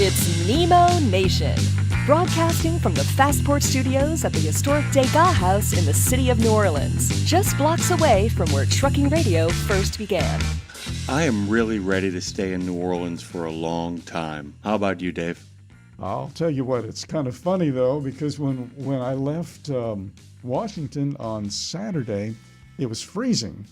It's Nemo Nation, broadcasting from the Fastport Studios at the historic Degas House in the city of New Orleans, just blocks away from where trucking radio first began. I am really ready to stay in New Orleans for a long time. How about you, Dave? I'll tell you what, it's kind of funny, though, because when I left Washington on Saturday, it was freezing.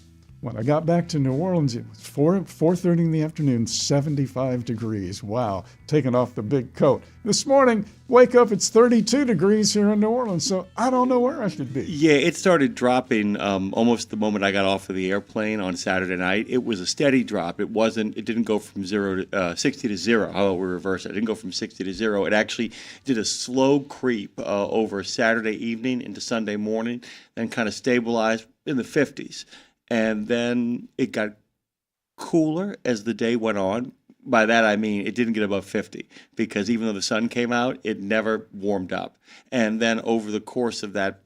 When I got back to New Orleans, it was 4:30 in the afternoon, 75 degrees. Wow, taking off the big coat. This morning, wake up, it's 32 degrees here in New Orleans, so I don't know where I should be. Yeah, it started dropping almost the moment I got off of the airplane on Saturday night. It was a steady drop. It didn't go from 60 to 0. How about we reverse it? It didn't go from 60 to 0. It actually did a slow creep over Saturday evening into Sunday morning, then kind of stabilized in the 50s. And then it got cooler as the day went on. By that, I mean it didn't get above 50 because even though the sun came out, it never warmed up. And then over the course of that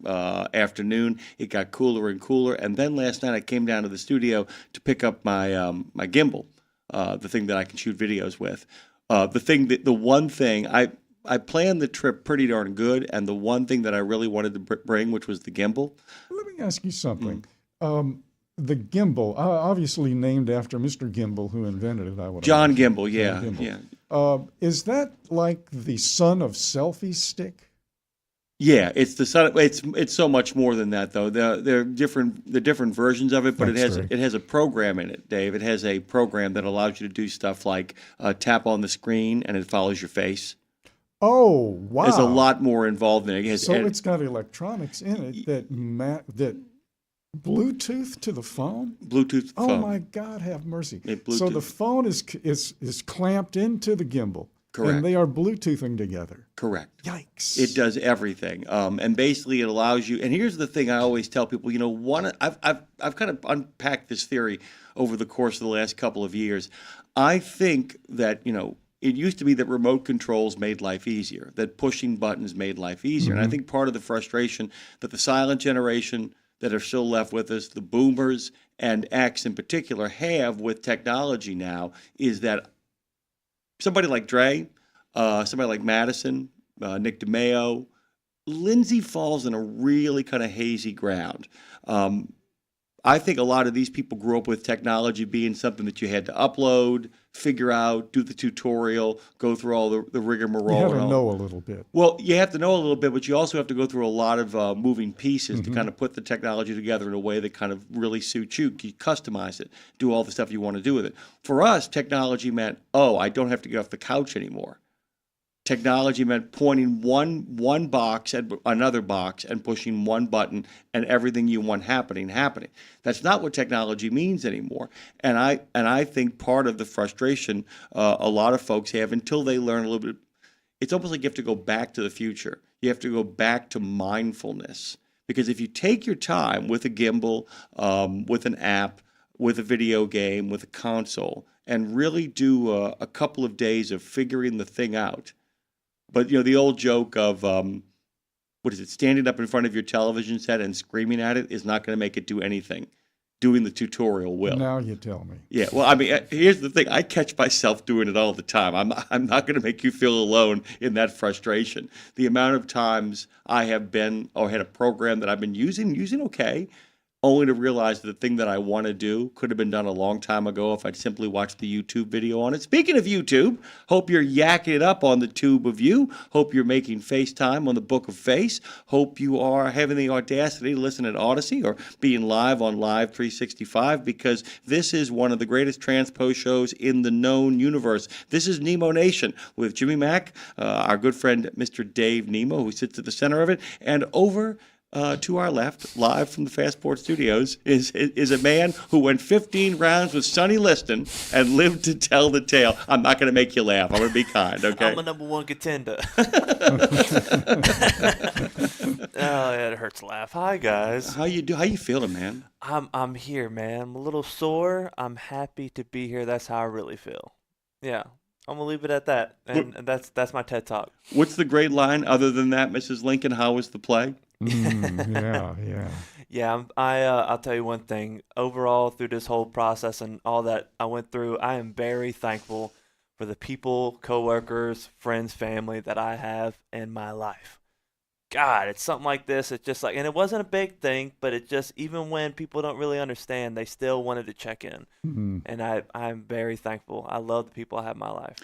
afternoon, it got cooler and cooler. And then last night, I came down to the studio to pick up my my gimbal, the thing that I can shoot videos with. The one thing I planned the trip pretty darn good, and the one thing that I really wanted to bring, which was the gimbal. Let me ask you something. The gimbal, obviously named after Mr. Gimbal, who invented it. John Gimbal, yeah. John Gimbal. Yeah. Is that like the son of selfie stick? Yeah, it's the son. It's so much more than that, though. They're different versions of it, but it has a program in it, Dave. It has a program that allows you to do stuff like tap on the screen and it follows your face. Oh, wow! There's a lot more involved in it. It's got electronics in it that Bluetooth to the phone? Bluetooth to the phone. Oh, my God, have mercy. So the phone is clamped into the gimbal. Correct. And they are Bluetoothing together. Correct. Yikes. It does everything. And basically it allows you, and here's the thing I always tell people, I've kind of unpacked this theory over the course of the last couple of years. I think that, it used to be that remote controls made life easier, that pushing buttons made life easier. Mm-hmm. And I think part of the frustration that the silent generation that are still left with us, the boomers and X in particular, have with technology now is that somebody like Dre, somebody like Madison, Nick DeMeo, Lindsay falls in a really kind of hazy ground. I think a lot of these people grew up with technology being something that you had to upload, figure out, do the tutorial, go through all the rigmarole. You have to know a little bit. Well, you have to know a little bit, but you also have to go through a lot of moving pieces to kind of put the technology together in a way that kind of really suits you. You customize it, do all the stuff you want to do with it. For us, technology meant, I don't have to get off the couch anymore. Technology meant pointing one box at another box and pushing one button and everything you want happening. That's not what technology means anymore. And I think part of the frustration a lot of folks have until they learn a little bit, it's almost like you have to go back to the future. You have to go back to mindfulness. Because if you take your time with a gimbal, with an app, with a video game, with a console, and really do a couple of days of figuring the thing out. But, the old joke of, standing up in front of your television set and screaming at it is not going to make it do anything. Doing the tutorial will. Now you tell me. Yeah, well, I mean, here's the thing. I catch myself doing it all the time. I'm not going to make you feel alone in that frustration. The amount of times I have been or had a program that I've been using okay, only to realize that the thing that I want to do could have been done a long time ago if I'd simply watched the YouTube video on it. Speaking of YouTube, hope you're yakking it up on the tube of you. Hope you're making FaceTime on the Book of Face. Hope you are having the audacity to listen at Odyssey or being live on Live 365 because this is one of the greatest transpo shows in the known universe. This is Nemo Nation with Jimmy Mack, our good friend Mr. Dave Nemo, who sits at the center of it, and over to our left, live from the Fastport Studios, is a man who went 15 rounds with Sonny Liston and lived to tell the tale. I'm not going to make you laugh. I'm going to be kind, okay? I'm a number one contender. It hurts to laugh. Hi, guys. How you feeling, man? I'm here, man. I'm a little sore. I'm happy to be here. That's how I really feel. Yeah. I'm going to leave it at that. And that's my TED Talk. What's the great line other than that, Mrs. Lincoln? How was the play? Yeah. I'll tell you one thing. Overall, through this whole process and all that I went through, I am very thankful for the people, coworkers, friends, family that I have in my life. God, it's something like this. It's just like, and it wasn't a big thing, but it just, even when people don't really understand, they still wanted to check in. And I'm very thankful. I love the people I have in my life.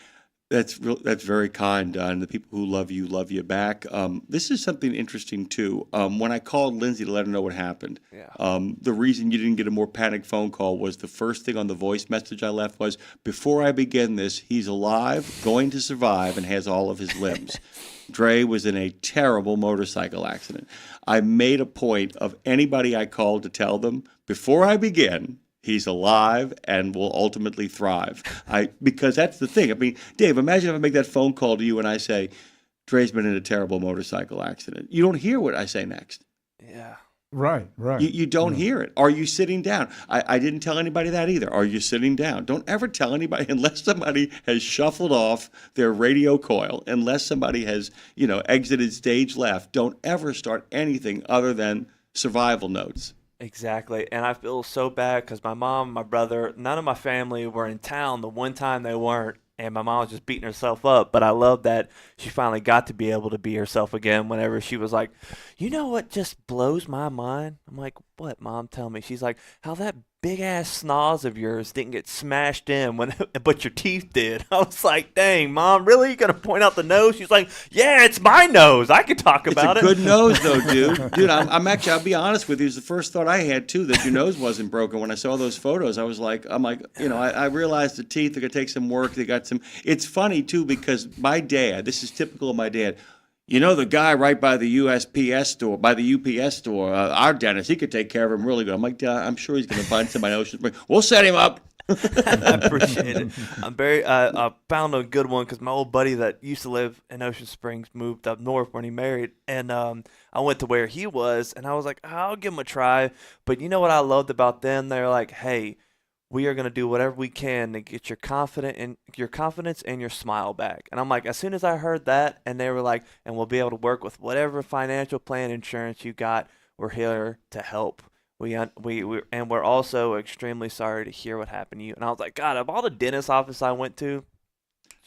That's very kind, and the people who love you back. This is something interesting too. When I called Lindsay to let her know what happened, the reason you didn't get a more panicked phone call was the first thing on the voice message I left was, "Before I begin this, he's alive, going to survive, and has all of his limbs." Dre was in a terrible motorcycle accident. I made a point of anybody I called to tell them, before I begin, he's alive and will ultimately thrive. Because that's the thing. I mean, Dave, imagine if I make that phone call to you and I say, Dre's been in a terrible motorcycle accident. You don't hear what I say next. Yeah. Right. You don't hear it. Are you sitting down? I didn't tell anybody that either. Are you sitting down? Don't ever tell anybody unless somebody has shuffled off their radio coil, unless somebody has, exited stage left. Don't ever start anything other than survival notes. Exactly. And I feel so bad because my mom, my brother, none of my family were in town the one time they weren't. And my mom was just beating herself up. But I love that she finally got to be able to be herself again whenever she was like, you know what just blows my mind? I'm like, what, Mom? Tell me. She's like, how that big-ass snoz of yours didn't get smashed in, but your teeth did. I was like, dang, Mom, really? You going to point out the nose? She's like, yeah, it's my nose. I can talk about it. It's a good nose, though, dude. Dude, I'm actually, I'll be honest with you, it's the first thought I had, too, that your nose wasn't broken. When I saw those photos, I'm like, I realized the teeth are going to take some work. They got some. It's funny, too, because my dad, this is typical of my dad, the guy right by the USPS store, by the UPS store, our dentist, he could take care of him really good. I'm like, I'm sure he's going to find somebody in Ocean Springs. We'll set him up. I appreciate it. I found a good one because my old buddy that used to live in Ocean Springs moved up north when he married. And I went to where he was, and I was like, I'll give him a try. But you know what I loved about them? They're like, hey, we are going to do whatever we can to get your confidence and your smile back. And I'm like, as soon as I heard that, and they were like, and we'll be able to work with whatever financial plan insurance you got, we're here to help. And we're also extremely sorry to hear what happened to you. And I was like, God, of all the dentist office I went to,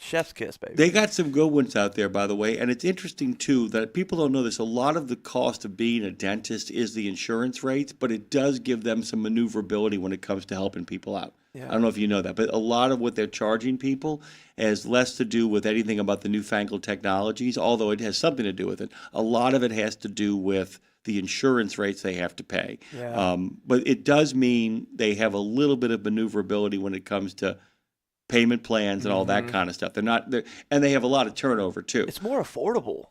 chef's kiss, baby. They got some good ones out there, by the way. And it's interesting, too, that people don't know this. A lot of the cost of being a dentist is the insurance rates, but it does give them some maneuverability when it comes to helping people out. Yeah. I don't know if you know that, but a lot of what they're charging people has less to do with anything about the newfangled technologies, although it has something to do with it. A lot of it has to do with the insurance rates they have to pay. Yeah. But it does mean they have a little bit of maneuverability when it comes to payment plans and all that kind of stuff. And they have a lot of turnover too. It's more affordable.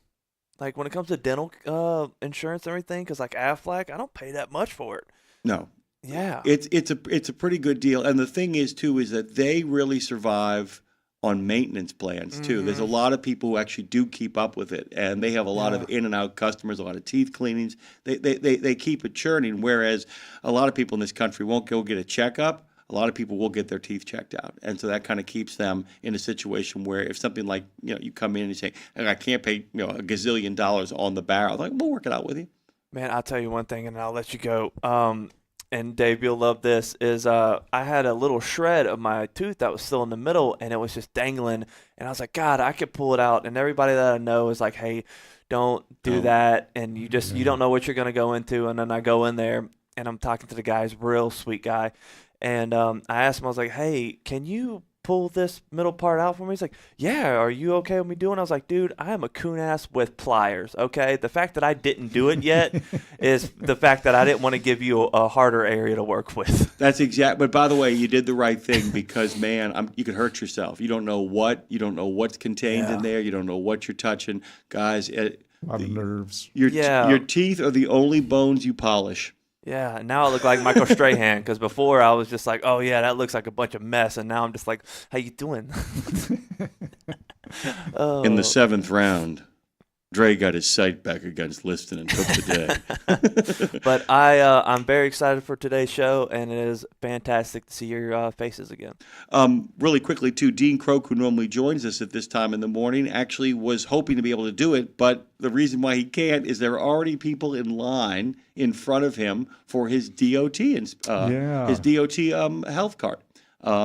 Like when it comes to dental insurance and everything, because like Aflac, I don't pay that much for it. No. Yeah. It's a pretty good deal. And the thing is too is that they really survive on maintenance plans too. There's a lot of people who actually do keep up with it, and they have a lot of in and out customers, a lot of teeth cleanings. They keep it churning, whereas a lot of people in this country won't go get a checkup. A lot of people will get their teeth checked out. And so that kind of keeps them in a situation where if something like, you come in and you say, I can't pay, a gazillion dollars on the barrel, like, we'll work it out with you. Man, I'll tell you one thing and I'll let you go. And Dave, you'll love this, is I had a little shred of my tooth that was still in the middle and it was just dangling. And I was like, God, I could pull it out. And everybody that I know is like, hey, don't do that. And you don't know what you're going to go into. And then I go in there and I'm talking to the guy, he's a real sweet guy. And I asked him, I was like, hey, can you pull this middle part out for me? He's like, yeah, are you okay with me doing it? I was like, dude, I am a coon ass with pliers, okay? The fact that I didn't do it yet is the fact that I didn't want to give you a harder area to work with. That's exact. But by the way, you did the right thing because, man, you could hurt yourself. You don't know what's contained in there. You don't know what you're touching. Guys, a lot of nerves. Your teeth are the only bones you polish. Yeah, now I look like Michael Strahan because before I was just like, oh, yeah, that looks like a bunch of mess. And now I'm just like, how you doing? In the 7th round, Dre got his sight back against Liston and took the day. But I'm very excited for today's show, and it is fantastic to see your faces again. Really quickly, too, Dean Croak, who normally joins us at this time in the morning, actually was hoping to be able to do it, but the reason why he can't is there are already people in line in front of him for his DOT health card.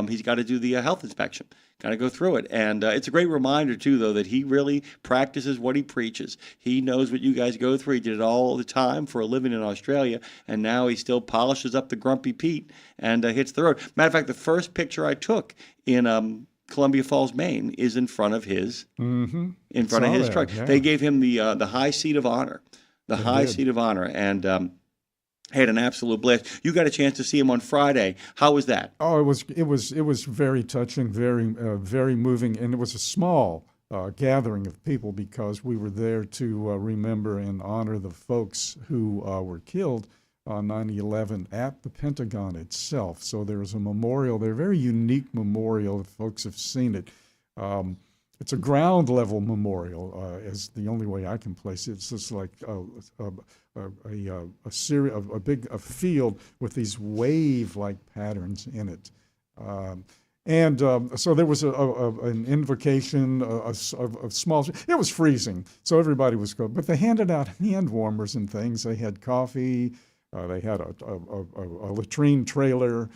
He's got to do the health inspection kind of go through it. And it's a great reminder, too, though, that he really practices what he preaches. He knows what you guys go through. He did it all the time for a living in Australia, and now he still polishes up the Grumpy Pete and hits the road. Matter of fact, the first picture I took in Columbia Falls, Maine, is in front of his truck. Yeah. They gave him the high seat of honor, seat of honor, and had an absolute blast. You got a chance to see him on Friday. How was that? Oh, it was very touching, very moving, and it was a small gathering of people because we were there to remember and honor the folks who were killed on 9/11 at the Pentagon itself. So there's a memorial there, a very unique memorial, if folks have seen it. It's a ground level memorial, is the only way I can place it. It's just like a field with these wave-like patterns in it. So there was an invocation of small. It was freezing, so everybody was good. But they handed out hand warmers and things. They had coffee. They had a latrine trailer.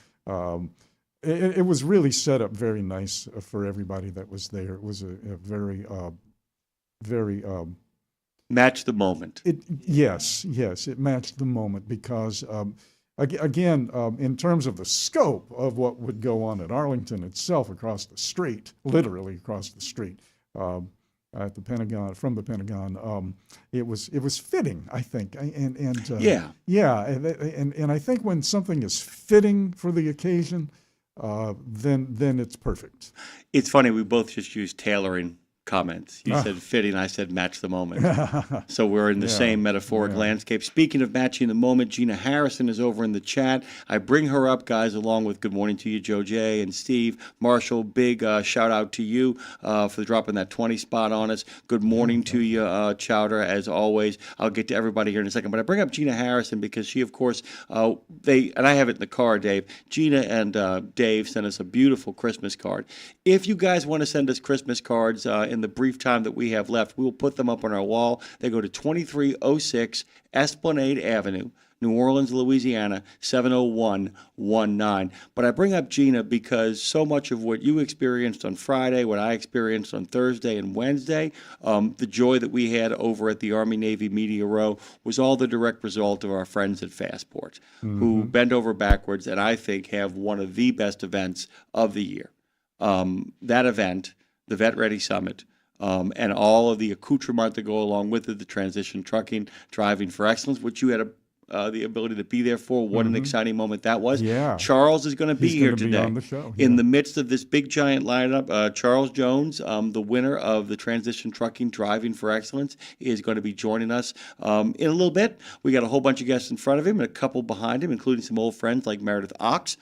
It was really set up very nice for everybody that was there. It was a very Match the moment. Yes, it matched the moment because, again, in terms of the scope of what would go on at Arlington itself across the street, literally across the street, at the Pentagon, from the Pentagon, it was fitting, I think, and I think when something is fitting for the occasion, then it's perfect. It's funny, we both just used tailoring comments. You said fitting, I said match the moment. So we're in the same metaphoric landscape. Speaking of matching the moment, Gina Harrison is over in the chat. I bring her up, guys, along with good morning to you, Joe J. and Steve. Marshall, big shout out to you for dropping that 20 spot on us. Good morning to you, Chowder, as always. I'll get to everybody here in a second. But I bring up Gina Harrison because she, of course, and I have it in the car, Dave. Gina and Dave sent us a beautiful Christmas card. If you guys want to send us Christmas cards in the brief time that we have left, we will put them up on our wall. They go to 2306 Esplanade Avenue, New Orleans, Louisiana, 70119. But I bring up Gina because so much of what you experienced on Friday, what I experienced on Thursday and Wednesday, the joy that we had over at the Army-Navy Media Row was all the direct result of our friends at Fastport, who bend over backwards and I think have one of the best events of the year. That event, the Vet Ready Summit, and all of the accoutrement that go along with it, the transition trucking, driving for excellence, which you had the ability to be there for. What an exciting moment that was. Yeah. Charles is going to be here today. Be on the show. In the midst of this big giant lineup, Charles Jones, the winner of the transition trucking driving for excellence, is going to be joining us in a little bit. We got a whole bunch of guests in front of him and a couple behind him, including some old friends like Meredith Ochs.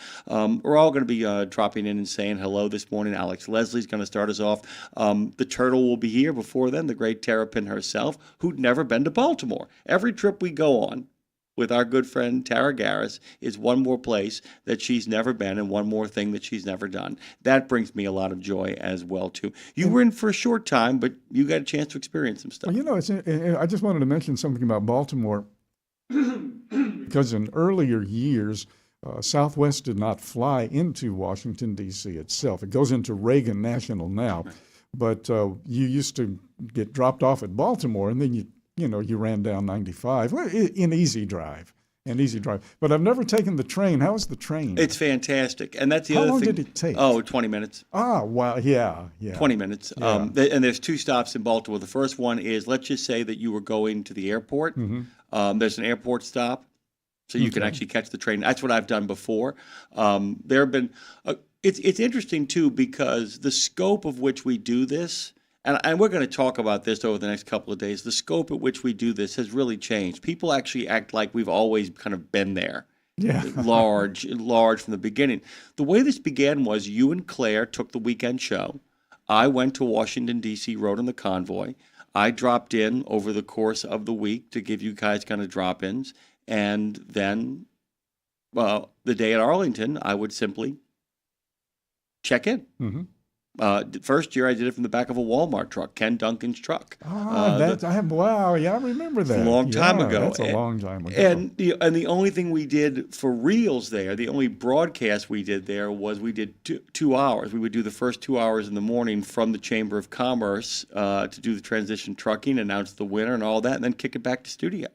We're all going to be dropping in and saying hello this morning. Alex Leslie's going to start us off. The Turtle will be here before then, the great Terrapin herself, who'd never been to Baltimore. Every trip we go on with our good friend Tara Garris is one more place that she's never been and one more thing that she's never done. That brings me a lot of joy as well, too. You were in for a short time, but you got a chance to experience some stuff. Well, I just wanted to mention something about Baltimore because in earlier years, Southwest did not fly into Washington, D.C. itself. It goes into Reagan National now, but you used to get dropped off at Baltimore, and then you ran down 95, an easy drive. But I've never taken the train. How was the train? It's fantastic. And that's the other thing. How long did it take? Oh, 20 minutes. Ah, wow, yeah. 20 minutes. Yeah. And there's two stops in Baltimore. The first one is, let's just say that you were going to the airport. There's an airport stop, so you can actually catch the train. That's what I've done before. There have been it's interesting, too, because the scope of which we do this, and we're going to talk about this over the next couple of days, the scope at which we do this has really changed. People actually act like we've always kind of been there. Yeah. large from the beginning. The way this began was you and Claire took the weekend show. I went to Washington, D.C., rode on the convoy. I dropped in over the course of the week to give you guys kind of drop-ins. And then the day at Arlington, I would simply check in. First year I did it from the back of a Walmart truck, Ken Duncan's truck. Wow, yeah, I remember that. A long time ago. That's a long time ago. And the only thing we did for reals there, the only broadcast we did there was we did 2 hours. We would do the first 2 hours in the morning from the Chamber of Commerce to do the transition trucking, announce the winner and all that, and then kick it back to studio.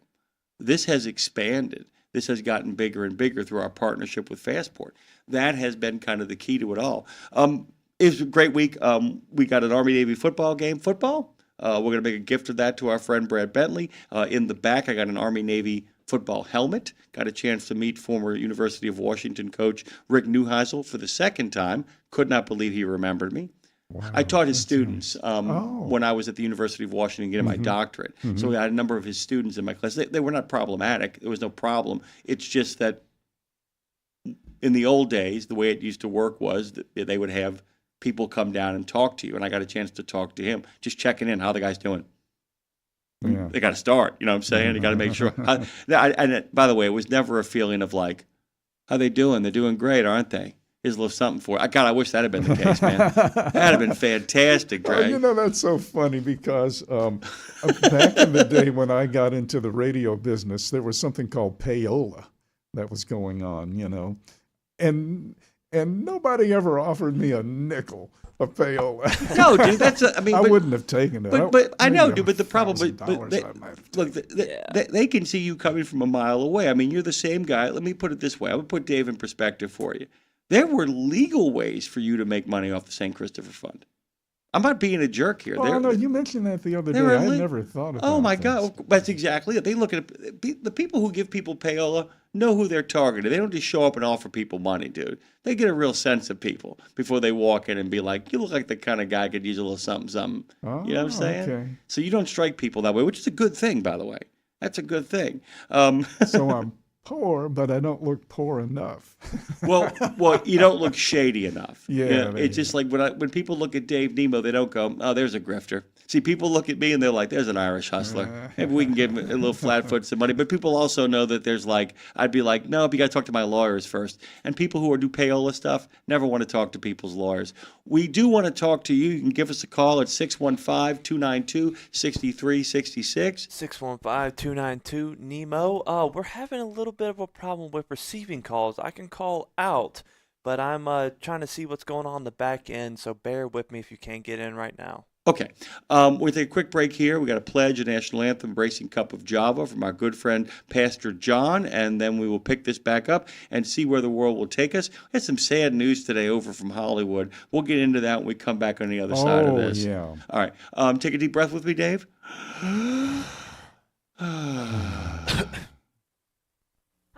This has expanded. This has gotten bigger and bigger through our partnership with Fastport. That has been kind of the key to it all. It was a great week. We got an Army-Navy football game. Football. We're going to make a gift of that to our friend Brad Bentley. In the back, I got an Army-Navy football helmet. Got a chance to meet former University of Washington coach Rick Neuheisel for the second time. Could not believe he remembered me. Wow, I taught his students when I was at the University of Washington getting my doctorate. So we had a number of his students in my class. They were not problematic. There was no problem. It's just that in the old days, the way it used to work was that they would have people come down and talk to you, and I got a chance to talk to him, just checking in, how the guy's doing. Yeah. They got to start, you know what I'm saying? You got to make sure. And by the way, it was never a feeling of like, how they doing? They're doing great, aren't they? Here's a little something for it. God, I wish that had been the case, man. That'd have been fantastic, Greg. That's so funny because back in the day when I got into the radio business, there was something called payola that was going on, and nobody ever offered me a nickel of payola. No, dude, I wouldn't have taken it. But I know, dude. But the problem, they can see you coming from a mile away. I mean, you're the same guy. Let me put it this way. I'm gonna put Dave in perspective for you. There were legal ways for you to make money off the St. Christopher Fund. I'm not being a jerk here. Oh, no, you mentioned that the other day. I never thought of that. Oh, my God. That's exactly it. They look at it. The people who give people payola know who they're targeted. They don't just show up and offer people money, dude. They get a real sense of people before they walk in and be like, you look like the kind of guy could use a little something, something. Oh, you know what I'm saying? Okay. So you don't strike people that way, which is a good thing, by the way. That's a good thing. So I'm poor, but I don't look poor enough. well, you don't look shady enough. Yeah, it's just like when people look at Dave Nemo, they don't go, "Oh, there's a grifter." See, people look at me and they're like, "There's an Irish hustler. Maybe we can give him a little flat-foot some money." But people also know that there's like, I'd be like, "No, but you got to talk to my lawyers first." And people who do payola stuff never want to talk to people's lawyers. We do want to talk to you. You can give us a call at 615-292-6366. 615-292-NEMO. We're having a little bit of a problem with receiving calls. I can call out, but I'm trying to see what's going on in the back end, so bear with me if you can't get in right now. Okay. We'll take a quick break here. We got a pledge, a national anthem, Embracing Cup of Java from our good friend Pastor John, and then we will pick this back up and see where the world will take us. We had some sad news today over from Hollywood. We'll get into that when we come back on the other side of this. Yeah. All right. Take a deep breath with me, Dave.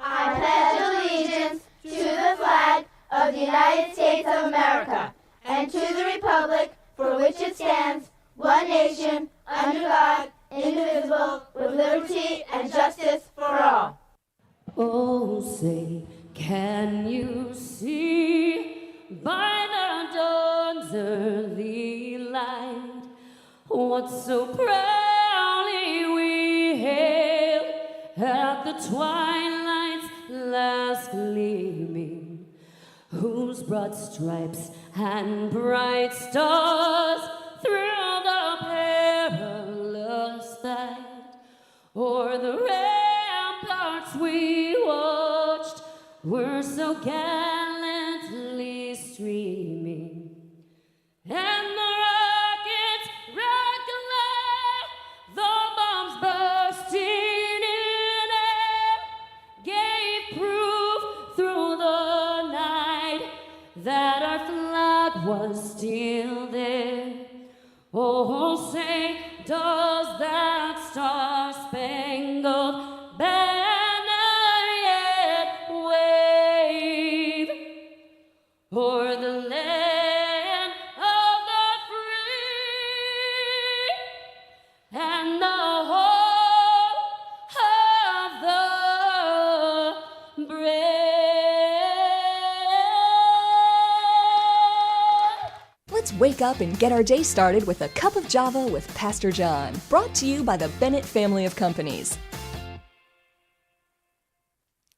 I pledge allegiance to the flag of the United States of America and to the republic for which it stands, one nation, under God, indivisible, with liberty and justice for all. Oh, say, can you see by the dawn's early light what so proudly we hailed at the twilight's last gleaming, whose broad stripes and bright stars through the perilous fight o'er the ramparts we watched were so gallantly streaming, and the rockets rattling, the bombs bursting in air, gave proof through the night that our flag was still there. Oh, say, does that star-spangled banner yet wave o'er the land of the free and the home of the brave? Let's wake up and get our day started with a cup of Java with Pastor John, brought to you by the Bennett family of companies.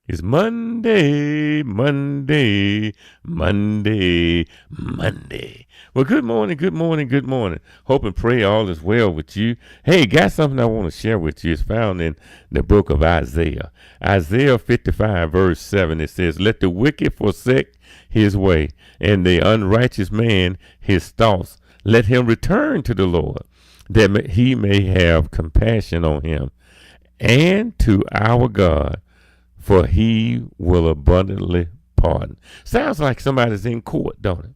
It's Monday, Monday, Monday, Monday. Well, good morning, good morning, good morning. Hope and pray all is well with you. Hey, got something I want to share with you. It's found in the book of Isaiah. Isaiah 55, verse 7, it says, "Let the wicked forsake his way, and the unrighteous man his thoughts. Let him return to the Lord, that he may have compassion on him, and to our God, for he will abundantly pardon." Sounds like somebody's in court, don't it?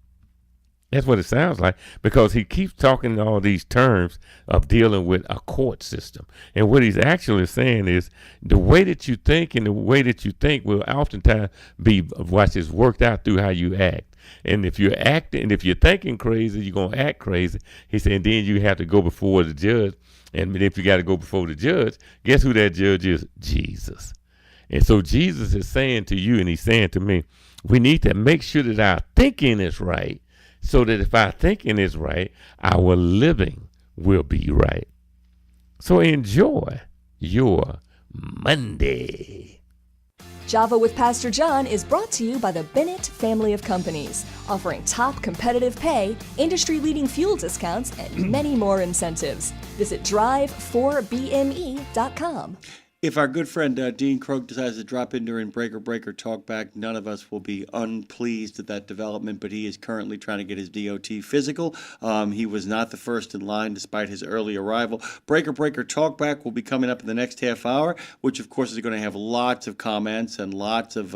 That's what it sounds like, because he keeps talking in all these terms of dealing with a court system. And what he's actually saying is the way that you think and the way that you think will oftentimes be what is worked out through how you act. And if you're acting, and if you're thinking crazy, you're going to act crazy. He said, then you have to go before the judge. And if you got to go before the judge, guess who that judge is? Jesus. And so Jesus is saying to you, and he's saying to me, we need to make sure that our thinking is right, so that if our thinking is right, our living will be right. So enjoy your Monday. Java with Pastor John is brought to you by the Bennett family of companies, offering top competitive pay, industry-leading fuel discounts, and many more incentives. Visit drive4bme.com. If our good friend Dean Krogh decides to drop in during Breaker Talk Back, none of us will be unpleased at that development, but he is currently trying to get his DOT physical. He was not the first in line despite his early arrival. Breaker Talk Back will be coming up in the next half hour, which of course is going to have lots of comments and lots of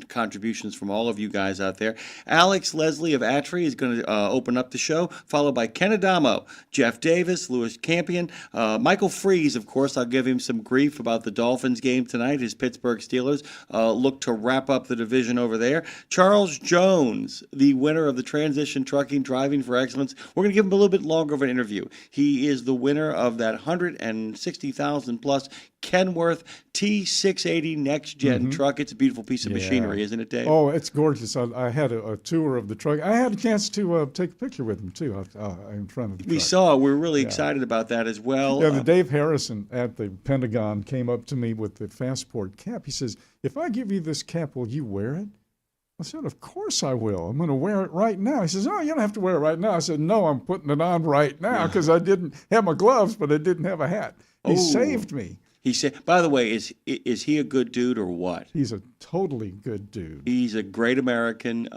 contributions from all of you guys out there. Alex Leslie of ATRI is going to open up the show, followed by Ken Adamo, Jeff Davis, Louis Campion, Michael Freeze, of course. I'll give him some grief about the Dolphins game tonight. His Pittsburgh Steelers look to wrap up the division over there. Charles Jones, the winner of the Transition Trucking Driving for Excellence. We're going to give him a little bit longer of an interview. He is the winner of that 160,000 plus Kenworth T680 Next Gen truck. It's a beautiful piece of machinery, isn't it, Dave? Oh, it's gorgeous. I had a tour of the truck. I had a chance to take a picture with him, too, in front of the truck. We saw. We're really excited about that as well. Yeah, Dave Harrison at the Pentagon came up to me with the Passport cap. He says, "If I give you this cap, will you wear it?" I said, "Of course I will. I'm going to wear it right now." He says, "Oh, you don't have to wear it right now." I said, "No, I'm putting it on right now because I didn't have my gloves, but I didn't have a hat." He saved me. He said, by the way, is he a good dude or what? He's a totally good dude. He's a great American,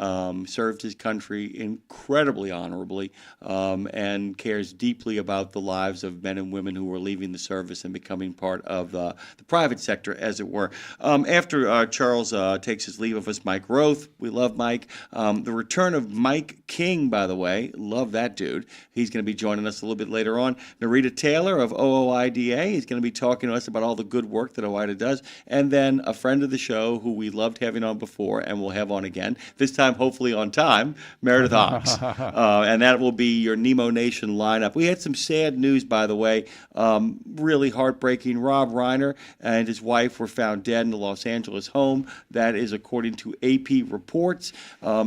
served his country incredibly honorably, and cares deeply about the lives of men and women who are leaving the service and becoming part of the private sector, as it were. After Charles takes his leave of us, Mike Roeth, we love Mike. The return of Mike King, by the way, love that dude. He's going to be joining us a little bit later on. Norita Taylor of OOIDA is going to be talking to us about all the good work that OOIDA does. And then a friend of the show who we loved having on before and we'll have on again, this time hopefully on time, Meredith Ochs. And that will be your Nemo Nation lineup. We had some sad news, by the way, really heartbreaking. Rob Reiner and his wife were found dead in the Los Angeles home. That is according to AP reports.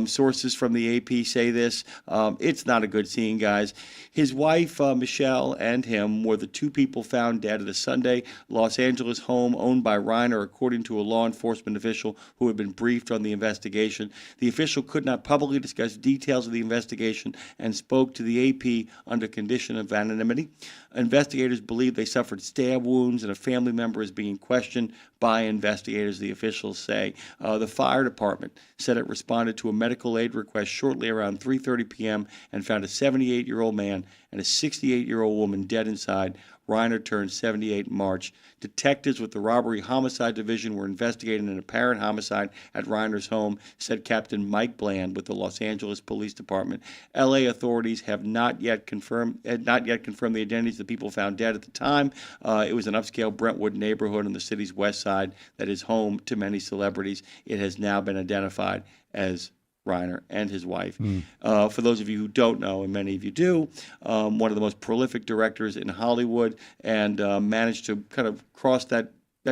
Sources from the AP say this. It's not a good scene, guys. His wife, Michelle, and him were the two people found dead at a Sunday Los Angeles home owned by Reiner, according to a law enforcement official who had been briefed on the investigation. The official could not publicly discuss details of the investigation and spoke to the AP under condition of anonymity. Investigators believe they suffered stab wounds, and a family member is being questioned by investigators, the officials say. The fire department said it responded to a medical aid request shortly around 3:30 p.m. and found a 78-year-old man and a 68-year-old woman dead inside. Reiner turned 78 in March. Detectives with the Robbery Homicide Division were investigating an apparent homicide at Reiner's home, said Captain Mike Bland with the Los Angeles Police Department. L.A. authorities have not yet confirmed the identities of the people found dead at the time. It was an upscale Brentwood neighborhood on the city's west side that is home to many celebrities. It has now been identified as Reiner and his wife. For those of you who don't know, and many of you do, one of the most prolific directors in Hollywood, and managed to kind of cross that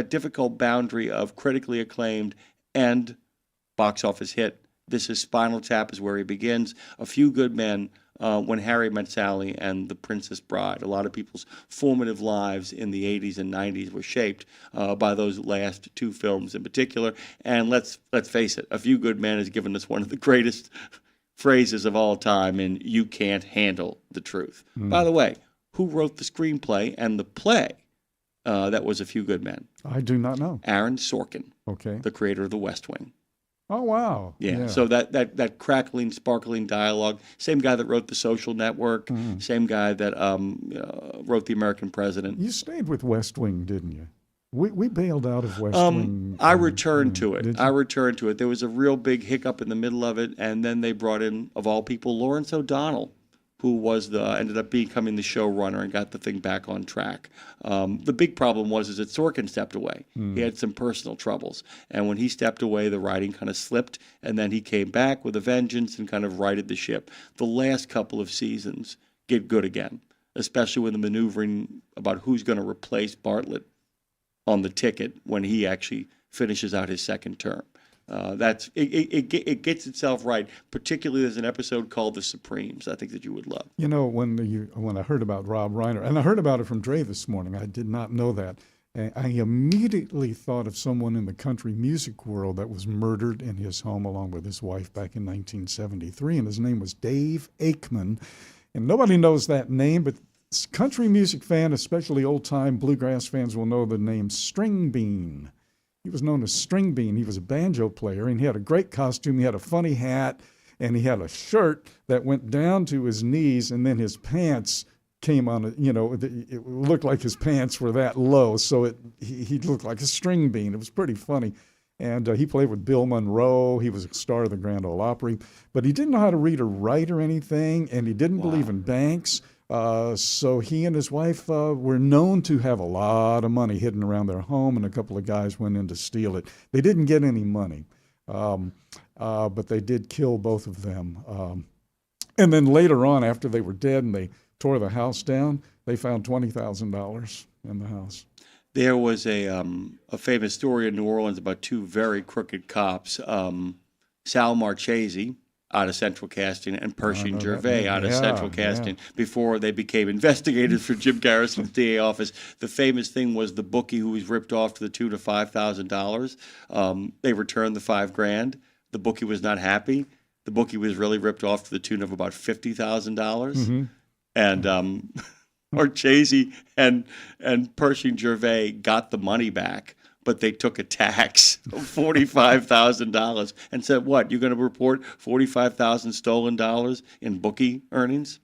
difficult boundary of critically acclaimed and box office hit. This is Spinal Tap is where he begins. A Few Good Men When Harry Met Sally and The Princess Bride. A lot of people's formative lives in the 80s and 90s were shaped by those last two films in particular. And let's face it, A Few Good Men has given us one of the greatest phrases of all time in You Can't Handle the Truth. By the way, who wrote the screenplay and the play that was A Few Good Men? I do not know. Aaron Sorkin, Okay. the creator of The West Wing. Oh, wow. Yeah. So that crackling, sparkling dialogue, same guy that wrote The Social Network, same guy that wrote The American President. You stayed with West Wing, didn't you? We bailed out of West Wing. I returned to it. Did you? I returned to it. There was a real big hiccup in the middle of it, and then they brought in, of all people, Lawrence O'Donnell, who was ended up becoming the showrunner and got the thing back on track. The big problem was that Sorkin stepped away. He had some personal troubles, and when he stepped away, the writing kind of slipped, and then he came back with a vengeance and kind of righted the ship. The last couple of seasons get good again, especially with the maneuvering about who's going to replace Bartlett on the ticket when he actually finishes out his second term. It gets itself right. Particularly, there's an episode called The Supremes. I think that you would love. You know, when I heard about Rob Reiner, and I heard about it from Dre this morning, I did not know that. I immediately thought of someone in the country music world that was murdered in his home along with his wife back in 1973, and his name was Dave Aikman. And nobody knows that name, but country music fan, especially old-time bluegrass fans, will know the name String Bean. He was known as String Bean. He was a banjo player, and he had a great costume. He had a funny hat, and he had a shirt that went down to his knees, and then his pants came on, it looked like his pants were that low, so he looked like a string bean. It was pretty funny. And he played with Bill Monroe. He was a star of the Grand Ole Opry. But he didn't know how to read or write or anything, and he didn't believe in banks. So he and his wife were known to have a lot of money hidden around their home, and a couple of guys went in to steal it. They didn't get any money, but they did kill both of them. And then later on, after they were dead and they tore the house down, they found $20,000 in the house. There was a famous story in New Orleans about two very crooked cops, Sal Marchese out of Central Casting and Pershing Gervais out of Central Casting before they became investigators for Jim Garrison's DA office. The famous thing was the bookie who was ripped off to the tune of $5,000. They returned the $5,000. The bookie was not happy. The bookie was really ripped off to the tune of about $50,000. And Marchese and Pershing Gervais got the money back, but they took a tax of $45,000 and said, "What? You're going to report 45,000 stolen dollars in bookie earnings?"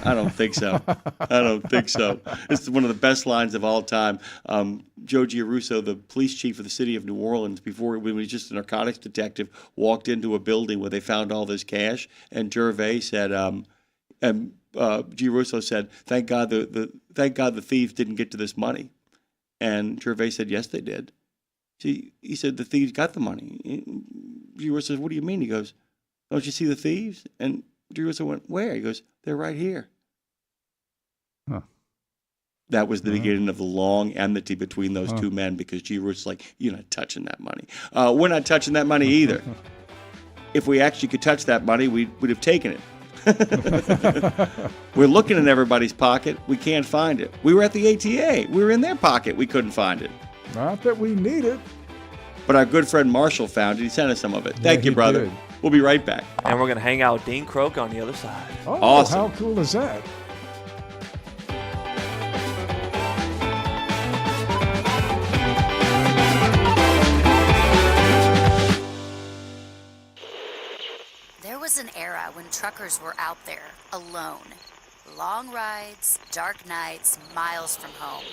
I don't think so. I don't think so. It's one of the best lines of all time. Joe Giarrusso, the police chief of the city of New Orleans, before when he was just a narcotics detective, walked into a building where they found all this cash, and Gervais said, Giarrusso said, "Thank God the thieves didn't get to this money." And Gervais said, "Yes, they did." He said, "The thieves got the money." Giarrusso said, "What do you mean?" He goes, "Don't you see the thieves?" And Giarrusso went, "Where?" He goes, "They're right here." Huh. That was the beginning of the long enmity between those two men, because Giarrusso's like, "You're not touching that money." We're not touching that money either. If we actually could touch that money, we'd have taken it. We're looking in everybody's pocket. We can't find it. We were at the ATA. We were in their pocket. We couldn't find it. Not that we need it. But our good friend Marshall found it. He sent us some of it. Thank you, brother. Did. We'll be right back. And we're going to hang out with Dean Croak on the other side. Oh, Awesome. How cool is that? There was an era when truckers were out there, alone. Long rides, dark nights, miles from home.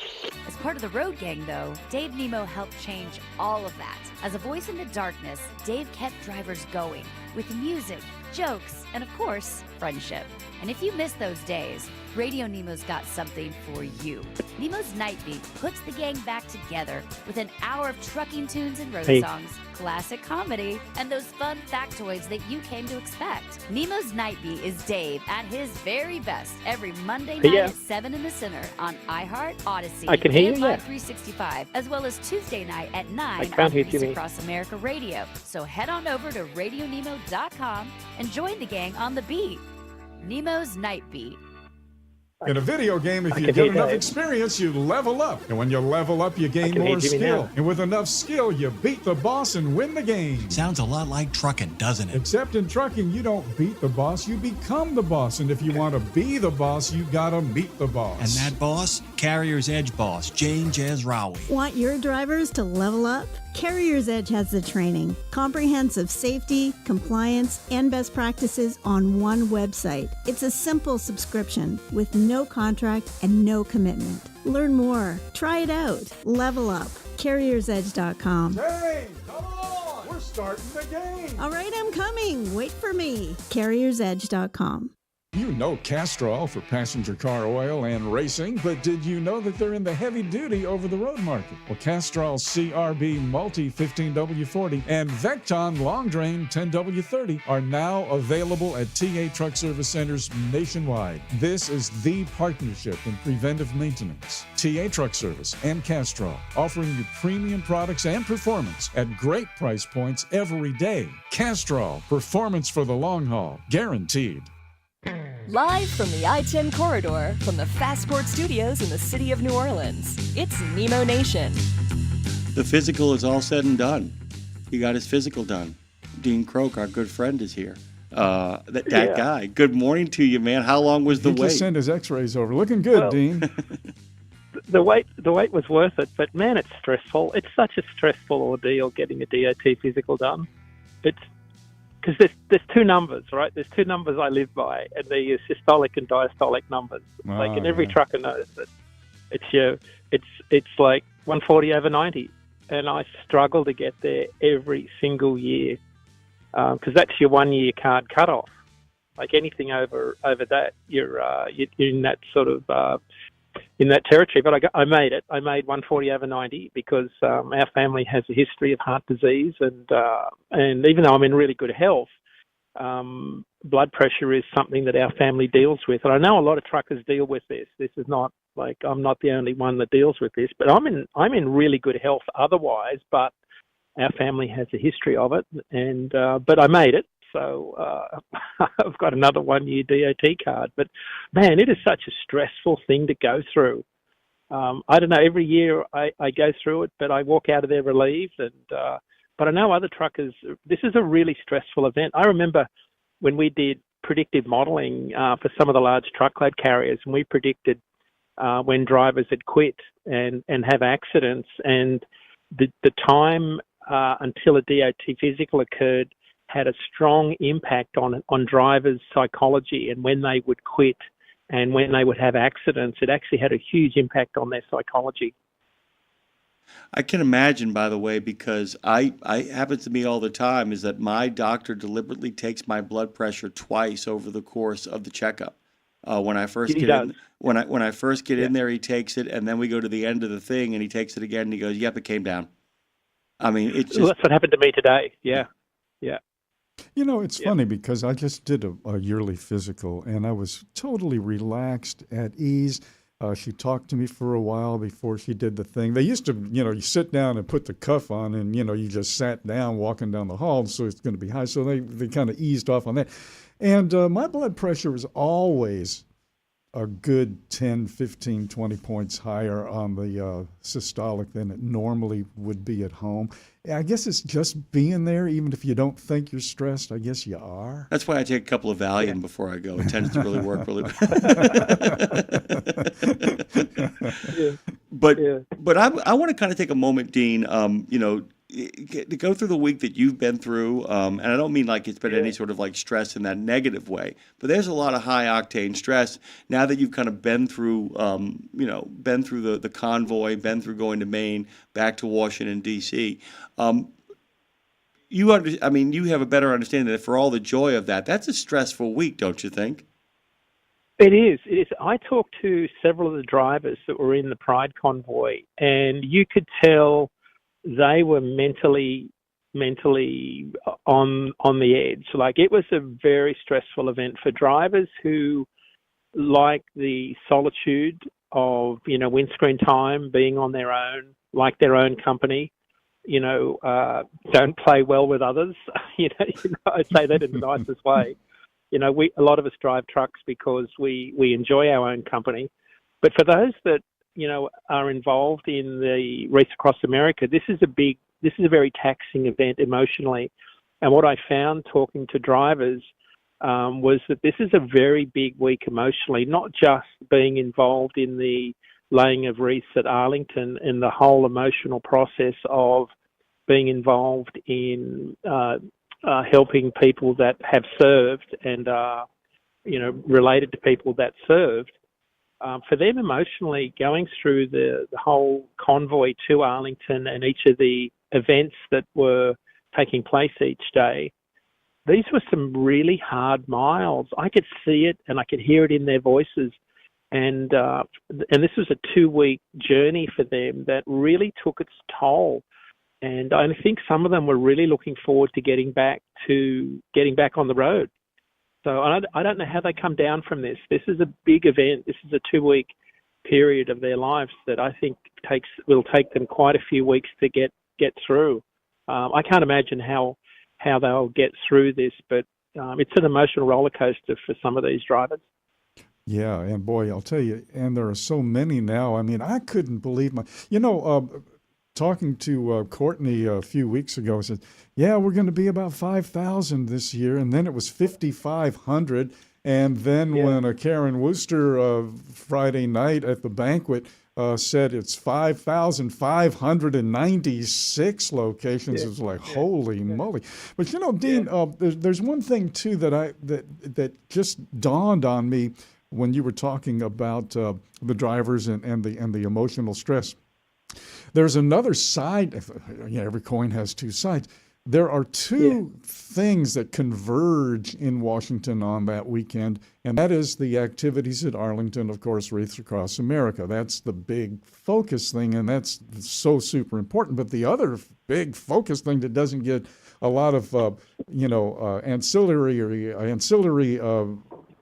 As part of the Road Gang, though, Dave Nemo helped change all of that. As a voice in the darkness, Dave kept drivers going with music, jokes, and of course, friendship. And if you miss those days, Radio Nemo's got something for you. Nemo's Night Beat puts the gang back together with an hour of trucking tunes and road songs, classic comedy, and those fun factoids that you came to expect. Nemo's Night Beat is Dave at his very best every Monday night at 7 in the Center on iHeart, Odyssey, I can hear you, 365, as well as Tuesday night at 9 on Voice Across America Radio. So head on over to RadioNemo.com and join the gang on the beat. Nemo's Night Beat. In a video game, if you get enough experience, you level up. And when you level up, you gain more skill. And with enough skill, you beat the boss and win the game. Sounds a lot like trucking, doesn't it? Except in trucking, you don't beat the boss, you become the boss. And if you want to be the boss, you gotta meet the boss. And that boss? Carrier's Edge boss, Jane Jezraoui. Want your drivers to level up? Carrier's Edge has the training, comprehensive safety, compliance, and best practices on one website. It's a simple subscription with no contract and no commitment. Learn more. Try it out. Level up. CarriersEdge.com. Hey, come on! We're starting the game! All right, I'm coming. Wait for me. CarriersEdge.com. You know Castrol for passenger car oil and racing, but did you know that they're in the heavy-duty over-the-road market? Well, Castrol CRB Multi 15W40 and Vecton Long Drain 10W30 are now available at TA Truck Service Centers nationwide. This is the partnership in preventive maintenance. TA Truck Service and Castrol, offering you premium products and performance at great price points every day. Castrol, performance for the long haul, guaranteed. Live from the I-10 corridor from the Fastport Studios in the city of New Orleans, it's Nemo Nation. The physical is all said and done. He got his physical done. Dean Croak, our good friend, is here. That guy. Good morning to you, man. How long was the wait? He just sent his X-rays over. Looking good, Dean. The wait was worth it, but man, it's stressful. It's such a stressful ordeal getting a DOT physical done. It's because there's two numbers, right? There's two numbers I live by, and they're your systolic and diastolic numbers. And every trucker knows that it's like 140 over 90, and I struggle to get there every single year because that's your 1 year card cutoff. Like anything over that, you're in that sort of in that territory. But I made it. I made 140 over 90 because our family has a history of heart disease, and even though I'm in really good health, blood pressure is something that our family deals with. And I know a lot of truckers deal with this. This is not like I'm not the only one that deals with this, but I'm in really good health otherwise. But our family has a history of it, and but I made it. So I've got another 1 year DOT card. But, man, it is such a stressful thing to go through. I don't know, every year I go through it, but I walk out of there relieved. But I know other truckers, this is a really stressful event. I remember when we did predictive modelling for some of the large truckload carriers, and we predicted when drivers had quit and have accidents, and the time until a DOT physical occurred had a strong impact on drivers' psychology and when they would quit and when they would have accidents. It actually had a huge impact on their psychology. I can imagine, by the way, because I happens to me all the time, is that my doctor deliberately takes my blood pressure twice over the course of the checkup. When I first get in, when I first get in there, he takes it, and then we go to the end of the thing, and he takes it again, and he goes, "Yep, it came down." I mean, it's just... Well, that's what happened to me today. Yeah. You know, it's funny because I just did a yearly physical, and I was totally relaxed, at ease. She talked to me for a while before she did the thing. They used to, you sit down and put the cuff on, and, you just sat down walking down the hall, so it's going to be high. So they kind of eased off on that. And my blood pressure was always a good 10, 15, 20 points higher on the systolic than it normally would be at home. I guess it's just being there, even if you don't think you're stressed, I guess you are. That's why I take a couple of Valium before I go. It tends to really work really well. But I want to kind of take a moment, Dean, to go through the week that you've been through, and I don't mean like it's been any sort of like stress in that negative way, but there's a lot of high octane stress now that you've kind of been through, been through the convoy, been through going to Maine, back to Washington D.C. You have a better understanding that for all the joy of that, that's a stressful week, don't you think? It is. I talked to several of the drivers that were in the Pride convoy, and you could tell they were mentally on the edge. Like, it was a very stressful event for drivers who like the solitude of, windscreen time, being on their own, like their own company, don't play well with others. I say that in the nicest way. a lot of us drive trucks because we enjoy our own company. But for those that, are involved in the Race Across America, this is a very taxing event emotionally. And what I found talking to drivers was that this is a very big week emotionally, not just being involved in the laying of wreaths at Arlington and the whole emotional process of being involved in helping people that have served and are, related to people that served. For them emotionally, going through the whole convoy to Arlington and each of the events that were taking place each day, these were some really hard miles. I could see it and I could hear it in their voices. And this was a 2-week journey for them that really took its toll. And I think some of them were really looking forward to getting back on the road. So I don't know how they come down from this. This is a big event. This is a 2-week period of their lives that I think will take them quite a few weeks to get through. I can't imagine how they'll get through this, but it's an emotional roller coaster for some of these drivers. Yeah, and boy, I'll tell you, and there are so many now. I mean, I couldn't believe talking to Courtney a few weeks ago, said, yeah, we're going to be about 5,000 this year, and then it was 5,500. And then when Karen Wooster Friday night at the banquet said it's 5,596 locations, it was like, holy moly. But Dean, there's one thing too that just dawned on me when you were talking about the drivers and the emotional stress. There's another side. Every coin has two sides. There are two things that converge in Washington on that weekend, and that is the activities at Arlington, of course, Wreaths Across America. That's the big focus thing, and that's so super important. But the other big focus thing that doesn't get a lot of ancillary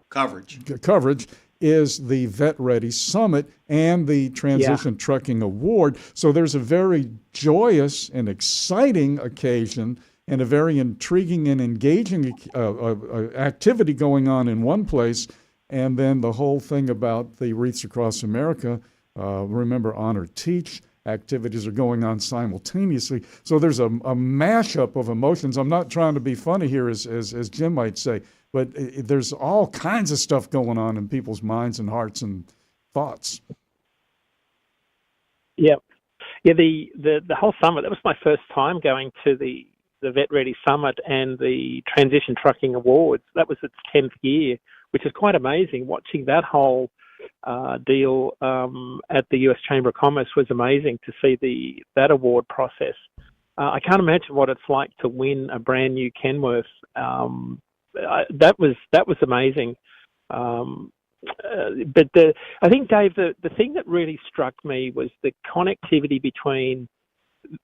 coverage is the Vet Ready Summit and the Transition Trucking Award. So there's a very joyous and exciting occasion and a very intriguing and engaging activity going on in one place, and then the whole thing about the Wreaths Across America, Remember, Honor, Teach, activities are going on simultaneously. So there's a mashup of emotions. I'm not trying to be funny here, as Jim might say, but there's all kinds of stuff going on in people's minds and hearts and thoughts. Yeah. The whole summit, that was my first time going to the Vet Ready Summit and the Transition Trucking Awards. That was its 10th year, which is quite amazing. Watching that whole deal at the U.S. Chamber of Commerce was amazing to see that award process. I can't imagine what it's like to win a brand new Kenworth. That was amazing. But I think, Dave, the thing that really struck me was the connectivity between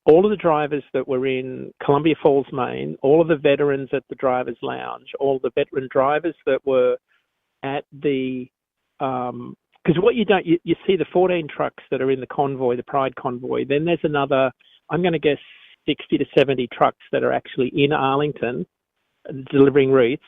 all of the drivers that were in Columbia Falls, Maine, all of the veterans at the Drivers Lounge, all the veteran drivers that were at the because what you don't, you see the 14 trucks that are in the convoy, the Pride convoy. Then there's another, I'm going to guess, 60 to 70 trucks that are actually in Arlington delivering wreaths.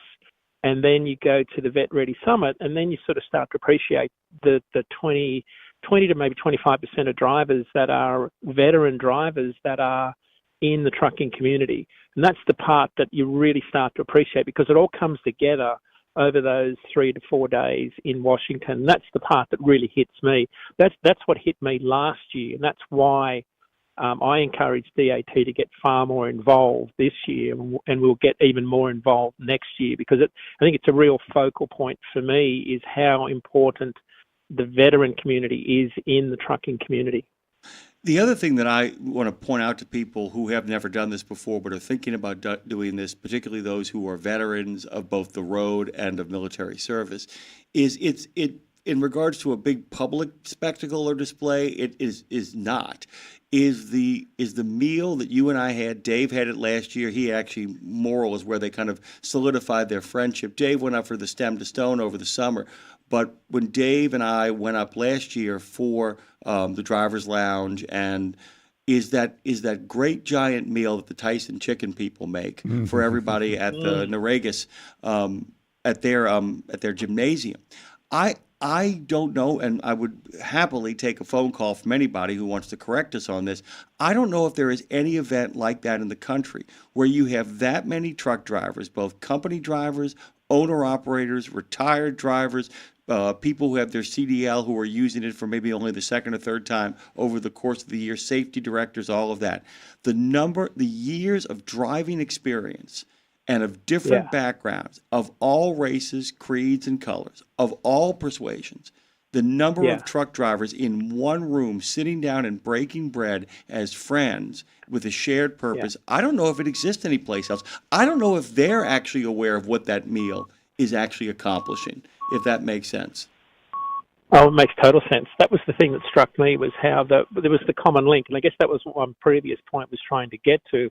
And then you go to the Vet Ready Summit, and then you sort of start to appreciate the 20 to maybe 25% of drivers that are veteran drivers that are in the trucking community. And that's the part that you really start to appreciate, because it all comes together over those 3 to 4 days in Washington. That's the part that really hits me. That's what hit me last year, and that's why I encourage DAT to get far more involved this year, and we'll get even more involved next year, because I think it's a real focal point for me is how important the veteran community is in the trucking community. The other thing that I want to point out to people who have never done this before but are thinking about doing this, particularly those who are veterans of both the road and of military service, is it in regards to a big public spectacle or display, it is not. Is the meal that you and I had, Dave had it last year, he actually, Morrill is where they kind of solidified their friendship. Dave went up for the Stem to Stone over the summer, but when Dave and I went up last year for the Driver's Lounge, and is that great giant meal that the Tyson Chicken people make for everybody at the Norregas, at their gymnasium. I don't know, and I would happily take a phone call from anybody who wants to correct us on this. I don't know if there is any event like that in the country where you have that many truck drivers, both company drivers, owner-operators, retired drivers, people who have their CDL who are using it for maybe only the second or third time over the course of the year, safety directors, all of that. The years of driving experience and of different backgrounds, of all races, creeds, and colors, of all persuasions, the number of truck drivers in one room sitting down and breaking bread as friends with a shared purpose, I don't know if it exists anyplace else. I don't know if they're actually aware of what that meal is actually accomplishing, if that makes sense. Oh, it makes total sense. That was the thing that struck me, was how there was the common link, and I guess that was what one previous point was trying to get to,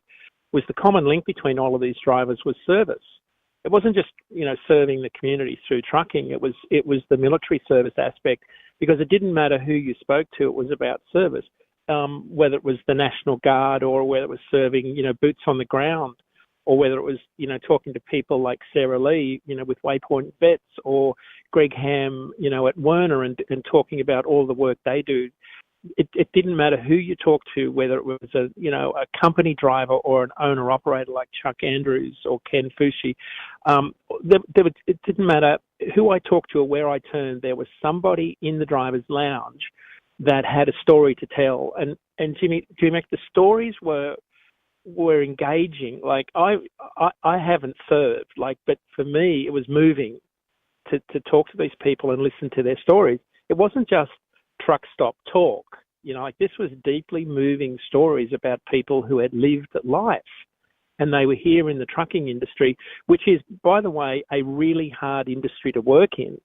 was the common link between all of these drivers was service. It wasn't just, serving the community through trucking. It was the military service aspect, because it didn't matter who you spoke to. It was about service, whether it was the National Guard or whether it was serving, boots on the ground, or whether it was, talking to people like Sarah Lee, with Waypoint Vets, or Greg Ham, at Werner, and talking about all the work they do. It didn't matter who you talked to, whether it was a company driver or an owner operator like Chuck Andrews or Ken Fushi. It didn't matter who I talked to or where I turned. There was somebody in the driver's lounge that had a story to tell. And Jimmy, the stories were engaging. Like I haven't served, but for me it was moving to talk to these people and listen to their stories. It wasn't just truck stop talk. This was deeply moving stories about people who had lived life, and they were here in the trucking industry, which is, by the way, a really hard industry to work in.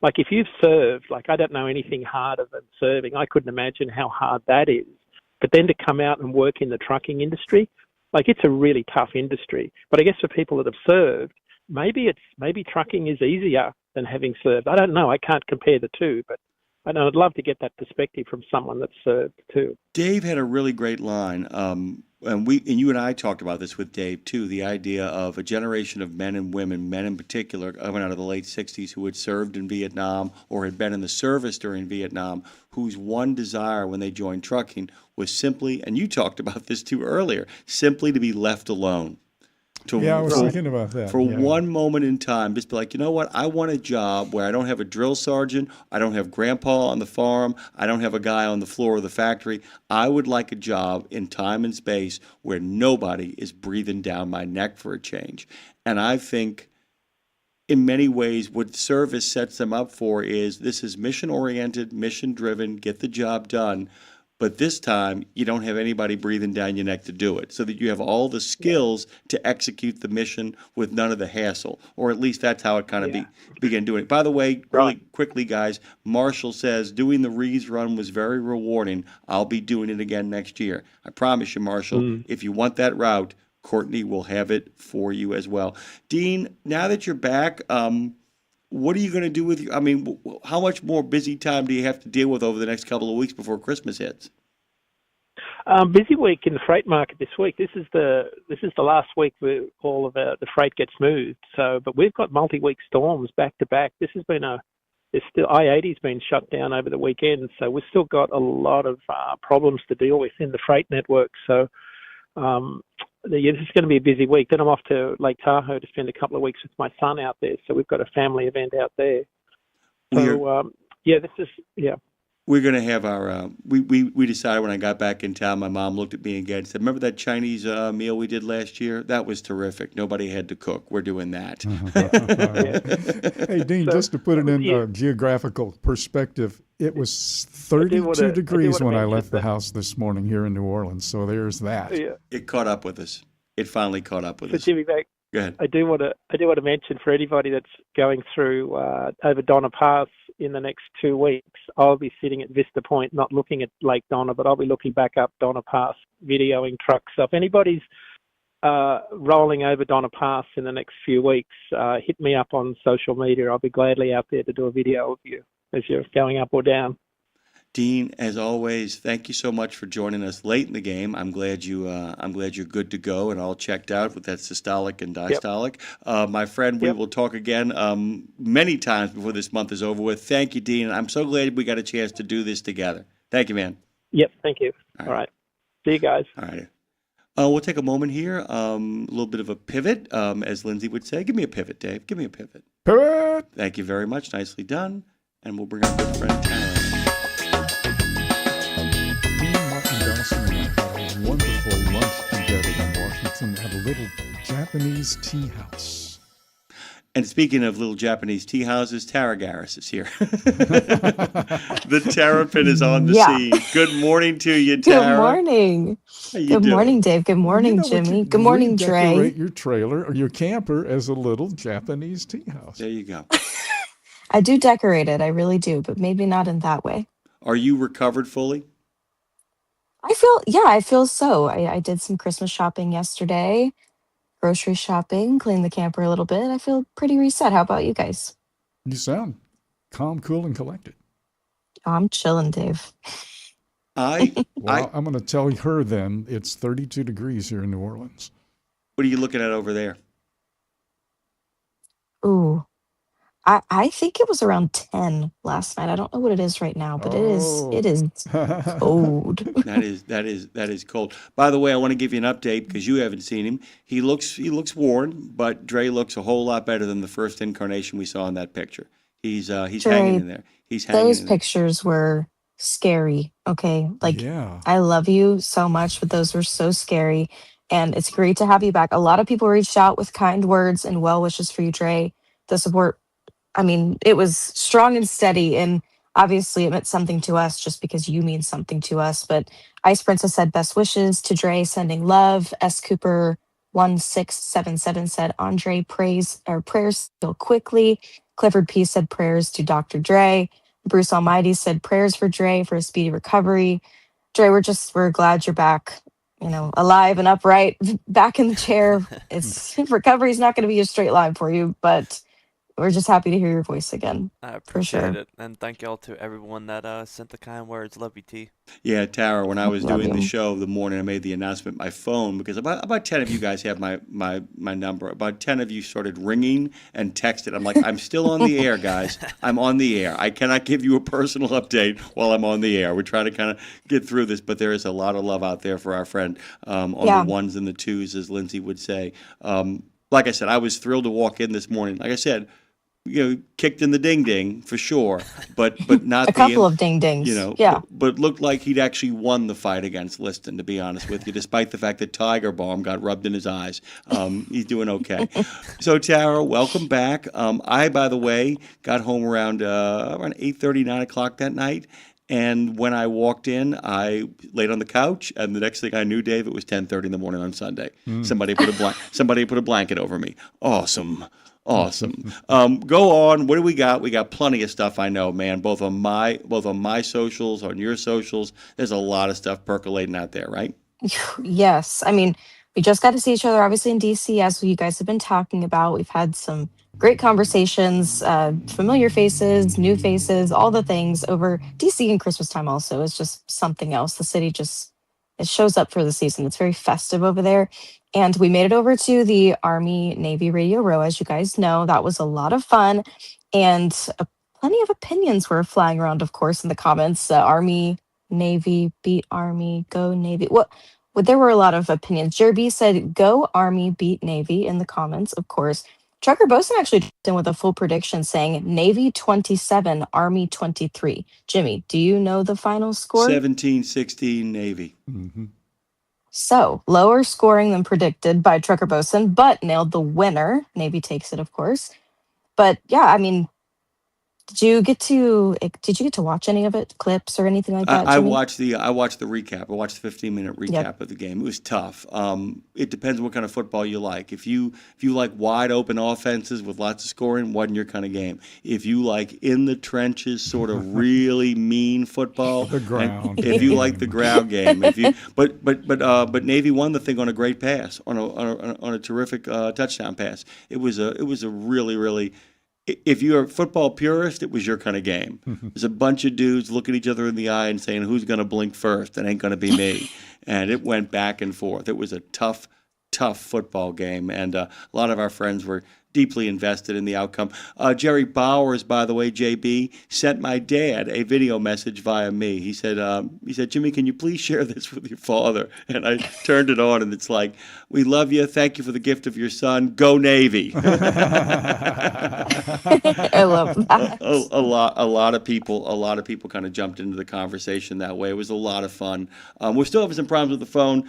If you've served, I don't know anything harder than serving. I couldn't imagine how hard that is. But then to come out and work in the trucking industry, it's a really tough industry. But I guess for people that have served, maybe trucking is easier than having served. I don't know. I can't compare the two, but I'd love to get that perspective from someone that's served too. Dave had a really great line, and you and I talked about this with Dave too. The idea of a generation of men and women, men in particular, coming out of the late '60s, who had served in Vietnam or had been in the service during Vietnam, whose one desire when they joined trucking was simply, and you talked about this too earlier, simply to be left alone. I was thinking about that. For one moment in time, just be like, you know what? I want a job where I don't have a drill sergeant, I don't have grandpa on the farm, I don't have a guy on the floor of the factory. I would like a job in time and space where nobody is breathing down my neck for a change. And I think in many ways what service sets them up for is this is mission-oriented, mission-driven, get the job done. But this time, you don't have anybody breathing down your neck to do it, so that you have all the skills to execute the mission with none of the hassle, or at least that's how it kind of began doing it. By the way, really quickly, guys, Marshall says, doing the Rees run was very rewarding. I'll be doing it again next year. I promise you, Marshall, if you want that route, Courtney will have it for you as well. Dean, now that you're back, what are you going to do with how much more busy time do you have to deal with over the next couple of weeks before Christmas hits? Busy week in the freight market this week. This is the last week where all of the freight gets moved. But we've got multi-week storms back to back. This has been there's still I-80's been shut down over the weekend, so we've still got a lot of problems to deal with in the freight network. So this is going to be a busy week. Then I'm off to Lake Tahoe to spend a couple of weeks with my son out there. So we've got a family event out there. So, We're going to have our, we decided when I got back in town, my mom looked at me again and said, remember that Chinese meal we did last year? That was terrific. Nobody had to cook. We're doing that. Hey, Dean, just to put it in geographical perspective, it was 32 degrees when I left the house this morning here in New Orleans. So there's that. Yeah. It caught up with us. It finally caught up with us. Jimmy, go ahead. I do want to mention for anybody that's going through over Donna Pass in the next 2 weeks, I'll be sitting at Vista Point, not looking at Lake Donna, but I'll be looking back up Donna Pass, videoing trucks. So if anybody's rolling over Donna Pass in the next few weeks, hit me up on social media. I'll be gladly out there to do a video of you as you're going up or down. Dean, as always, thank you so much for joining us late in the game. I'm glad you're good to go and all checked out with that systolic and diastolic. My friend, we will talk again many times before this month is over with. Thank you, Dean. I'm so glad we got a chance to do this together. Thank you, man. Yep, thank you. All right. See you guys. All right. We'll take a moment here, a little bit of a pivot, as Lindsay would say. Give me a pivot, Dave. Give me a pivot. Pivot! Thank you very much. Nicely done. And we'll bring our good friend Tara. A wonderful lunch together in Washington at a little Japanese tea house. And speaking of little Japanese tea houses, Tara Garris is here. The Terrapin is on the scene. Good morning to you, Tara. Good morning. How you Good doing? morning, Dave. Good morning, Jimmy. Good morning, Dre. Decorate your trailer or your camper as a little Japanese tea house. There you go. I do decorate it. I really do, but maybe not in that way. Are you recovered fully? I feel so. I did some Christmas shopping yesterday, grocery shopping, cleaned the camper a little bit. I feel pretty reset. How about you guys? You sound calm, cool, and collected. Oh, I'm chilling, Dave. I'm going to tell her then it's 32 degrees here in New Orleans. What are you looking at over there? Ooh. I think it was around 10 last night. I don't know what it is right now, but it is cold. That is cold. By the way, I want to give you an update because you haven't seen him. He looks worn, but Dre looks a whole lot better than the first incarnation we saw in that picture. He's Dre, hanging in there. He's hanging those in there. pictures were scary. Okay. I love you so much, but those were so scary. And it's great to have you back. A lot of people reached out with kind words and well wishes for you, Dre. The support, I mean, it was strong and steady, and obviously it meant something to us just because you mean something to us. But Ice Princess said best wishes to Dre, sending love. S. Cooper 1677 said Andre prayers still quickly. Clifford P said prayers to Dr. Dre. Bruce Almighty said prayers for Dre for a speedy recovery. Dre, we're glad you're back, alive and upright, back in the chair. Recovery's not going to be a straight line for you, but we're just happy to hear your voice again. I appreciate appreciate it. And thank y'all to everyone that sent the kind words. Love you, T. Yeah, Tara, when I was doing the show the morning, I made the announcement my phone because about 10 of you guys have my number. About 10 of you started ringing and texted. I'm like, I'm still on the air, guys. I'm on the air. I cannot give you a personal update while I'm on the air. We're trying to kind of get through this, but there is a lot of love out there for our friend on the ones and the twos, as Lindsay would say. Like I said, I was thrilled to walk in this morning. Like I said, kicked in the ding ding for sure, but not a couple of ding dings. But it looked like he'd actually won the fight against Liston, to be honest with you, despite the fact that Tiger Balm got rubbed in his eyes. He's doing okay. So Tara, welcome back. I, by the way, got home around 8:30, 9 o'clock that night. And when I walked in, I laid on the couch, and the next thing I knew, Dave, it was 10:30 in the morning on Sunday. Somebody put a blanket over me. Awesome. Go on. What do we got? We got plenty of stuff. I know, man. Both on my socials, on your socials. There's a lot of stuff percolating out there, right? Yes. I mean, we just got to see each other, obviously, in DC, as you guys have been talking about. We've had some great conversations, familiar faces, new faces, all the things over DC and Christmas time also is just something else. The city it shows up for the season. It's very festive over there. And we made it over to the Army Navy Radio Row, as you guys know. That was a lot of fun. And plenty of opinions were flying around, of course, in the comments. Army, Navy, beat Army, go Navy. There were a lot of opinions. Jerby said, go Army, beat Navy in the comments, of course. Trucker Boson actually jumped in with a full prediction saying Navy 27, Army 23. Jimmy, do you know the final score? 17-16 Navy. Mm-hmm. So, lower scoring than predicted by Trucker Boson, but nailed the winner. Navy takes it, of course. But yeah, I mean, did you get to watch any of it, clips or anything like that? I Jimmy? watched the recap. I watched the 15-minute recap of the game. It was tough. It depends what kind of football you like. If you like wide open offenses with lots of scoring, wasn't your kind of game. If you like in the trenches, sort of really mean football, the ground. If you like the ground game, but Navy won the thing on a great pass, on a terrific touchdown pass. It was a really if you're a football purist, it was your kind of game. There's a bunch of dudes looking each other in the eye and saying, who's going to blink first? It ain't going to be me. And it went back and forth. It was a tough football game. And a lot of our friends were deeply invested in the outcome. Jerry Bowers, by the way, JB, sent my dad a video message via me. He said, Jimmy, can you please share this with your father? And I turned it on, and it's like, we love you. Thank you for the gift of your son. Go Navy. I love that. A lot of people kind of jumped into the conversation that way. It was a lot of fun. We're still having some problems with the phone.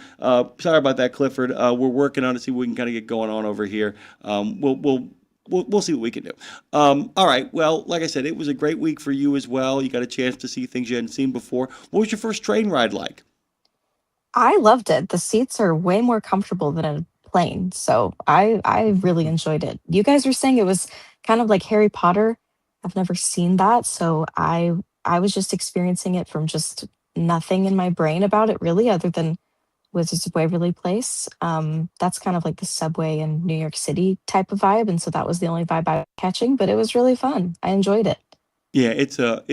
Sorry about that, Clifford. We're working on it, see what we can kind of get going on over here. We'll see what we can do. All right. Well, like I said, it was a great week for you as well. You got a chance to see things you hadn't seen before. What was your first train ride like? I loved it. The seats are way more comfortable than a plane, so I really enjoyed it. You guys were saying it was kind of like Harry Potter. I've never seen that, so I was just experiencing it from just nothing in my brain about it really, other than Wizards of Waverly Place. That's kind of like the subway in New York City type of vibe, and so that was the only vibe I was catching. But it was really fun. I enjoyed it. Yeah, it's a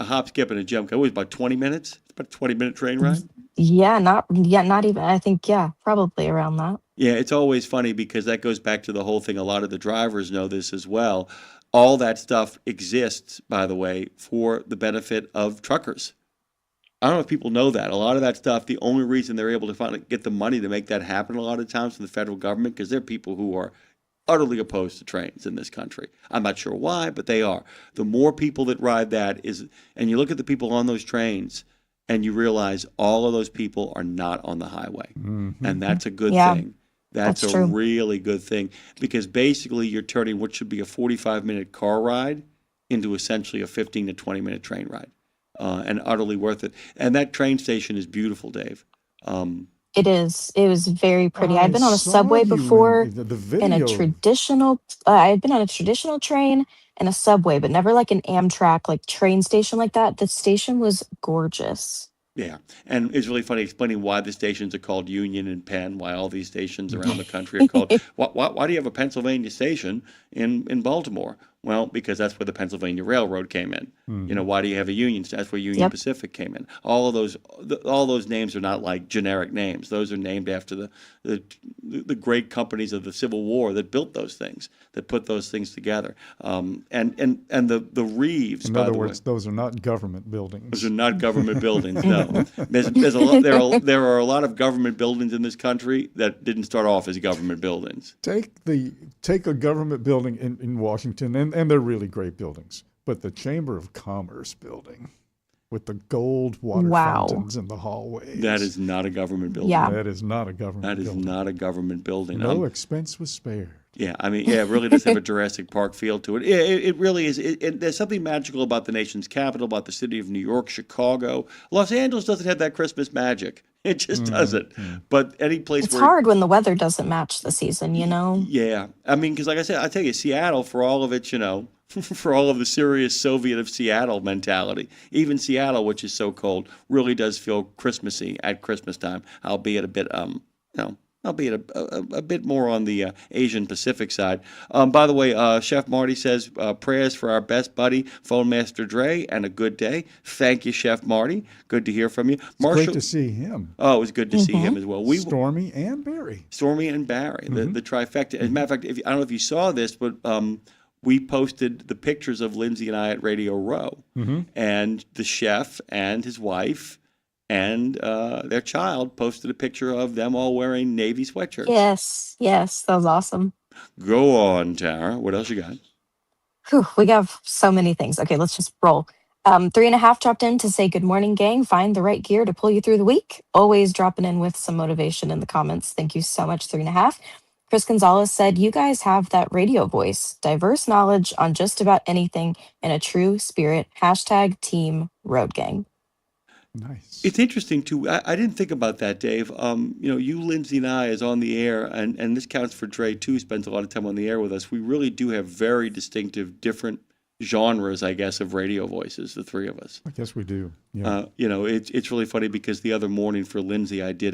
hop, skip, and a jump. It was about 20 minutes. It's about a 20-minute train ride. Not even. I think probably around that. Yeah, it's always funny because that goes back to the whole thing. A lot of the drivers know this as well. All that stuff exists, by the way, for the benefit of truckers. I don't know if people know that. A lot of that stuff, the only reason they're able to finally get the money to make that happen a lot of times from the federal government, because they're people who are utterly opposed to trains in this country. I'm not sure why, but they are. The more people that ride that and you look at the people on those trains, and you realize all of those people are not on the highway. Mm-hmm. And that's a good thing. That's a really good thing, because basically you're turning what should be a 45-minute car ride into essentially a 15 to 20-minute train ride. And utterly worth it. And that train station is beautiful, Dave. It is. It was very pretty. I'd been on a subway before in a traditional. I had been on a traditional train and a subway, but never like an Amtrak like train station like that. The station was gorgeous. Yeah, and it's really funny explaining why the stations are called Union and Penn, why all these stations around the country are called. Why do you have a Pennsylvania station in Baltimore? Well, because that's where the Pennsylvania Railroad came in. Mm-hmm. Why do you have a Union? That's where Union Pacific came in. All of those names are not like generic names. Those are named after the great companies of the Civil War that built those things, that put those things together. And the Reeves. In other words, those are not government buildings. Those are not government buildings. No, there are a lot of government buildings in this country that didn't start off as government buildings. Take a government building in Washington, and they're really great buildings. But the Chamber of Commerce building with the gold water fountains in the hallways. That is not a government building. Yeah. That is not a government building. That is not a government building. No expense was spared. Yeah, I mean, it really does have a Jurassic Park feel to it. Yeah, it really is. There's something magical about the nation's capital, about the city of New York, Chicago. Los Angeles doesn't have that Christmas magic. It just doesn't. But any place it's hard when the weather doesn't match the season, Yeah. I mean, because like I said, I tell you, Seattle, for all of its, for all of the serious Soviet of Seattle mentality, even Seattle, which is so cold, really does feel Christmassy at Christmas time, albeit a bit, albeit a bit more on the Asian Pacific side. By the way, Chef Marty says prayers for our best buddy, Phone Master Dre, and a good day. Thank you, Chef Marty. Good to hear from you. Marshall, great to see him. Oh, it was good to see him as well. Stormy and Barry. Stormy and Barry, the trifecta. As a matter of fact, I don't know if you saw this, but we posted the pictures of Lindsay and I at Radio Row, and the chef and his wife and their child posted a picture of them all wearing Navy sweatshirts. Yes, that was awesome. Go on, Tara. What else you got? Whew, we have so many things. Okay, let's just roll. 3.5 dropped in to say, good morning, gang. Find the right gear to pull you through the week. Always dropping in with some motivation in the comments. Thank you so much, 3.5. Chris Gonzalez said, you guys have that radio voice, diverse knowledge on just about anything, and a true spirit. # Team Road Gang. Nice. It's interesting too. I didn't think about that, Dave. You, Lindsay, and I, is on the air, and this counts for Dre too. Spends a lot of time on the air with us. We really do have very distinctive, different genres, I guess, of radio voices. The three of us. I guess we do. Yeah. It's really funny because the other morning for Lindsay, I did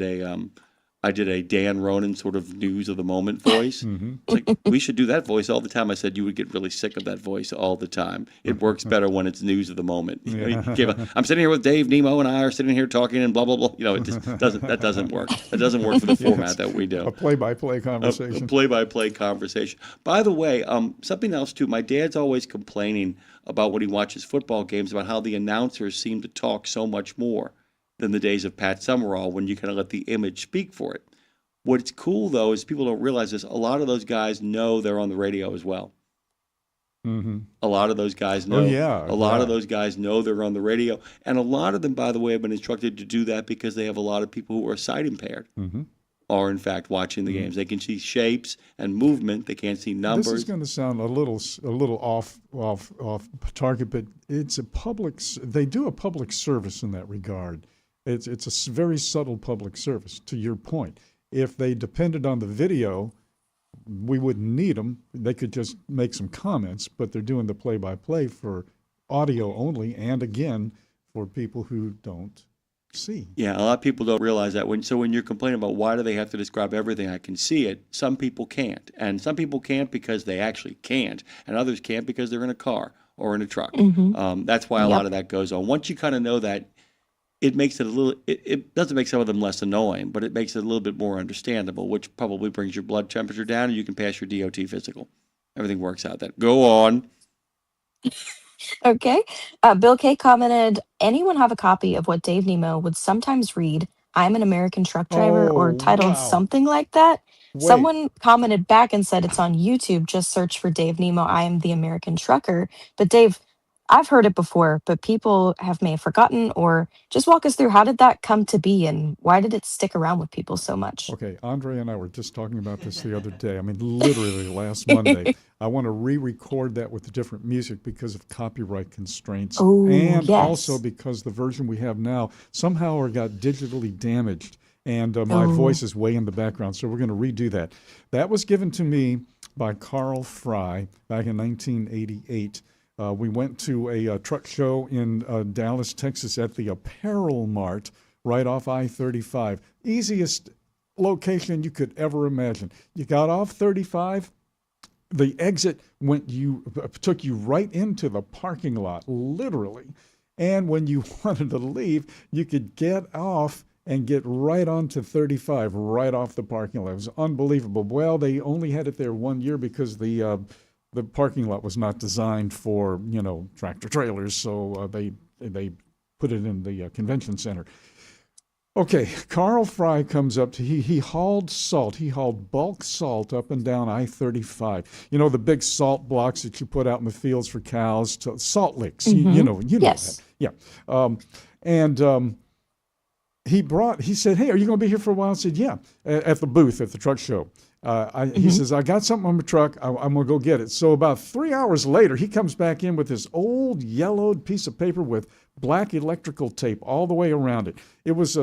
I did a Dan Ronan sort of news of the moment voice. It's like, we should do that voice all the time. I said, you would get really sick of that voice all the time. It works better when it's news of the moment. I'm sitting here with Dave, Nemo, and I are sitting here talking and blah, blah, blah. It just doesn't work. That doesn't work for the format that we do. A play-by-play conversation. A play-by-play conversation. By the way, something else too. My dad's always complaining about when he watches football games about how the announcers seem to talk so much more than the days of Pat Summerall when you kind of let the image speak for it. What's cool, though, is people don't realize this. A lot of those guys know they're on the radio as well. A lot of those guys know. A lot of those guys know they're on the radio. And a lot of them, by the way, have been instructed to do that because they have a lot of people who are sight impaired are, in fact, watching the games. They can see shapes and movement. They can't see numbers. This is going to sound a little off target, but it's they do a public service in that regard. It's a very subtle public service, to your point. If they depended on the video, we wouldn't need them. They could just make some comments, but they're doing the play-by-play for audio only, and again, for people who don't see. Yeah, a lot of people don't realize that. When you're complaining about why do they have to describe everything, I can see it, some people can't. And some people can't because they actually can't, and others can't because they're in a car or in a truck. That's why a lot of that goes on. Once you kind of know that, it makes it a little, it doesn't make some of them less annoying, but it makes it a little bit more understandable, which probably brings your blood temperature down and you can pass your DOT physical. Everything works out then. Go on. Okay. Bill K commented, anyone have a copy of what Dave Nemo would sometimes read, I'm an American truck driver, or titled something like that? Someone commented back and said it's on YouTube. Just search for Dave Nemo, I am the American trucker. But Dave, I've heard it before, but people may have forgotten, or just walk us through, how did that come to be and why did it stick around with people so much? Okay, Andre and I were just talking about this the other day. I mean, literally last Monday. I want to re-record that with different music because of copyright constraints. Also because the version we have now somehow got digitally damaged, and my voice is way in the background, so we're going to redo that. That was given to me by Carl Fry back in 1988. We went to a truck show in Dallas, Texas at the Apparel Mart right off I-35. Easiest location you could ever imagine. You got off 35, the exit took you right into the parking lot, literally. And when you wanted to leave, you could get off and get right onto 35, right off the parking lot. It was unbelievable. Well, they only had it there 1 year because the parking lot was not designed for, tractor trailers, so they put it in the convention center. Okay, Carl Fry comes up. He hauled salt. He hauled bulk salt up and down I-35. The big salt blocks that you put out in the fields for cows, salt licks. You know that. Yeah. He said, hey, are you going to be here for a while? I said, yeah, at the booth at the truck show. He says, I got something on my truck. I'm going to go get it. So about 3 hours later, he comes back in with this old yellowed piece of paper with black electrical tape all the way around it. It was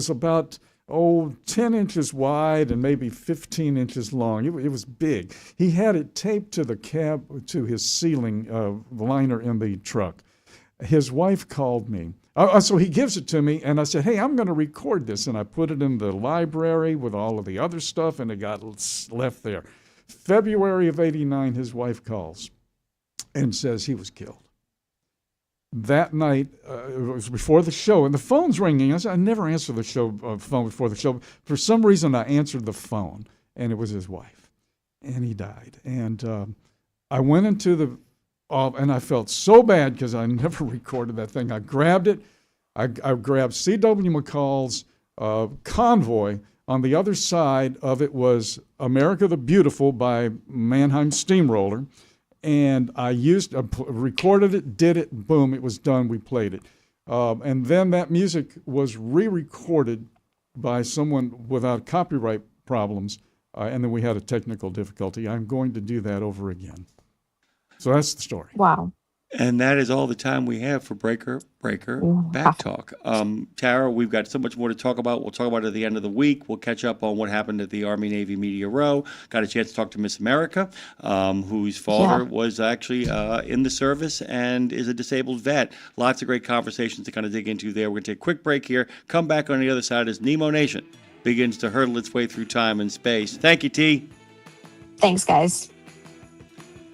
about 10 inches wide and maybe 15 inches long. It was big. He had it taped to the cab, to his ceiling liner in the truck. His wife called me. So he gives it to me, and I said, hey, I'm going to record this. And I put it in the library with all of the other stuff, and it got left there. February of '89, his wife calls and says he was killed. That night, it was before the show, and the phone's ringing. I never answer the phone before the show. For some reason, I answered the phone, and it was his wife, and he died. And I went into and I felt so bad because I never recorded that thing. I grabbed it. I grabbed C.W. McCall's Convoy. On the other side of it was America the Beautiful by Mannheim Steamroller. And I recorded it, did it, boom, it was done, we played it. And then that music was re-recorded by someone without copyright problems, and then we had a technical difficulty. I'm going to do that over again. So that's the story. Wow. And that is all the time we have for Breaker Back Talk. Tara, we've got so much more to talk about. We'll talk about it at the end of the week. We'll catch up on what happened at the Army-Navy Media Row. Got a chance to talk to Miss America, whose father was actually in the service and is a disabled vet. Lots of great conversations to kind of dig into there. We're going to take a quick break here. Come back on the other side as Nemo Nation begins to hurtle its way through time and space. Thank you, T. Thanks, guys.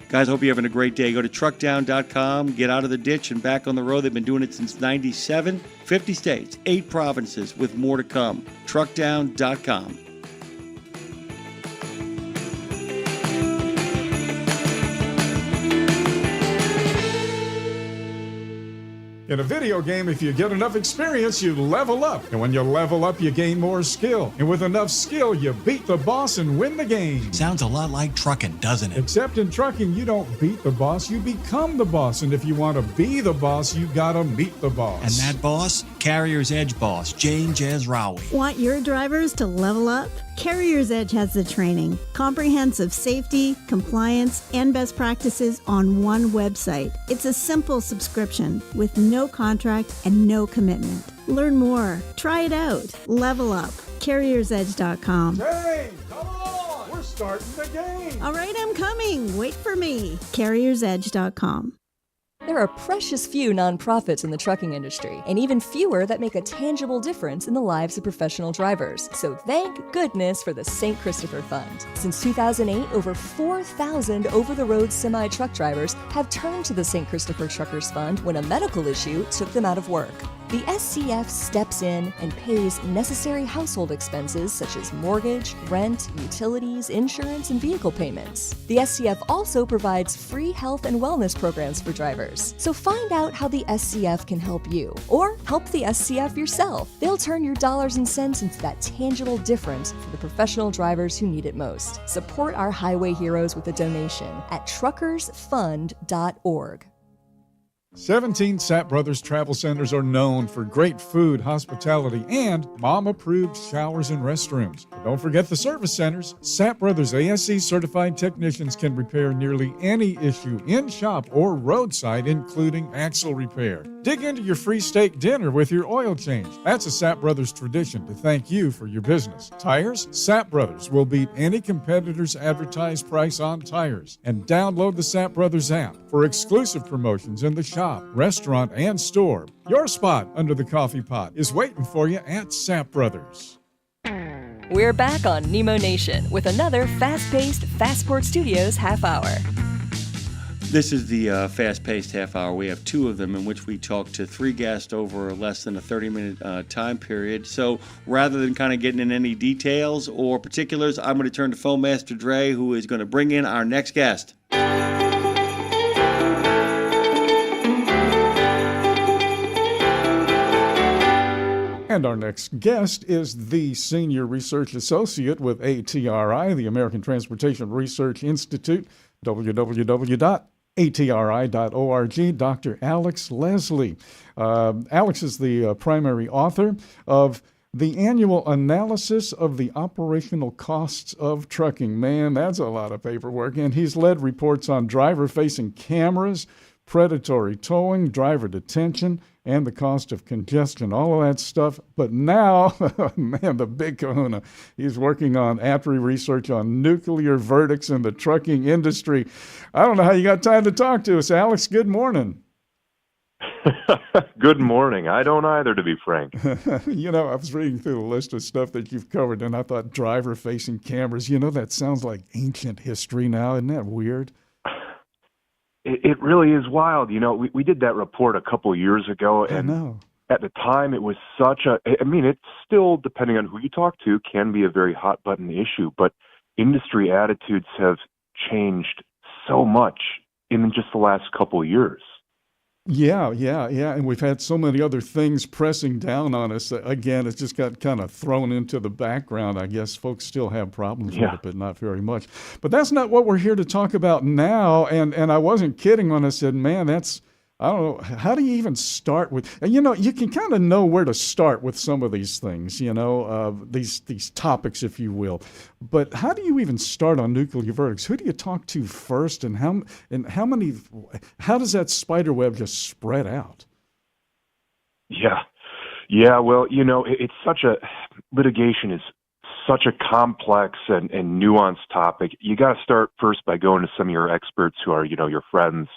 Guys, hope you're having a great day. Go to truckdown.com, get out of the ditch and back on the road. They've been doing it since 97, 50 states, 8 provinces, with more to come. Truckdown.com. In a video game, if you get enough experience, you level up. And when you level up, you gain more skill. And with enough skill, you beat the boss and win the game. Sounds a lot like trucking, doesn't it? Except in trucking, you don't beat the boss, you become the boss. And if you want to be the boss, you gotta meet the boss. And that boss? Carrier's Edge boss, Jane Jezraoui. Want your drivers to level up? Carrier's Edge has the training, comprehensive safety, compliance, and best practices on one website. It's a simple subscription with no contract and no commitment. Learn more. Try it out. Level up. CarriersEdge.com. Hey, come on! We're starting the game! All right, I'm coming. Wait for me. CarriersEdge.com. There are precious few nonprofits in the trucking industry, and even fewer that make a tangible difference in the lives of professional drivers. So thank goodness for the St. Christopher Fund. Since 2008, over 4,000 over-the-road semi-truck drivers have turned to the St. Christopher Truckers Fund when a medical issue took them out of work. The SCF steps in and pays necessary household expenses such as mortgage, rent, utilities, insurance, and vehicle payments. The SCF also provides free health and wellness programs for drivers. So find out how the SCF can help you, or help the SCF yourself. They'll turn your dollars and cents into that tangible difference for the professional drivers who need it most. Support our highway heroes with a donation at truckersfund.org. 17 Sapp Brothers Travel Centers are known for great food, hospitality, and mom-approved showers and restrooms. But don't forget the service centers. Sapp Brothers ASE certified technicians can repair nearly any issue in shop or roadside, including axle repair. Dig into your free steak dinner with your oil change. That's a Sapp Brothers tradition to thank you for your business. Tires? Sapp Brothers will beat any competitor's advertised price on tires. And download the Sapp Brothers app for exclusive promotions in the shop, restaurant, and store. Your spot under the coffee pot is waiting for you at Sapp Brothers. We're back on Nemo Nation with another fast-paced Fast Sports Studios half hour. This is the fast-paced half hour. We have 2 of them in which we talk to 3 guests over less than a 30-minute time period. So rather than kind of getting in any details or particulars, I'm going to turn to Phone Master Dre, who is going to bring in our next guest. And our next guest is the Senior Research Associate with ATRI, the American Transportation Research Institute, www.atri.org, Dr. Alex Leslie. Alex is the primary author of the annual analysis of the operational costs of trucking. Man, that's a lot of paperwork. And he's led reports on driver-facing cameras, predatory towing, driver detention, and the cost of congestion, all of that stuff. But now, man, the big kahuna, he's working on ATRI research on nuclear verdicts in the trucking industry. I don't know how you got time to talk to us, Alex. Good morning. Good morning. I don't either, to be frank. You know, I was reading through the list of stuff that you've covered, and I thought driver-facing cameras, you know, that sounds like ancient history now. Isn't that weird? It really is wild. You know, we did that report a couple of years ago, and at the time it was it's still, depending on who you talk to, can be a very hot button issue, but industry attitudes have changed so much in just the last couple of years. Yeah. And we've had so many other things pressing down on us. Again, it's just got kind of thrown into the background. I guess folks still have problems with it, but not very much. But that's not what we're here to talk about now. And I wasn't kidding when I said, man, I don't know, how do you even start with, and you know, you can kind of know where to start with some of these things, you know, these topics, if you will. But how do you even start on nuclear verdicts? Who do you talk to first, and how does that spider web just spread out? Yeah. Well, you know, litigation is such a complex and nuanced topic. You got to start first by going to some of your experts who are, you know, your friends,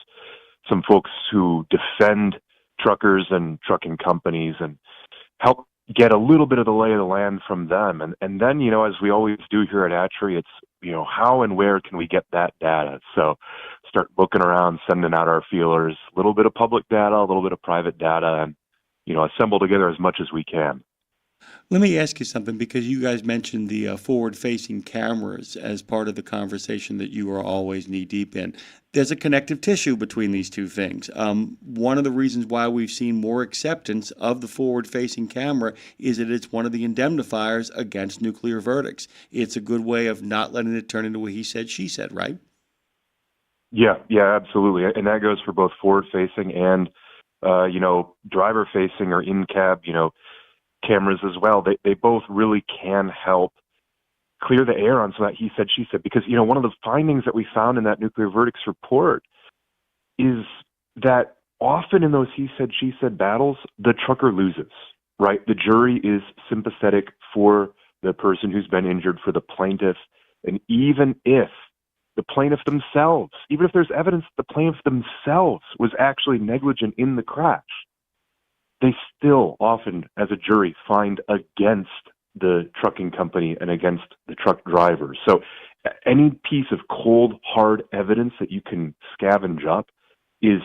some folks who defend truckers and trucking companies and help get a little bit of the lay of the land from them. And then, as we always do here at ATRI, it's, how and where can we get that data? So start looking around, sending out our feelers, a little bit of public data, a little bit of private data, and, assemble together as much as we can. Let me ask you something, because you guys mentioned the forward-facing cameras as part of the conversation that you are always knee-deep in. There's a connective tissue between these two things. One of the reasons why we've seen more acceptance of the forward-facing camera is that it's one of the indemnifiers against nuclear verdicts. It's a good way of not letting it turn into a he said, she said, right? Yeah, absolutely. And that goes for both forward-facing and, driver-facing or in-cab, cameras as well. They both really can help clear the air on some of that he said, she said, because, one of the findings that we found in that nuclear verdicts report is that often in those he said, she said battles, the trucker loses, right? The jury is sympathetic for the person who's been injured, for the plaintiff. And even if the plaintiff themselves, even if there's evidence that the plaintiff themselves was actually negligent in the crash, they still often, as a jury, find against the trucking company and against the truck drivers. So any piece of cold, hard evidence that you can scavenge up is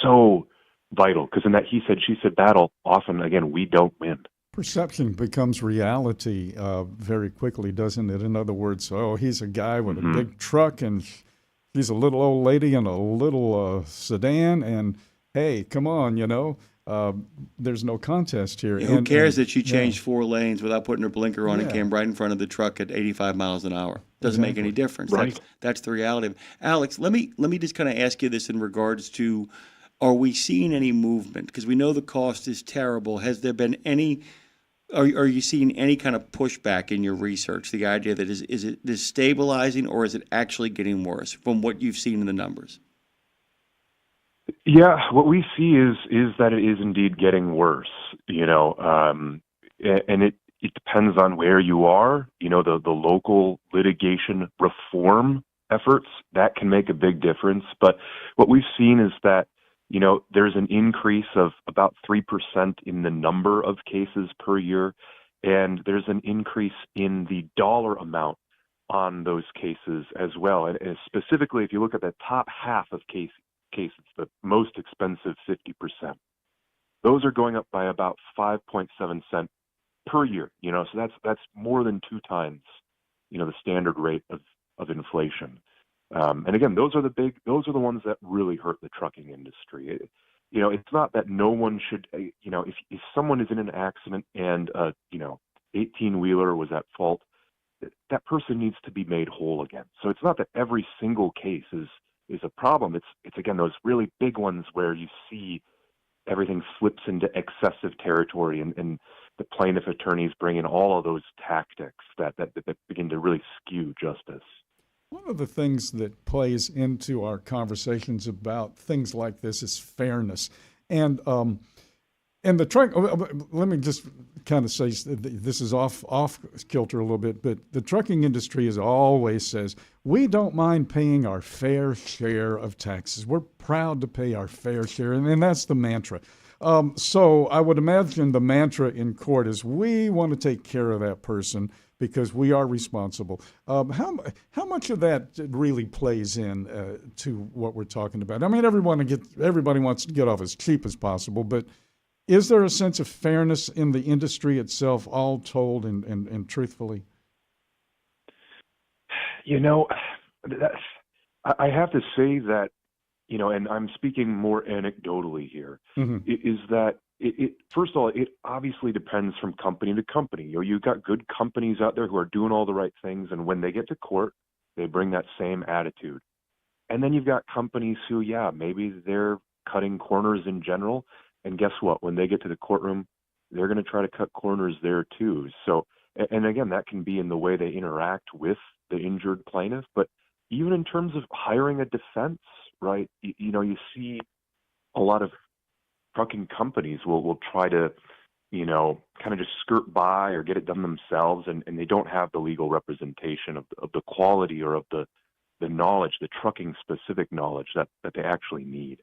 so vital, because in that he said, she said battle, often, again, we don't win. Perception becomes reality very quickly, doesn't it? In other words, he's a guy with a big truck, and she's a little old lady in a little sedan, and hey, come on, there's no contest here. Who cares that she changed 4 lanes without putting her blinker on and came right in front of the truck at 85 miles an hour? Doesn't make any difference. Right. That's the reality of it. Alex, let me just kind of ask you this in regards to, are we seeing any movement? Because we know the cost is terrible. Has there been any, are you seeing any kind of pushback in your research? The idea that is it this stabilizing, or is it actually getting worse from what you've seen in the numbers? Yeah, what we see is that it is indeed getting worse, and it depends on where you are. The local litigation reform efforts, that can make a big difference. But what we've seen is that, there's an increase of about 3% in the number of cases per year, and there's an increase in the dollar amount on those cases as well. And specifically, if you look at the top half of cases, the most expensive 50%, those are going up by about 5.7 cents per year. So that's more than 2 times, the standard rate of inflation. And again, those are the ones that really hurt the trucking industry. It's not that no one should, if someone is in an accident and 18-wheeler was at fault, that person needs to be made whole again. So it's not that every single case is a problem. It's again those really big ones where you see everything slips into excessive territory, and the plaintiff attorneys bring in all of those tactics that begin to really skew justice. One of the things that plays into our conversations about things like this is fairness, and the truck. Let me just kind of say this is off kilter a little bit, but the trucking industry always says we don't mind paying our fair share of taxes. We're proud to pay our fair share, and that's the mantra. So I would imagine the mantra in court is we want to take care of that person because we are responsible. How much of that really plays in to what we're talking about? I mean, everybody wants to get off as cheap as possible, but is there a sense of fairness in the industry itself, all told and truthfully? I have to say that, and I'm speaking more anecdotally here, is that it first of all, it obviously depends from company to company. You've got good companies out there who are doing all the right things, and when they get to court, they bring that same attitude. And then you've got companies who, maybe they're cutting corners in general, and guess what? When they get to the courtroom, they're going to try to cut corners there too. So, and again, that can be in the way they interact with the injured plaintiff, but even in terms of hiring a defense, right? You see a lot of trucking companies will try to, kind of just skirt by or get it done themselves, and they don't have the legal representation of the quality or of the knowledge, the trucking specific knowledge that they actually need.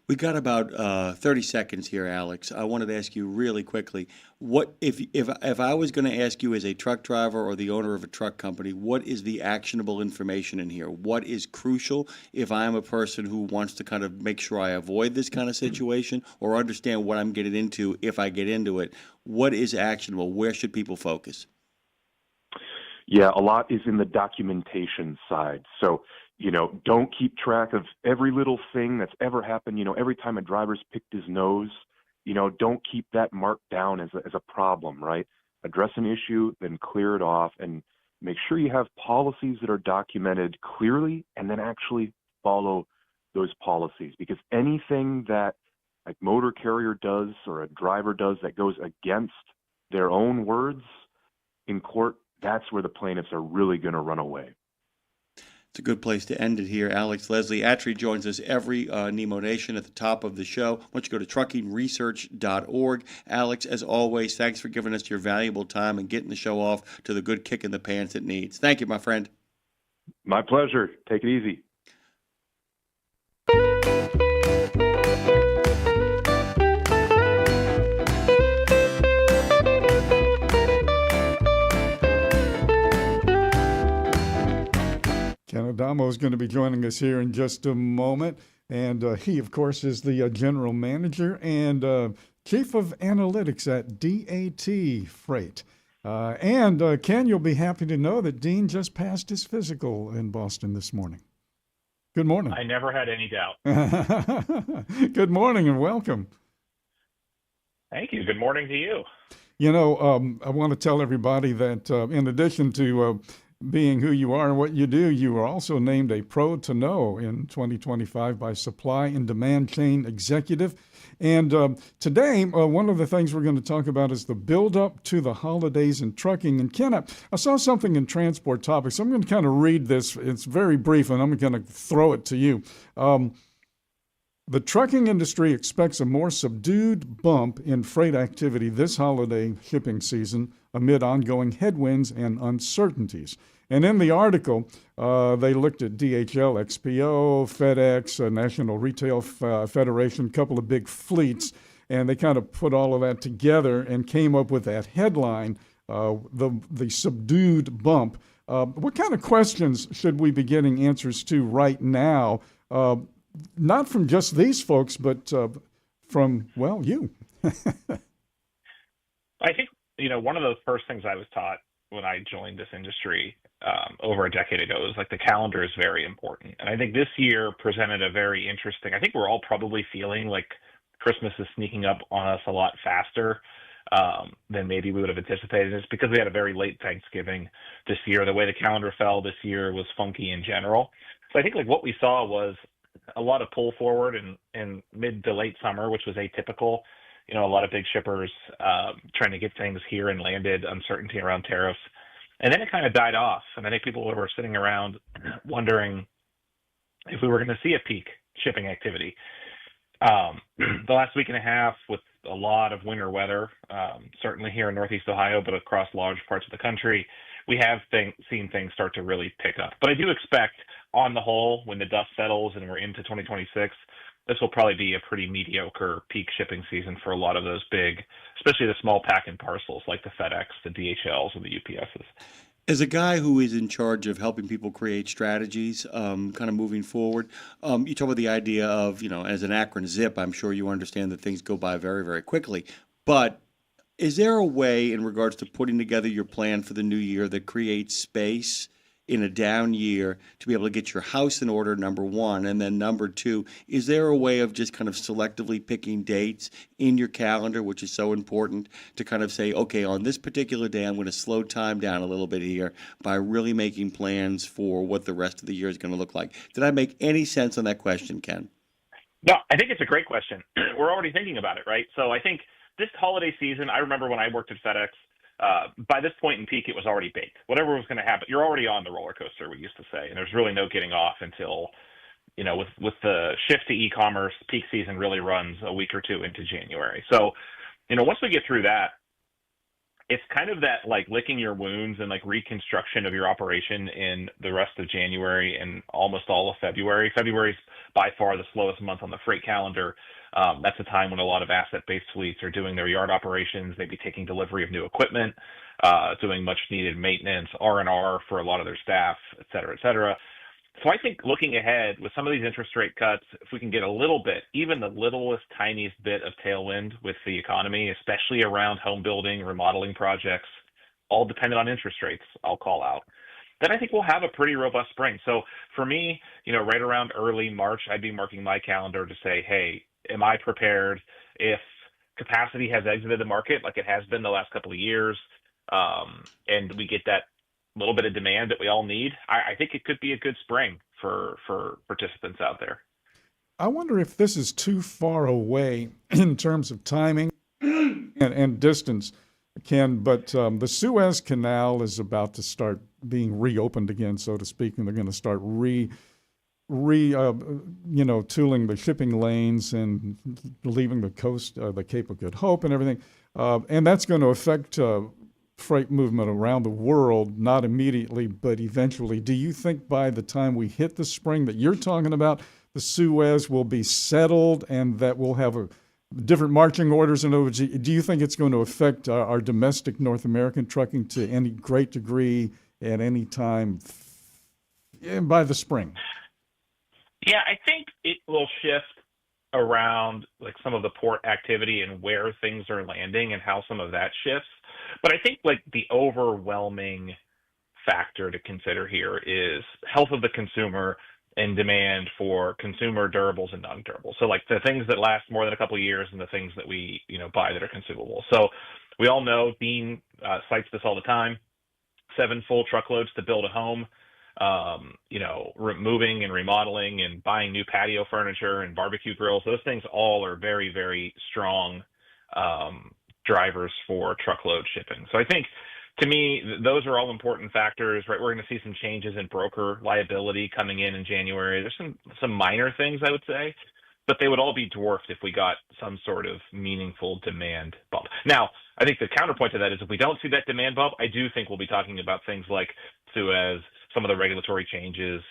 We got about 30 seconds here, Alex. I wanted to ask you really quickly, what if I was going to ask you as a truck driver or the owner of a truck company, what is the actionable information in here? What is crucial if I'm a person who wants to kind of make sure I avoid this kind of situation or understand what I'm getting into if I get into it? What is actionable? Where should people focus? Yeah, a lot is in the documentation side. So, don't keep track of every little thing that's ever happened. Every time a driver's picked his nose, don't keep that marked down as a problem, right? Address an issue, then clear it off, and make sure you have policies that are documented clearly and then actually follow those policies. Because anything that a motor carrier does or a driver does that goes against their own words in court, that's where the plaintiffs are really going to run away. It's a good place to end it here. Alex Leslie ATRI joins us every Nemo Nation at the top of the show. Why don't you go to truckingresearch.org. Alex, as always, thanks for giving us your valuable time and getting the show off to the good kick in the pants it needs. Thank you, my friend. My pleasure. Take it easy. Ken Adamo is going to be joining us here in just a moment. And he, of course, is the general manager and chief of analytics at DAT Freight. And Ken, you'll be happy to know that Dean just passed his physical in Boston this morning. Good morning. I never had any doubt. Good morning and welcome. Thank you. Good morning to you. I want to tell everybody that in addition to being who you are and what you do, you were also named a Pro to Know in 2025 by Supply and Demand Chain Executive. And today, one of the things we're going to talk about is the build-up to the holidays in trucking. And Ken, I saw something in Transport Topics. I'm going to kind of read this. It's very brief, and I'm going to throw it to you. The trucking industry expects a more subdued bump in freight activity this holiday shipping season amid ongoing headwinds and uncertainties. And in the article, they looked at DHL, XPO, FedEx, National Retail Federation, a couple of big fleets, and they kind of put all of that together and came up with that headline, the subdued bump. What kind of questions should we be getting answers to right now? Not from just these folks, but from, well, you. I think, one of the first things I was taught when I joined this industry over a decade ago was like the calendar is very important. And I think this year presented a very interesting, I think we're all probably feeling like Christmas is sneaking up on us a lot faster than maybe we would have anticipated. It's because we had a very late Thanksgiving this year. The way the calendar fell this year was funky in general. So I think like what we saw was a lot of pull forward in mid to late summer, which was atypical. A lot of big shippers trying to get things here and landed, uncertainty around tariffs. And then it kind of died off. And I think people were sitting around wondering if we were going to see a peak shipping activity. The last week and a half with a lot of winter weather, certainly here in Northeast Ohio, but across large parts of the country, we have seen things start to really pick up. But I do expect, on the whole, when the dust settles and we're into 2026, this will probably be a pretty mediocre peak shipping season for a lot of those big, especially the small pack and parcels like the FedEx, the DHLs, and the UPSs. As a guy who is in charge of helping people create strategies, kind of moving forward, you talk about the idea of, as an Akron zip, I'm sure you understand that things go by very, very quickly. But is there a way in regards to putting together your plan for the new year that creates space in a down year to be able to get your house in order, number one, and then number two, is there a way of just kind of selectively picking dates in your calendar, which is so important, to kind of say, okay, on this particular day, I'm going to slow time down a little bit here by really making plans for what the rest of the year is going to look like? Did I make any sense on that question, Ken? No, I think it's a great question. We're already thinking about it, right? So I think this holiday season, I remember when I worked at FedEx, by this point in peak, it was already baked. Whatever was going to happen, you're already on the roller coaster, we used to say, and there's really no getting off until, with the shift to e-commerce, peak season really runs a week or two into January. So, once we get through that, it's kind of that like licking your wounds and like reconstruction of your operation in the rest of January and almost all of February. February is by far the slowest month on the freight calendar. That's a time when a lot of asset-based fleets are doing their yard operations, maybe taking delivery of new equipment, doing much-needed maintenance, R&R for a lot of their staff, et cetera, et cetera. So I think looking ahead with some of these interest rate cuts, if we can get a little bit, even the littlest, tiniest bit of tailwind with the economy, especially around home building, remodeling projects, all dependent on interest rates, I'll call out, then I think we'll have a pretty robust spring. So for me, right around early March, I'd be marking my calendar to say, hey, am I prepared if capacity has exited the market like it has been the last couple of years, and we get that little bit of demand that we all need? I think it could be a good spring for participants out there. I wonder if this is too far away in terms of timing and distance, Ken, but the Suez Canal is about to start being reopened again, so to speak, and they're going to start tooling the shipping lanes and leaving the coast, the Cape of Good Hope and everything. And that's going to affect freight movement around the world, not immediately, but eventually. Do you think by the time we hit the spring that you're talking about, the Suez will be settled and that we'll have different marching orders? And do you think it's going to affect our domestic North American trucking to any great degree at any time by the spring? Yeah, I think it will shift around like some of the port activity and where things are landing and how some of that shifts. But I think like the overwhelming factor to consider here is health of the consumer and demand for consumer durables and non-durables. So like the things that last more than a couple of years and the things that we buy that are consumable. So we all know Dean cites this all the time: 7 full truckloads to build a home. Moving and remodeling and buying new patio furniture and barbecue grills. Those things all are very, very strong drivers for truckload shipping. So I think, to me, those are all important factors, right? We're going to see some changes in broker liability coming in January. There's some minor things, I would say, but they would all be dwarfed if we got some sort of meaningful demand bump. Now, I think the counterpoint to that is if we don't see that demand bump, I do think we'll be talking about things like Suez, some of the regulatory changes,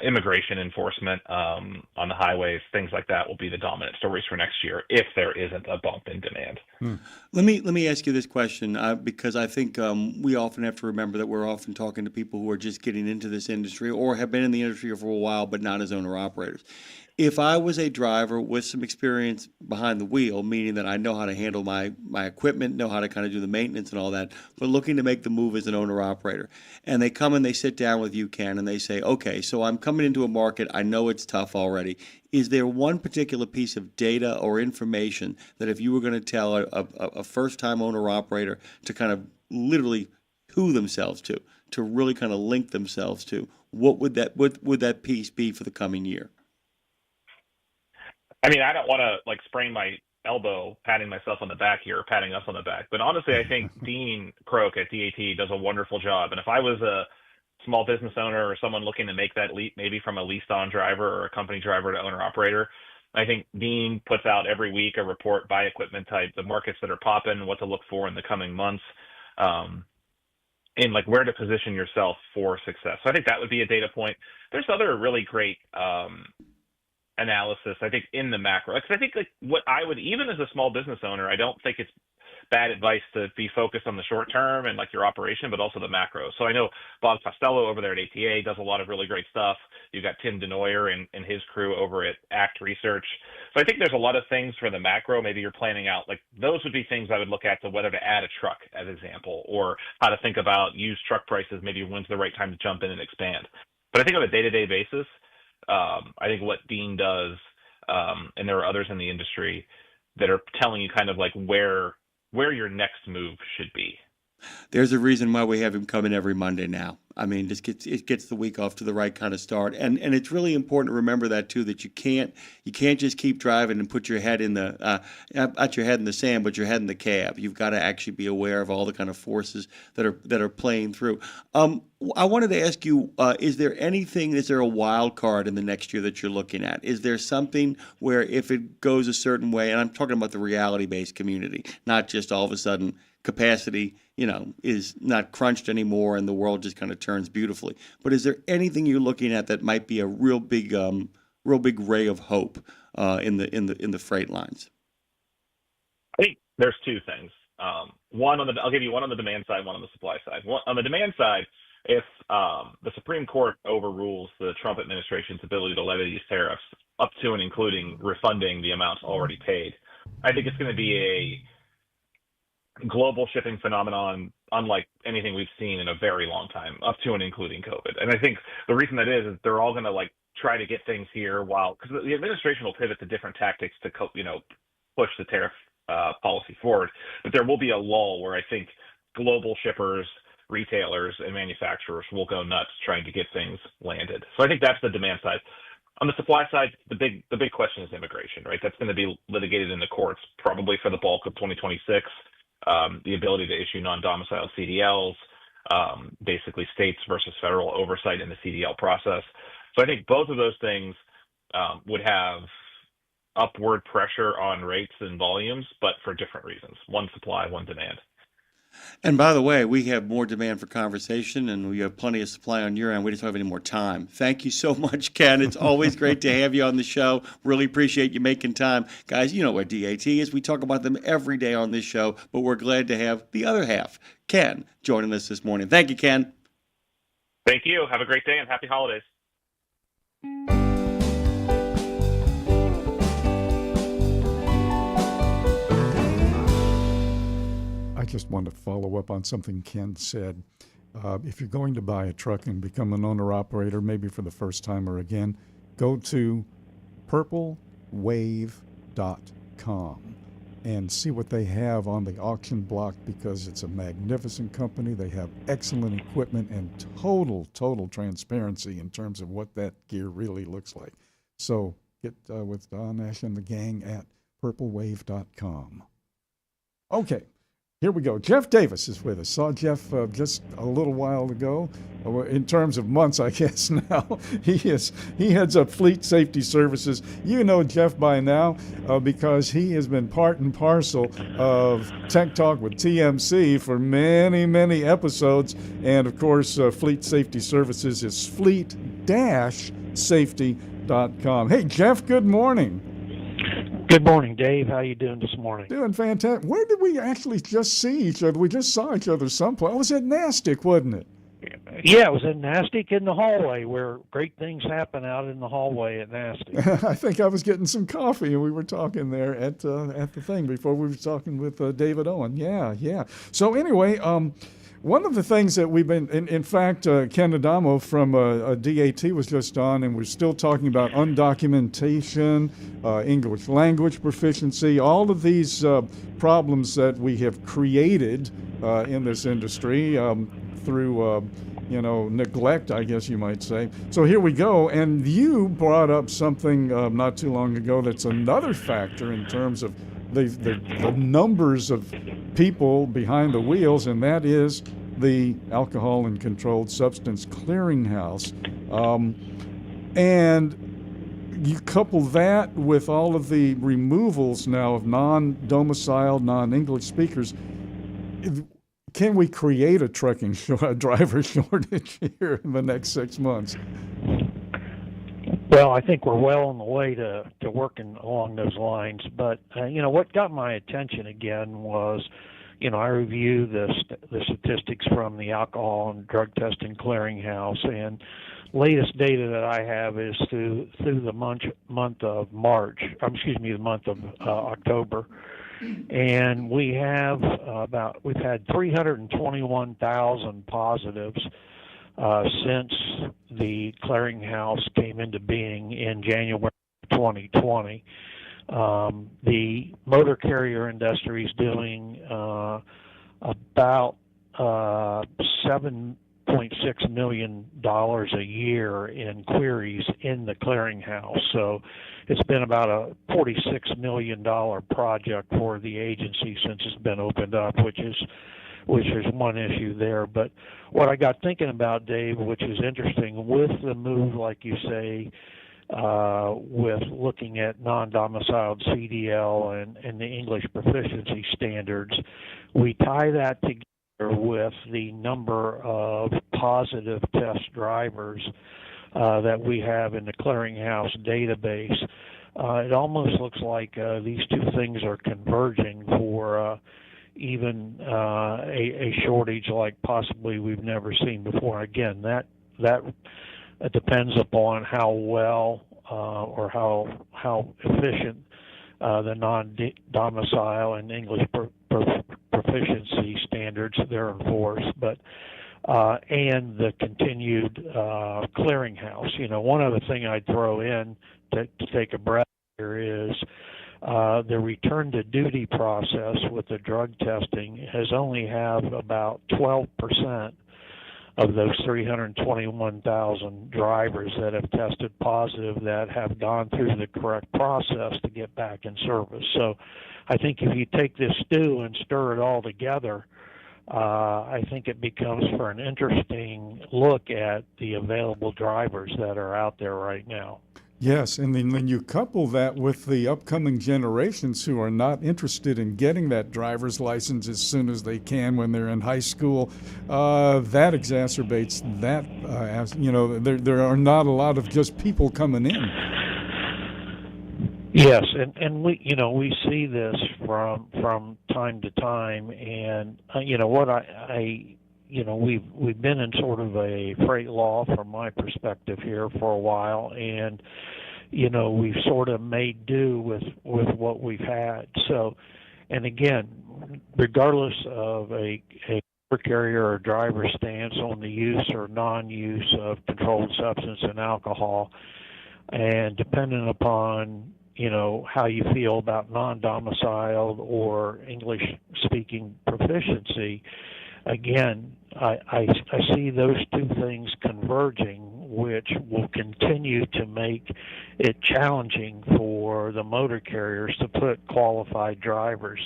immigration enforcement on the highways, things like that will be the dominant stories for next year if there isn't a bump in demand. Let me ask you this question because I think we often have to remember that we're often talking to people who are just getting into this industry or have been in the industry for a while but not as owner-operators. If I was a driver with some experience behind the wheel, meaning that I know how to handle my equipment, know how to kind of do the maintenance and all that, but looking to make the move as an owner-operator, and they come and they sit down with you, Ken, and they say, okay, so I'm coming into a market, I know it's tough already. Is there one particular piece of data or information that if you were going to tell a first-time owner-operator to kind of literally who themselves to really kind of link themselves to, what would that piece be for the coming year? I mean, I don't want to like sprain my elbow patting myself on the back here or patting us on the back, but honestly, I think Dean Croak at DAT does a wonderful job. And if I was a small business owner or someone looking to make that leap, maybe from a leased-on driver or a company driver to owner-operator, I think Dean puts out every week a report by equipment type, the markets that are popping, what to look for in the coming months, and like where to position yourself for success. So I think that would be a data point. There's other really great analysis, I think, in the macro. Because I think like what I would, even as a small business owner, I don't think it's bad advice to be focused on the short term and like your operation, but also the macro. So I know Bob Costello over there at ATA does a lot of really great stuff. You've got Tim DeNoyer and his crew over at ACT Research. So I think there's a lot of things for the macro. Maybe you're planning out, like those would be things I would look at to whether to add a truck as example, or how to think about used truck prices, maybe when's the right time to jump in and expand. But I think on a day-to-day basis, I think what Dean does, and there are others in the industry that are telling you kind of like where your next move should be. There's a reason why we have him come in every Monday now. I mean, it gets the week off to the right kind of start, and it's really important to remember that too, that you can't just keep driving and put your head in the not your head in the sand, but your head in the cab. You've got to actually be aware of all the kind of forces that are playing through. I wanted to ask you: is there a wild card in the next year that you're looking at? Is there something where if it goes a certain way, and I'm talking about the reality-based community, not just all of a sudden capacity, is not crunched anymore, and the world just kind of turns beautifully. But is there anything you're looking at that might be a real big ray of hope in the freight lines? I think there's two things. I'll give you one on the demand side, one on the supply side. On the demand side, if the Supreme Court overrules the Trump administration's ability to levy these tariffs up to and including refunding the amounts already paid, I think it's going to be a global shipping phenomenon unlike anything we've seen in a very long time, up to and including COVID. And I think the reason that is they're all going to try to get things here because the administration will pivot to different tactics to push the tariff policy forward. But there will be a lull where I think global shippers, retailers, and manufacturers will go nuts trying to get things landed. So I think that's the demand side. On the supply side, the big question is immigration, right? That's going to be litigated in the courts probably for the bulk of 2026. The ability to issue non-domiciled CDLs, basically states versus federal oversight in the CDL process. So I think both of those things would have upward pressure on rates and volumes, but for different reasons. One supply, one demand. And by the way, we have more demand for conversation, and we have plenty of supply on your end. We just don't have any more time. Thank you so much, Ken. It's always great to have you on the show. Really appreciate you making time. Guys, you know what DAT is. We talk about them every day on this show, but we're glad to have the other half, Ken, joining us this morning. Thank you, Ken. Thank you. Have a great day and happy holidays. I just want to follow up on something Ken said. If you're going to buy a truck and become an owner-operator, maybe for the first time or again, go to purplewave.com and see what they have on the auction block, because it's a magnificent company. They have excellent equipment and total transparency in terms of what that gear really looks like. So get with Don Ash and the gang at purplewave.com. Okay. Here we go. Jeff Davis is with us. Saw Jeff just a little while ago. In terms of months, I guess now. He heads up Fleet Safety Services. You know Jeff by now because he has been part and parcel of Tech Talk with TMC for many episodes. And, of course, Fleet Safety Services is fleet-safety.com. Hey, Jeff, good morning. Good morning, Dave. How you doing this morning? Doing fantastic. Where did we actually just see each other? We just saw each other someplace. It was at NASTIC, wasn't it? Yeah, it was at NASTIC in the hallway, where great things happen out in the hallway at NASTIC. I think I was getting some coffee, and we were talking there at the thing before we were talking with David Owen. Yeah. So anyway, one of the things that we've been, in fact, Ken Adamo from DAT was just on, and we're still talking about undocumentation, English language proficiency, all of these problems that we have created in this industry through, neglect, I guess you might say. So here we go, and you brought up something not too long ago that's another factor in terms of the numbers of people behind the wheels, and that is the Alcohol and Controlled Substance Clearinghouse. And you couple that with all of the removals now of non-domiciled, non-English speakers. Can we create a trucking driver shortage here in the next 6 months? Well, I think we're well on the way to working along those lines. But, what got my attention again was, I reviewed the statistics from the Alcohol and Drug Testing Clearinghouse, and latest data that I have is through the month of October. And we've had 321,000 positives since the clearinghouse came into being in January 2020. The motor carrier industry is doing about $7.6 million a year in queries in the clearinghouse. So it's been about a $46 million project for the agency since it's been opened up, which is one issue there. But what I got thinking about, Dave, which is interesting, with the move, like you say, with looking at non-domiciled CDL and the English proficiency standards. We tie that together with the number of positive test drivers that we have in the clearinghouse database. It almost looks like these two things are converging for even a shortage like possibly we've never seen before. Again, that depends upon how well or how efficient the non-domicile and English proficiency standards they're enforced, but and the continued clearinghouse. You know, one other thing I'd throw in to take a breath here is the return to duty process with the drug testing has only have about 12% of those 321,000 drivers that have tested positive that have gone through the correct process to get back in service. So I think if you take this stew and stir it all together, I think it becomes for an interesting look at the available drivers that are out there right now. Yes, and then when you couple that with the upcoming generations who are not interested in getting that driver's license as soon as they can when they're in high school, that exacerbates that. As you know, there are not a lot of just people coming in. Yes, and we see this from time to time, and we've been in sort of a freight law from my perspective here for a while, and we've sort of made do with what we've had. So, and again, regardless of a carrier or driver stance on the use or non-use of controlled substance and alcohol, and dependent upon how you feel about non-domiciled or English-speaking proficiency, again, I see those two things converging, which will continue to make it challenging for the motor carriers to put qualified drivers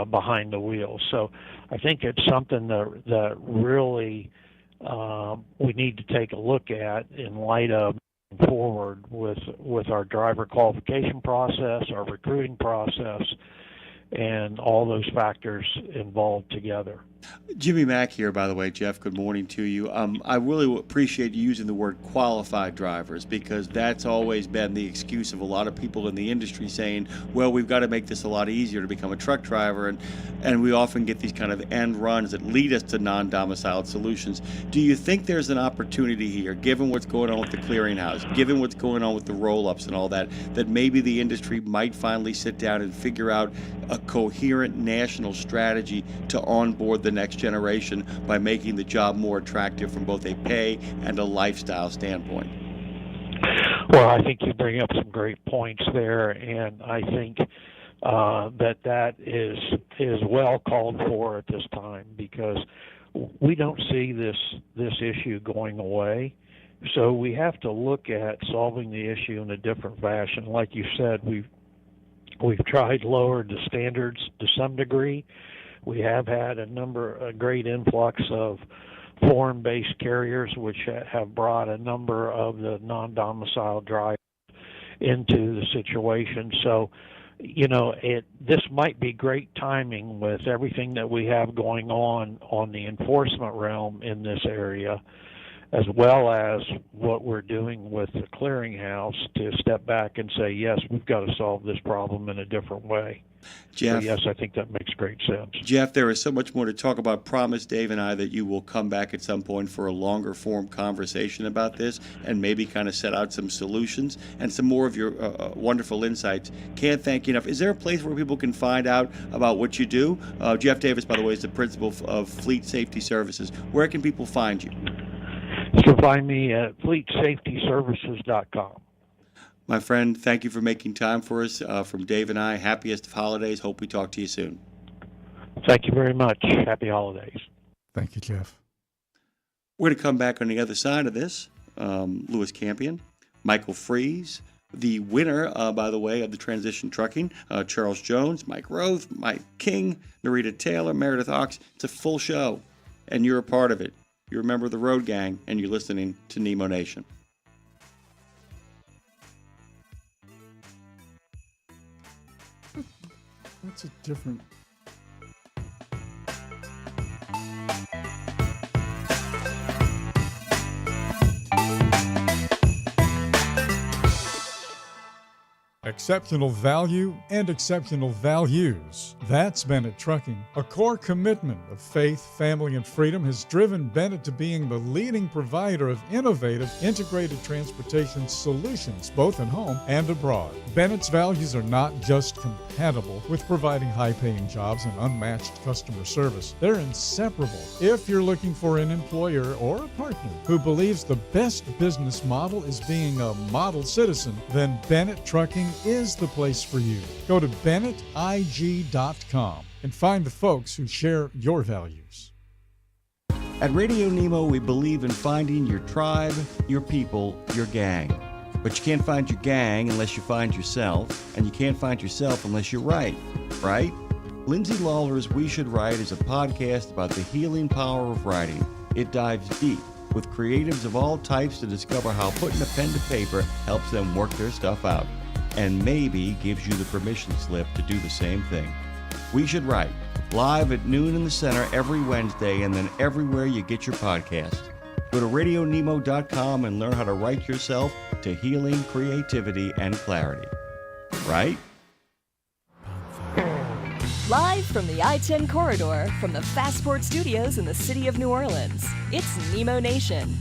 behind the wheel. So I think it's something that really we need to take a look at in light of forward with our driver qualification process, our recruiting process, and all those factors involved together. Jimmy Mack here, by the way, Jeff. Good morning to you. I really appreciate you using the word qualified drivers, because that's always been the excuse of a lot of people in the industry saying, well, we've got to make this a lot easier to become a truck driver, and we often get these kind of end runs that lead us to non-domiciled solutions. Do you think there's an opportunity here, given what's going on with the clearinghouse, given what's going on with the roll-ups and all that, that maybe the industry might finally sit down and figure out a coherent national strategy to onboard the next generation by making the job more attractive from both a pay and a lifestyle standpoint? Well, I think you bring up some great points there, and I think that is well called for at this time, because we don't see this issue going away. So we have to look at solving the issue in a different fashion. Like you said, we've tried lowered the standards to some degree. We have had a great influx of foreign-based carriers, which have brought a number of the non-domiciled drivers into the situation. So, this might be great timing with everything that we have going on the enforcement realm in this area, as well as what we're doing with the clearinghouse, to step back and say, yes, we've got to solve this problem in a different way. Jeff, so yes, I think that makes great sense. Jeff, there is so much more to talk about. Promise Dave and I that you will come back at some point for a longer form conversation about this, and maybe kind of set out some solutions and some more of your wonderful insights. Can't thank you enough. Is there a place where people can find out about what you do? Jeff Davis, by the way, is the principal of Fleet Safety Services. Where can people find you? You can find me at fleetsafetyservices.com. My friend, thank you for making time for us. From Dave and I, happiest of holidays. Hope we talk to you soon. Thank you very much. Happy holidays. Thank you, Jeff. We're going to come back on the other side of this. Louis Campion, Michael Freeze, the winner, by the way, of the Transition Trucking, Charles Jones, Mike Roeth, Mike King, Norita Taylor, Meredith Ochs. It's a full show, and you're a part of it. You're a member of the Road Gang, and you're listening to Nemo Nation. It's a different. Exceptional value and exceptional values. That's Bennett Trucking. A core commitment of faith, family, and freedom has driven Bennett to being the leading provider of innovative, integrated transportation solutions, both at home and abroad. Bennett's values are not just compatible with providing high-paying jobs and unmatched customer service. They're inseparable. If you're looking for an employer or a partner who believes the best business model is being a model citizen, then Bennett Trucking is the place for you. Go to BennettIG.com and find the folks who share your values. At Radio Nemo, we believe in finding your tribe, your people, your gang. But you can't find your gang unless you find yourself, and you can't find yourself unless you write, right? Lindsay Lawler's We Should Write is a podcast about the healing power of writing. It dives deep with creatives of all types to discover how putting a pen to paper helps them work their stuff out, and maybe gives you the permission slip to do the same thing. We Should Write, live at noon in the center every Wednesday, and then everywhere you get your podcast. Go to RadioNemo.com and learn how to write yourself to healing, creativity, and clarity. Right? Live from the I-10 corridor from the Fastport Studios in the city of New Orleans, it's Nemo Nation.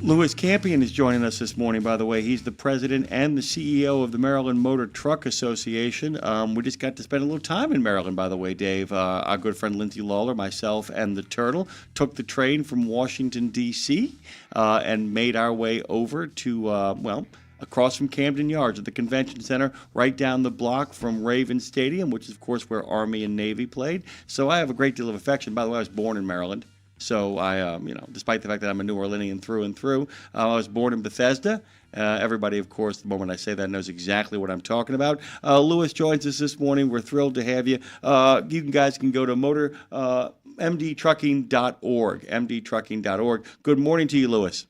Louis Campion is joining us this morning, by the way. He's the president and the CEO of the Maryland Motor Truck Association. We just got to spend a little time in Maryland, by the way, Dave. Our good friend Lindsay Lawler, myself, and the Turtle took the train from Washington, D.C., and made our way over to, across from Camden Yards at the Convention Center, right down the block from Raven Stadium, which is, of course, where Army and Navy played. So I have a great deal of affection. By the way, I was born in Maryland. So I, despite the fact that I'm a New Orleanian through and through, I was born in Bethesda. Everybody, of course, the moment I say that knows exactly what I'm talking about. Louis joins us this morning. We're thrilled to have you. You guys can go to mdtrucking.org, mdtrucking.org. Good morning to you, Louis.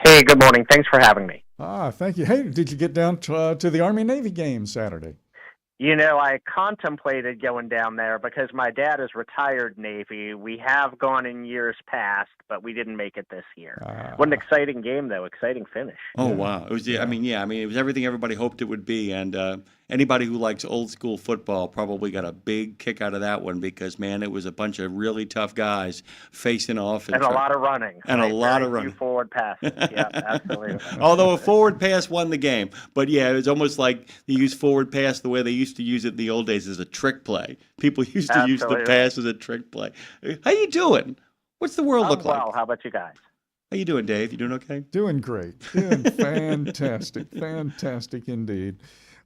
Hey, good morning. Thanks for having me. Thank you. Hey, did you get down to the Army-Navy game Saturday? You know, I contemplated going down there because my dad is retired Navy. We have gone in years past, but we didn't make it this year. What an exciting game, though. Exciting finish. Oh, wow. It was, it was everything everybody hoped it would be. And anybody who likes old school football probably got a big kick out of that one because, man, it was a bunch of really tough guys facing off. And a lot of running. And a lot of running. Forward passes. Yeah, absolutely. Although a forward pass won the game. But, yeah, it was almost like you use forward pass the way they used to use it in the old days as a trick play. People used to use the pass as a trick play. How you doing? What's the world look like? Well, how about you guys? How you doing, Dave? You doing okay? Doing great. Doing fantastic. Fantastic indeed.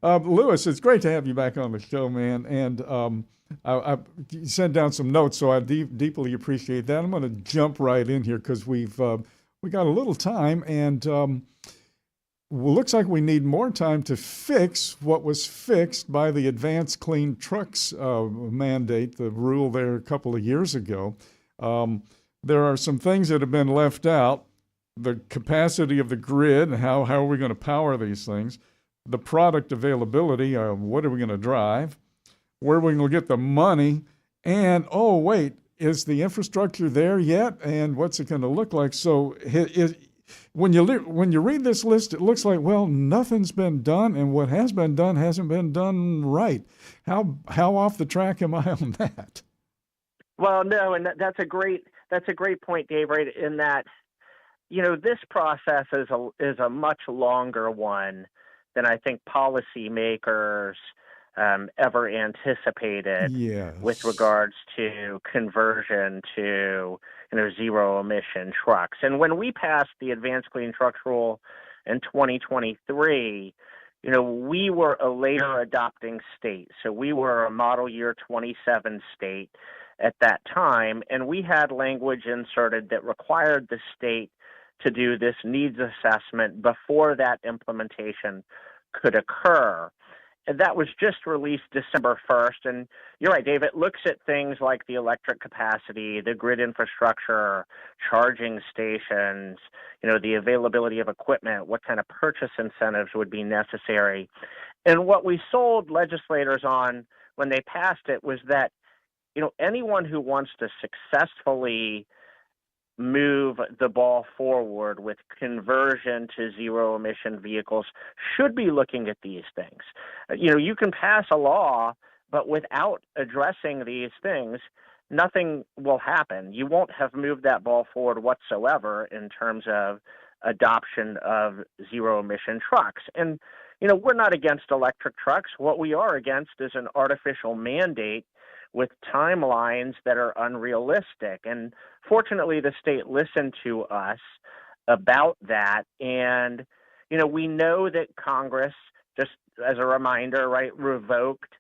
Louis, it's great to have you back on the show, man. And I sent down some notes, so I deeply appreciate that. I'm going to jump right in here because we got a little time, and looks like we need more time to fix what was fixed by the Advanced Clean Trucks mandate, the rule there a couple of years ago. There are some things that have been left out: the capacity of the grid, and how are we going to power these things? The product availability, what are we going to drive? Where are we going to get the money? And, is the infrastructure there yet? And what's it going to look like? So when you read this list, it looks like, well, nothing's been done, and what has been done hasn't been done right. How off the track am I on that? Well, no, and that's a great point, Dave, right, in that, this process is a much longer one than I think policymakers ever anticipated with regards to conversion to zero emission trucks. And when we passed the Advanced Clean Trucks rule in 2023, we were a later adopting state. So we were a model year 27 state at that time, and we had language inserted that required the state to do this needs assessment before that implementation could occur. And that was just released December 1st. And you're right, Dave, it looks at things like the electric capacity, the grid infrastructure, charging stations, the availability of equipment, what kind of purchase incentives would be necessary. And what we sold legislators on when they passed it was that, anyone who wants to successfully move the ball forward with conversion to zero emission vehicles should be looking at these things. You can pass a law, but without addressing these things, nothing will happen. You won't have moved that ball forward whatsoever in terms of adoption of zero emission trucks. And, we're not against electric trucks. What we are against is an artificial mandate with timelines that are unrealistic. And fortunately, the state listened to us about that. And, we know that Congress, just as a reminder, right, revoked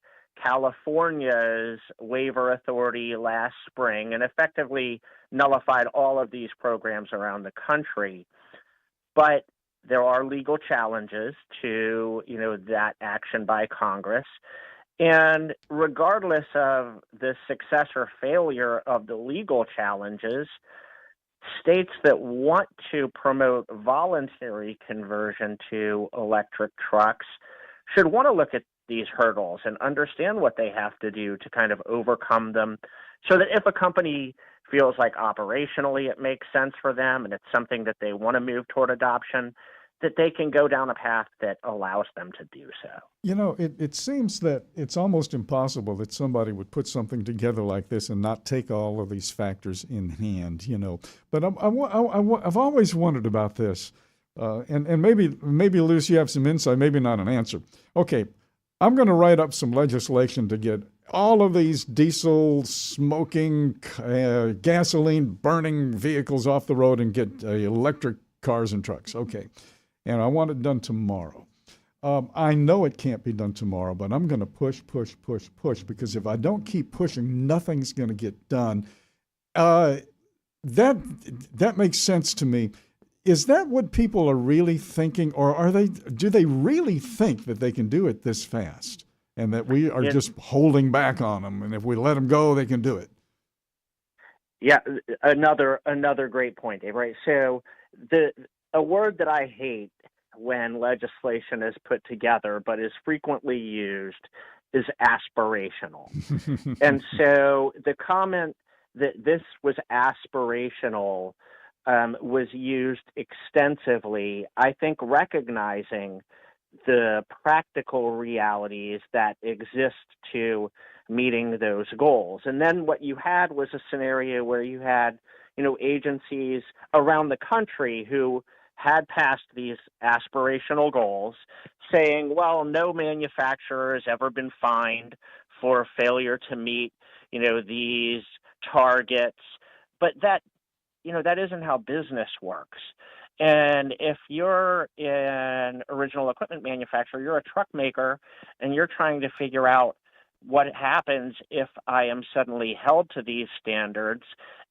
California's waiver authority last spring and effectively nullified all of these programs around the country. But there are legal challenges to, that action by Congress. And regardless of the success or failure of the legal challenges, states that want to promote voluntary conversion to electric trucks should want to look at these hurdles and understand what they have to do to kind of overcome them, so that if a company feels like operationally it makes sense for them and it's something that they want to move toward adoption, that they can go down a path that allows them to do so. It seems that it's almost impossible that somebody would put something together like this and not take all of these factors in hand, But I've always wondered about this, and maybe, Luce, you have some insight, maybe not an answer. Okay, I'm going to write up some legislation to get all of these diesel smoking, gasoline burning vehicles off the road and get electric cars and trucks. Okay. And I want it done tomorrow. I know it can't be done tomorrow, but I'm going to push, because if I don't keep pushing, nothing's going to get done. That makes sense to me. Is that what people are really thinking, or do they really think that they can do it this fast and that we are just holding back on them, and if we let them go, they can do it? Yeah, another great point, Dave, right? So a word that I hate when legislation is put together but is frequently used is aspirational. And so the comment that this was aspirational was used extensively, I think, recognizing the practical realities that exist to meeting those goals. And then what you had was a scenario where you had, agencies around the country who had passed these aspirational goals saying, well, no manufacturer has ever been fined for failure to meet, these targets. But that isn't how business works. And if you're an original equipment manufacturer, you're a truck maker, and you're trying to figure out what happens if I am suddenly held to these standards,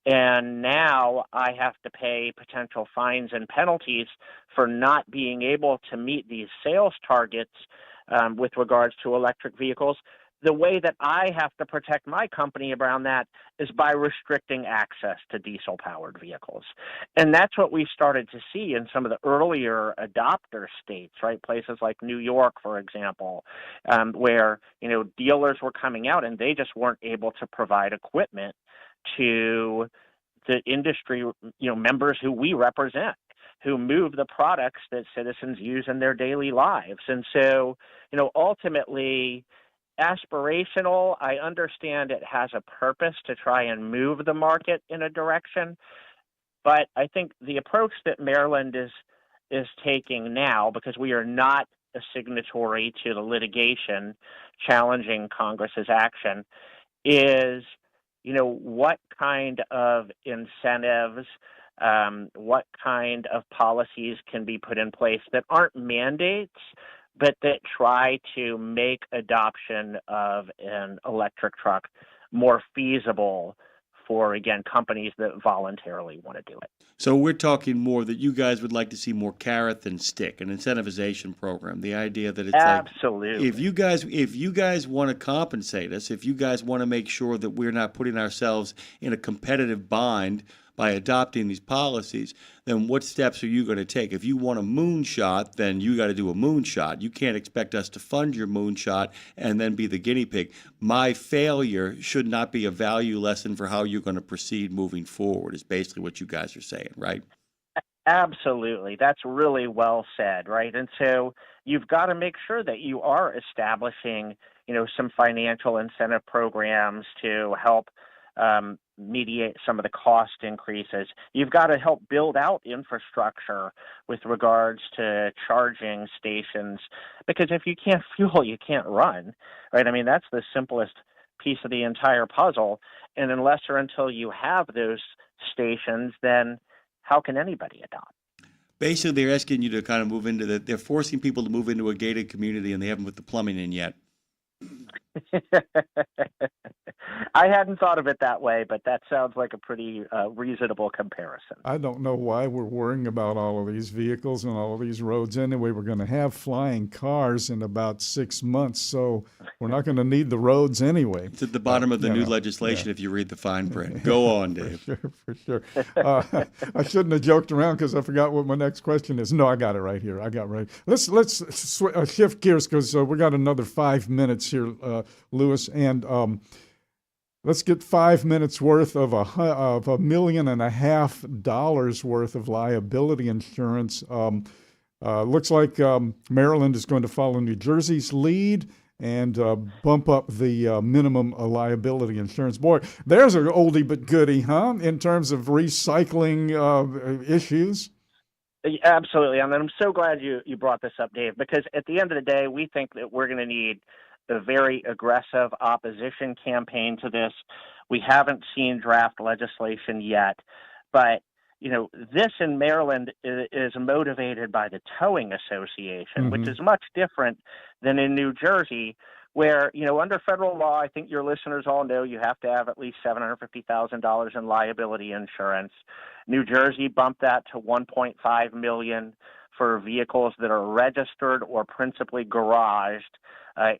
and now I have to pay potential fines and penalties for not being able to meet these sales targets with regards to electric vehicles. The way that I have to protect my company around that is by restricting access to diesel-powered vehicles. And that's what we started to see in some of the earlier adopter states, right? Places like New York, for example, where, dealers were coming out and they just weren't able to provide equipment to the industry, members who we represent, who move the products that citizens use in their daily lives. And so, ultimately, aspirational, I understand it has a purpose to try and move the market in a direction, but I think the approach that Maryland is taking now, because we are not a signatory to the litigation challenging Congress's action, is, what kind of incentives, what kind of policies can be put in place that aren't mandates, but that try to make adoption of an electric truck more feasible for, again, companies that voluntarily want to do it. So we're talking more that you guys would like to see more carrot than stick, an incentivization program. The idea that it's absolutely, like, if you guys want to compensate us, if you guys want to make sure that we're not putting ourselves in a competitive bind by adopting these policies, then what steps are you going to take? If you want a moonshot, then you got to do a moonshot. You can't expect us to fund your moonshot and then be the guinea pig. My failure should not be a value lesson for how you're going to proceed moving forward, is basically what you guys are saying, right? Absolutely. That's really well said, right? And so you've got to make sure that you are establishing, some financial incentive programs to help mediate some of the cost increases. You've got to help build out infrastructure with regards to charging stations, because if you can't fuel, you can't run, right? I mean, that's the simplest piece of the entire puzzle. And unless or until you have those stations, then how can anybody adopt? Basically, they're asking you to kind of move into they're forcing people to move into a gated community, and they haven't put the plumbing in yet. I hadn't thought of it that way, but that sounds like a pretty reasonable comparison. I don't know why we're worrying about all of these vehicles and all of these roads anyway. We're going to have flying cars in about 6 months, so we're not going to need the roads anyway. It's at the bottom of the new legislation if you read the fine print. Go on, Dave. For sure. I shouldn't have joked around because I forgot what my next question is. No, I got it right here. Let's shift gears because we got another 5 minutes here, Lewis, and let's get 5 minutes worth of $1.5 million worth of liability insurance. Looks like Maryland is going to follow New Jersey's lead and bump up the minimum liability insurance. Boy, there's an oldie but goodie, huh? In terms of recycling issues. Absolutely, and I'm so glad you brought this up, Dave, because at the end of the day, we think that we're going to need a very aggressive opposition campaign to this. We haven't seen draft legislation yet, but this in Maryland is motivated by the Towing Association, which is much different than in New Jersey, where, under federal law, I think your listeners all know you have to have at least $750,000 in liability insurance. New Jersey bumped that to $1.5 million for vehicles that are registered or principally garaged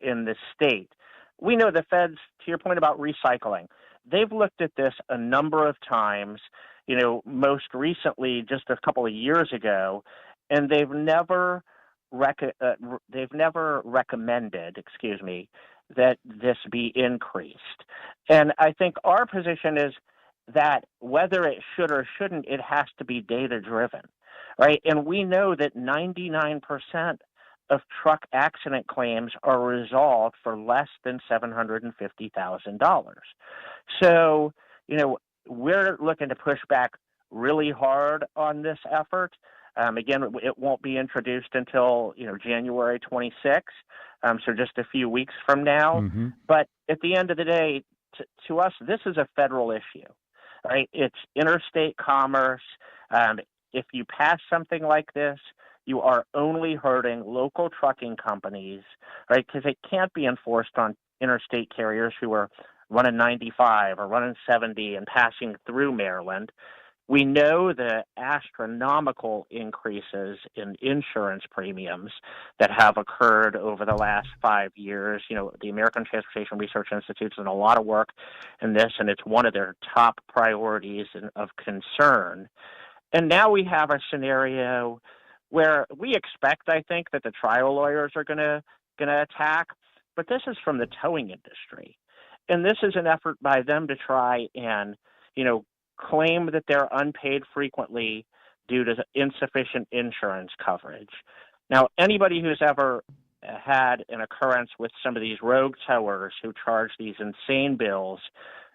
in the state. We know the feds, to your point about recycling, they've looked at this a number of times, most recently just a couple of years ago, and they've never recommended, that this be increased. And I think our position is that whether it should or shouldn't, it has to be data-driven, right? And we know that 99% of truck accident claims are resolved for less than $750,000. So, we're looking to push back really hard on this effort. Again, it won't be introduced until, January 26th, so just a few weeks from now. But at the end of the day, to us, this is a federal issue, right? It's interstate commerce. If you pass something like this, you are only hurting local trucking companies, right? Because it can't be enforced on interstate carriers who are running 95 or running 70 and passing through Maryland. We know the astronomical increases in insurance premiums that have occurred over the last 5 years. The American Transportation Research Institute has done a lot of work in this, and it's one of their top priorities of concern. And now we have a scenario where we expect, I think, that the trial lawyers are going to attack, but this is from the towing industry. And this is an effort by them to try and, claim that they're unpaid frequently due to insufficient insurance coverage. Now, anybody who's ever had an occurrence with some of these rogue towers who charge these insane bills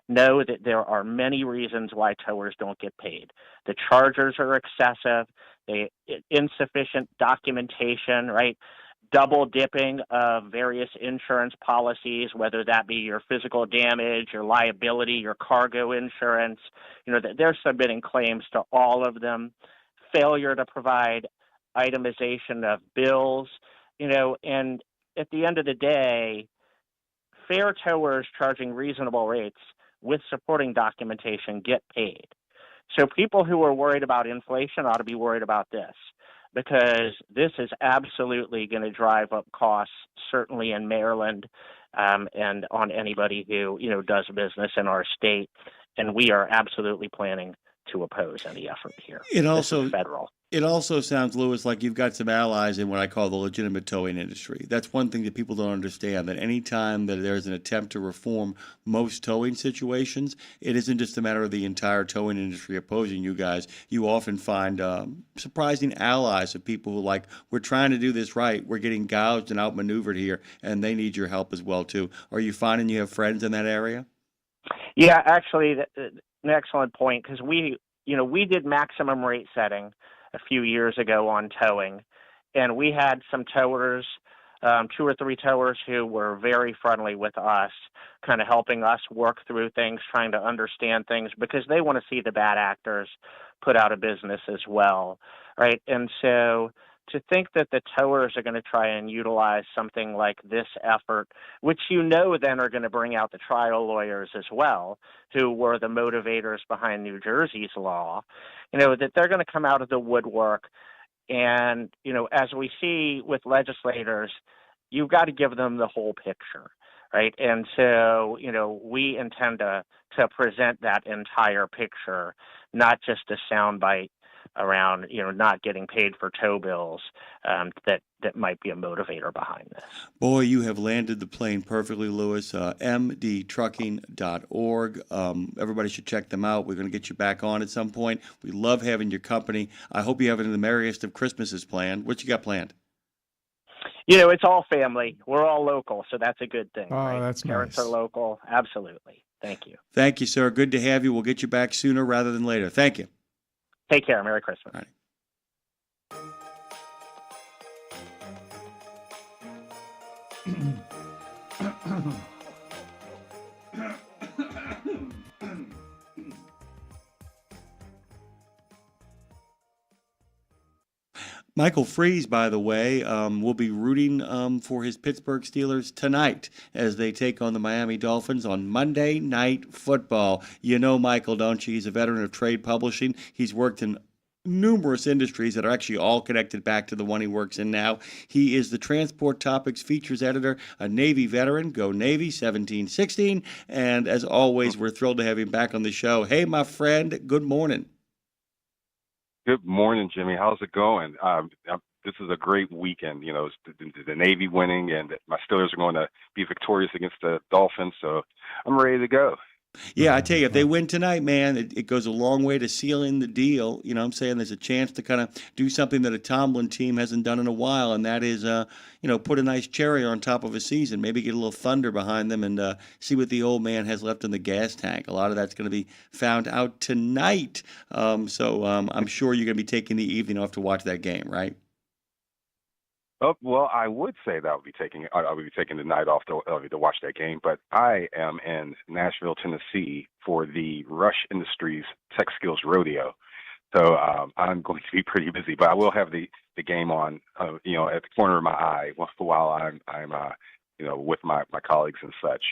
know that there are many reasons why towers don't get paid. The charges are excessive, insufficient documentation, right? Double dipping of various insurance policies, whether that be your physical damage, your liability, your cargo insurance. They're submitting claims to all of them. Failure to provide itemization of bills, and at the end of the day, fair towers charging reasonable rates with supporting documentation get paid. So people who are worried about inflation ought to be worried about this, because this is absolutely going to drive up costs, certainly in Maryland, and on anybody who, does business in our state. And we are absolutely planning to oppose any effort here. It This also is federal. It also sounds, Lewis, like you've got some allies in what I call the legitimate towing industry. That's one thing that people don't understand, that any time that there's an attempt to reform most towing situations, it isn't just a matter of the entire towing industry opposing you guys. You often find surprising allies of people who like, we're trying to do this right, we're getting gouged and outmaneuvered here, and they need your help as well, too. Are you finding you have friends in that area? Yeah, actually, an excellent point, because we did maximum rate setting a few years ago on towing, and we had some towers, 2 or 3 towers who were very friendly with us, kind of helping us work through things, trying to understand things, because they want to see the bad actors put out of business as well, right? And so to think that the towers are going to try and utilize something like this effort, which then are going to bring out the trial lawyers as well, who were the motivators behind New Jersey's law, that they're going to come out of the woodwork. And, as we see with legislators, you've got to give them the whole picture, right? And so, we intend to present that entire picture, not just a soundbite around, not getting paid for tow bills, that might be a motivator behind this. Boy, you have landed the plane perfectly, Lewis. mdtrucking.org. Everybody should check them out. We're going to get you back on at some point. We love having your company. I hope you have it in the merriest of Christmases planned. What you got planned? It's all family. We're all local, so that's a good thing. Oh, right? that's Parents nice. are local. Absolutely. Thank you. Thank you, sir. Good to have you. We'll get you back sooner rather than later. Thank you. Take care. Merry Christmas. All right. Michael Freeze, by the way, will be rooting for his Pittsburgh Steelers tonight as they take on the Miami Dolphins on Monday Night Football. You know Michael, don't you? He's a veteran of trade publishing. He's worked in numerous industries that are actually all connected back to the one he works in now. He is the Transport Topics features editor, a Navy veteran. Go Navy, 1716. And as always, we're thrilled to have him back on the show. Hey, my friend, good morning. Good morning, Jimmy. How's it going? This is a great weekend. The Navy winning, and my Steelers are going to be victorious against the Dolphins, so I'm ready to go. Yeah, I tell you, if they win tonight, man, it goes a long way to sealing the deal. You know what I'm saying? There's a chance to kind of do something that a Tomlin team hasn't done in a while, and that is, put a nice cherry on top of a season, maybe get a little thunder behind them and see what the old man has left in the gas tank. A lot of that's going to be found out tonight. So I'm sure you're going to be taking the evening off to watch that game, right? Oh, well, I would say that I would be taking the night off to watch that game, but I am in Nashville, Tennessee for the Rush Industries Tech Skills Rodeo. So I'm going to be pretty busy, but I will have the game on, at the corner of my eye while I'm with my colleagues and such.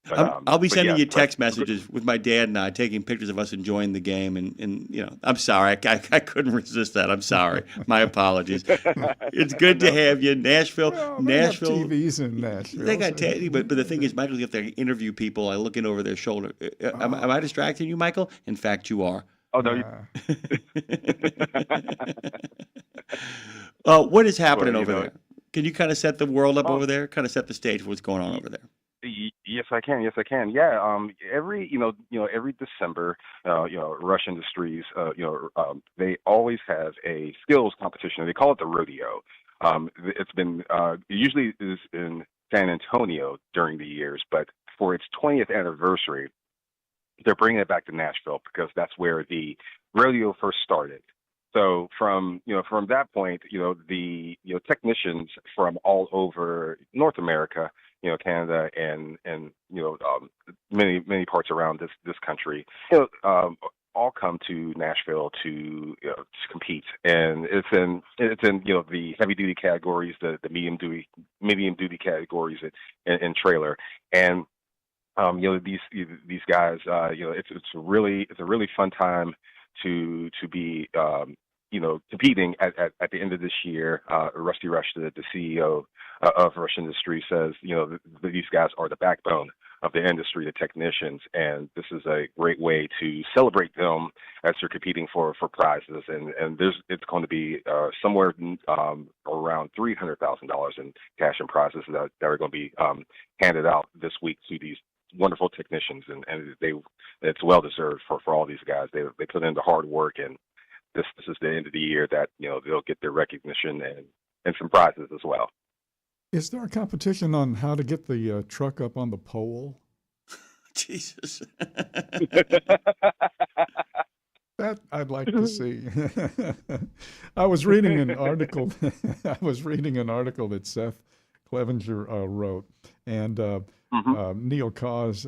But, I'll be sending you text messages with my dad and I taking pictures of us enjoying the game. And I'm sorry. I couldn't resist that. I'm sorry. My apologies. It's good to have you. Nashville. Well, Nashville. They have TVs in Nashville. They got but the thing is, Michael, you have to interview people. I looking over their shoulder. Am I distracting you, Michael? In fact, you are. Oh, no. What is happening over there? Can you kind of set the world up over there? Kind of set the stage for what's going on over there? Yes, I can. Yeah. Every December, Rush Industries, they always have a skills competition. They call it the rodeo. It's been usually is in San Antonio during the years, but for its 20th anniversary, they're bringing it back to Nashville because that's where the rodeo first started. So from that point, the technicians from all over North America, Canada and many parts around this country, all come to Nashville to compete, and it's in the heavy duty categories, the medium duty categories, and trailer, and these guys, it's a really fun time to be competing at the end of this year. Rusty Rush, the CEO of Rush Industries, says these guys are the backbone of the industry, the technicians, and this is a great way to celebrate them as they're competing for prizes. And it's going to be somewhere around $300,000 in cash and prizes that are going to be handed out this week to these wonderful technicians, and it's well deserved for all these guys. They put in the hard work, and this is the end of the year that they'll get their recognition and some prizes as well. Is there a competition on how to get the truck up on the pole? Jesus. That I'd like to see. I was reading an article. That Seth Clevenger wrote, and Neil Cause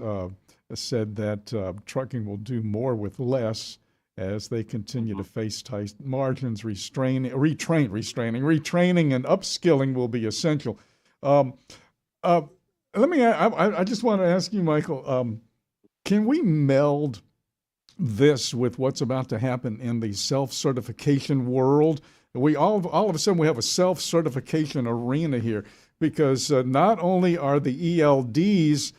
said that trucking will do more with less as they continue to face tight margins. Retraining, and upskilling will be essential. I just want to ask you, Michael, can we meld this with what's about to happen in the self-certification world? We all of a sudden we have a self-certification arena here, because not only are the ELDs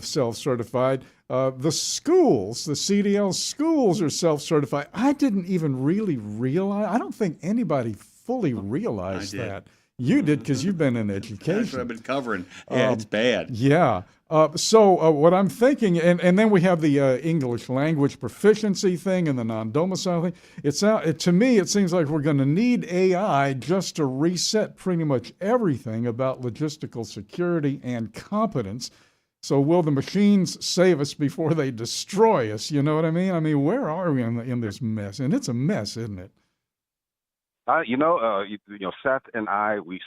self-certified, the schools, the CDL schools are self-certified. I didn't even really realize, I don't think anybody fully realized that. You did, because you've been in education. That's what I've been covering. Yeah, it's bad. Yeah. So what I'm thinking, and then we have the English language proficiency thing and the non-domicile thing. To me, it seems like we're going to need AI just to reset pretty much everything about logistical security and competence. So will the machines save us before they destroy us? You know what I mean? I mean, where are we in this mess? And it's a mess, isn't it? Seth and I, we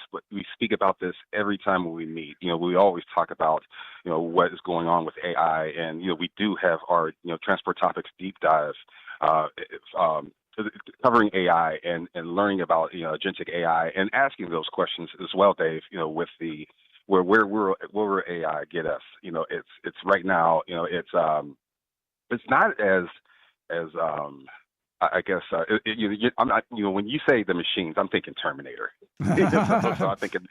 speak about this every time we meet. We always talk about, what is going on with AI, and we do have our, Transport Topics deep dive, covering AI and learning about, agentic AI and asking those questions as well, Dave. With the where will AI get us? It's right now. It's not as I guess I'm not. When you say the machines, I'm thinking Terminator. So I'm thinking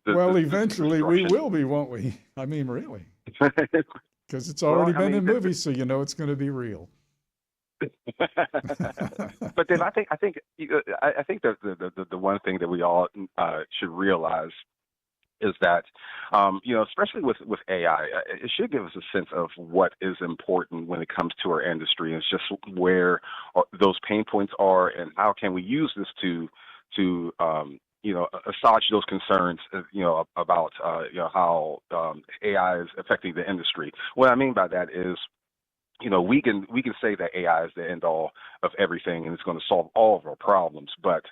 well, eventually we will be, won't we? I mean, really, because it's already been in movies, so it's going to be real. But then I think the one thing that we all should realize is that, especially with AI, it should give us a sense of what is important when it comes to our industry. And it's just where those pain points are, and how can we use this to assuage those concerns, about how AI is affecting the industry. What I mean by that is, we can say that AI is the end all of everything and it's going to solve all of our problems. But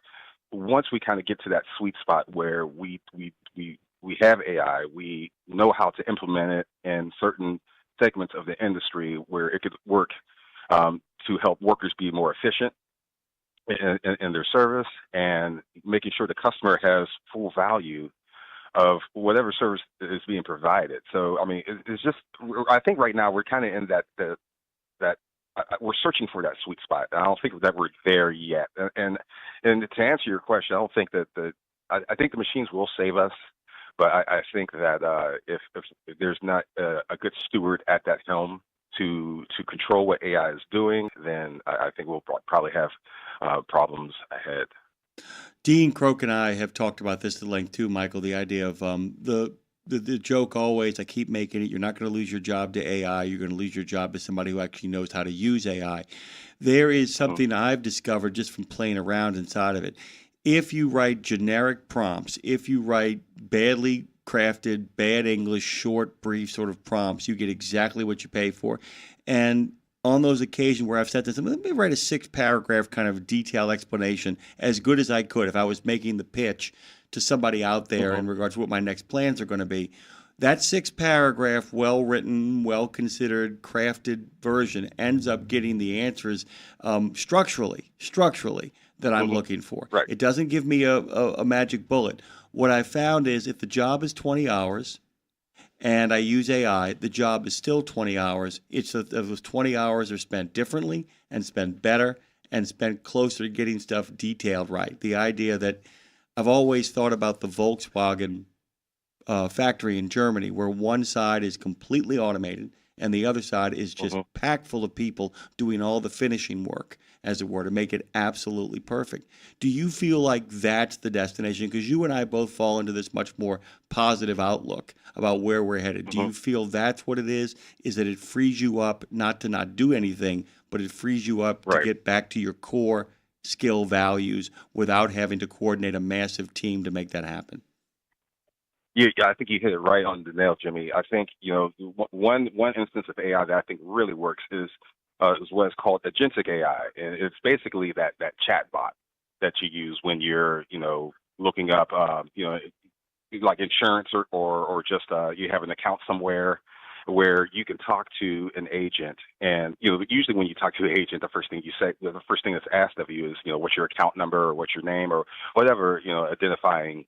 once we kind of get to that sweet spot where we have AI, we know how to implement it in certain segments of the industry where it could work to help workers be more efficient in their service, and making sure the customer has full value of whatever service is being provided. So, I mean, it's just, I think right now we're kind of in that we're searching for that sweet spot. And I don't think that we're there yet. And to answer your question, I don't think that I think the machines will save us. But I think that if there's not a good steward at that helm to control what AI is doing, then I think we'll probably have problems ahead. Dean Croak and I have talked about this at length too, Michael. The idea of the joke always, I keep making it, you're not going to lose your job to AI. You're going to lose your job to somebody who actually knows how to use AI. There is something I've discovered just from playing around inside of it. If you write generic prompts, if you write badly crafted, bad English, short, brief sort of prompts, you get exactly what you pay for. And on those occasions where I've said to them, let me write a 6-paragraph kind of detailed explanation as good as I could if I was making the pitch to somebody out there in regards to what my next plans are going to be. That 6-paragraph, well-written, well-considered, crafted version ends up getting the answers structurally that I'm looking for. Right. It doesn't give me a magic bullet. What I found is if the job is 20 hours and I use AI, the job is still 20 hours. It's if those 20 hours are spent differently and spent better and spent closer to getting stuff detailed right. The idea that I've always thought about the Volkswagen factory in Germany where one side is completely automated and the other side is just packed full of people doing all the finishing work, as it were, to make it absolutely perfect. Do you feel like that's the destination? Because you and I both fall into this much more positive outlook about where we're headed. Do you feel that's what it is? Is that it frees you up not to not do anything, but it frees you up to get back to your core skill values without having to coordinate a massive team to make that happen? Yeah, I think you hit it right on the nail, Jimmy. I think one instance of AI that I think really works is what's called agentic AI, and it's basically that chat bot that you use when you're looking up like insurance or just you have an account somewhere where you can talk to an agent, and usually when you talk to an agent, the first thing that's asked of you is what's your account number or what's your name or whatever identifying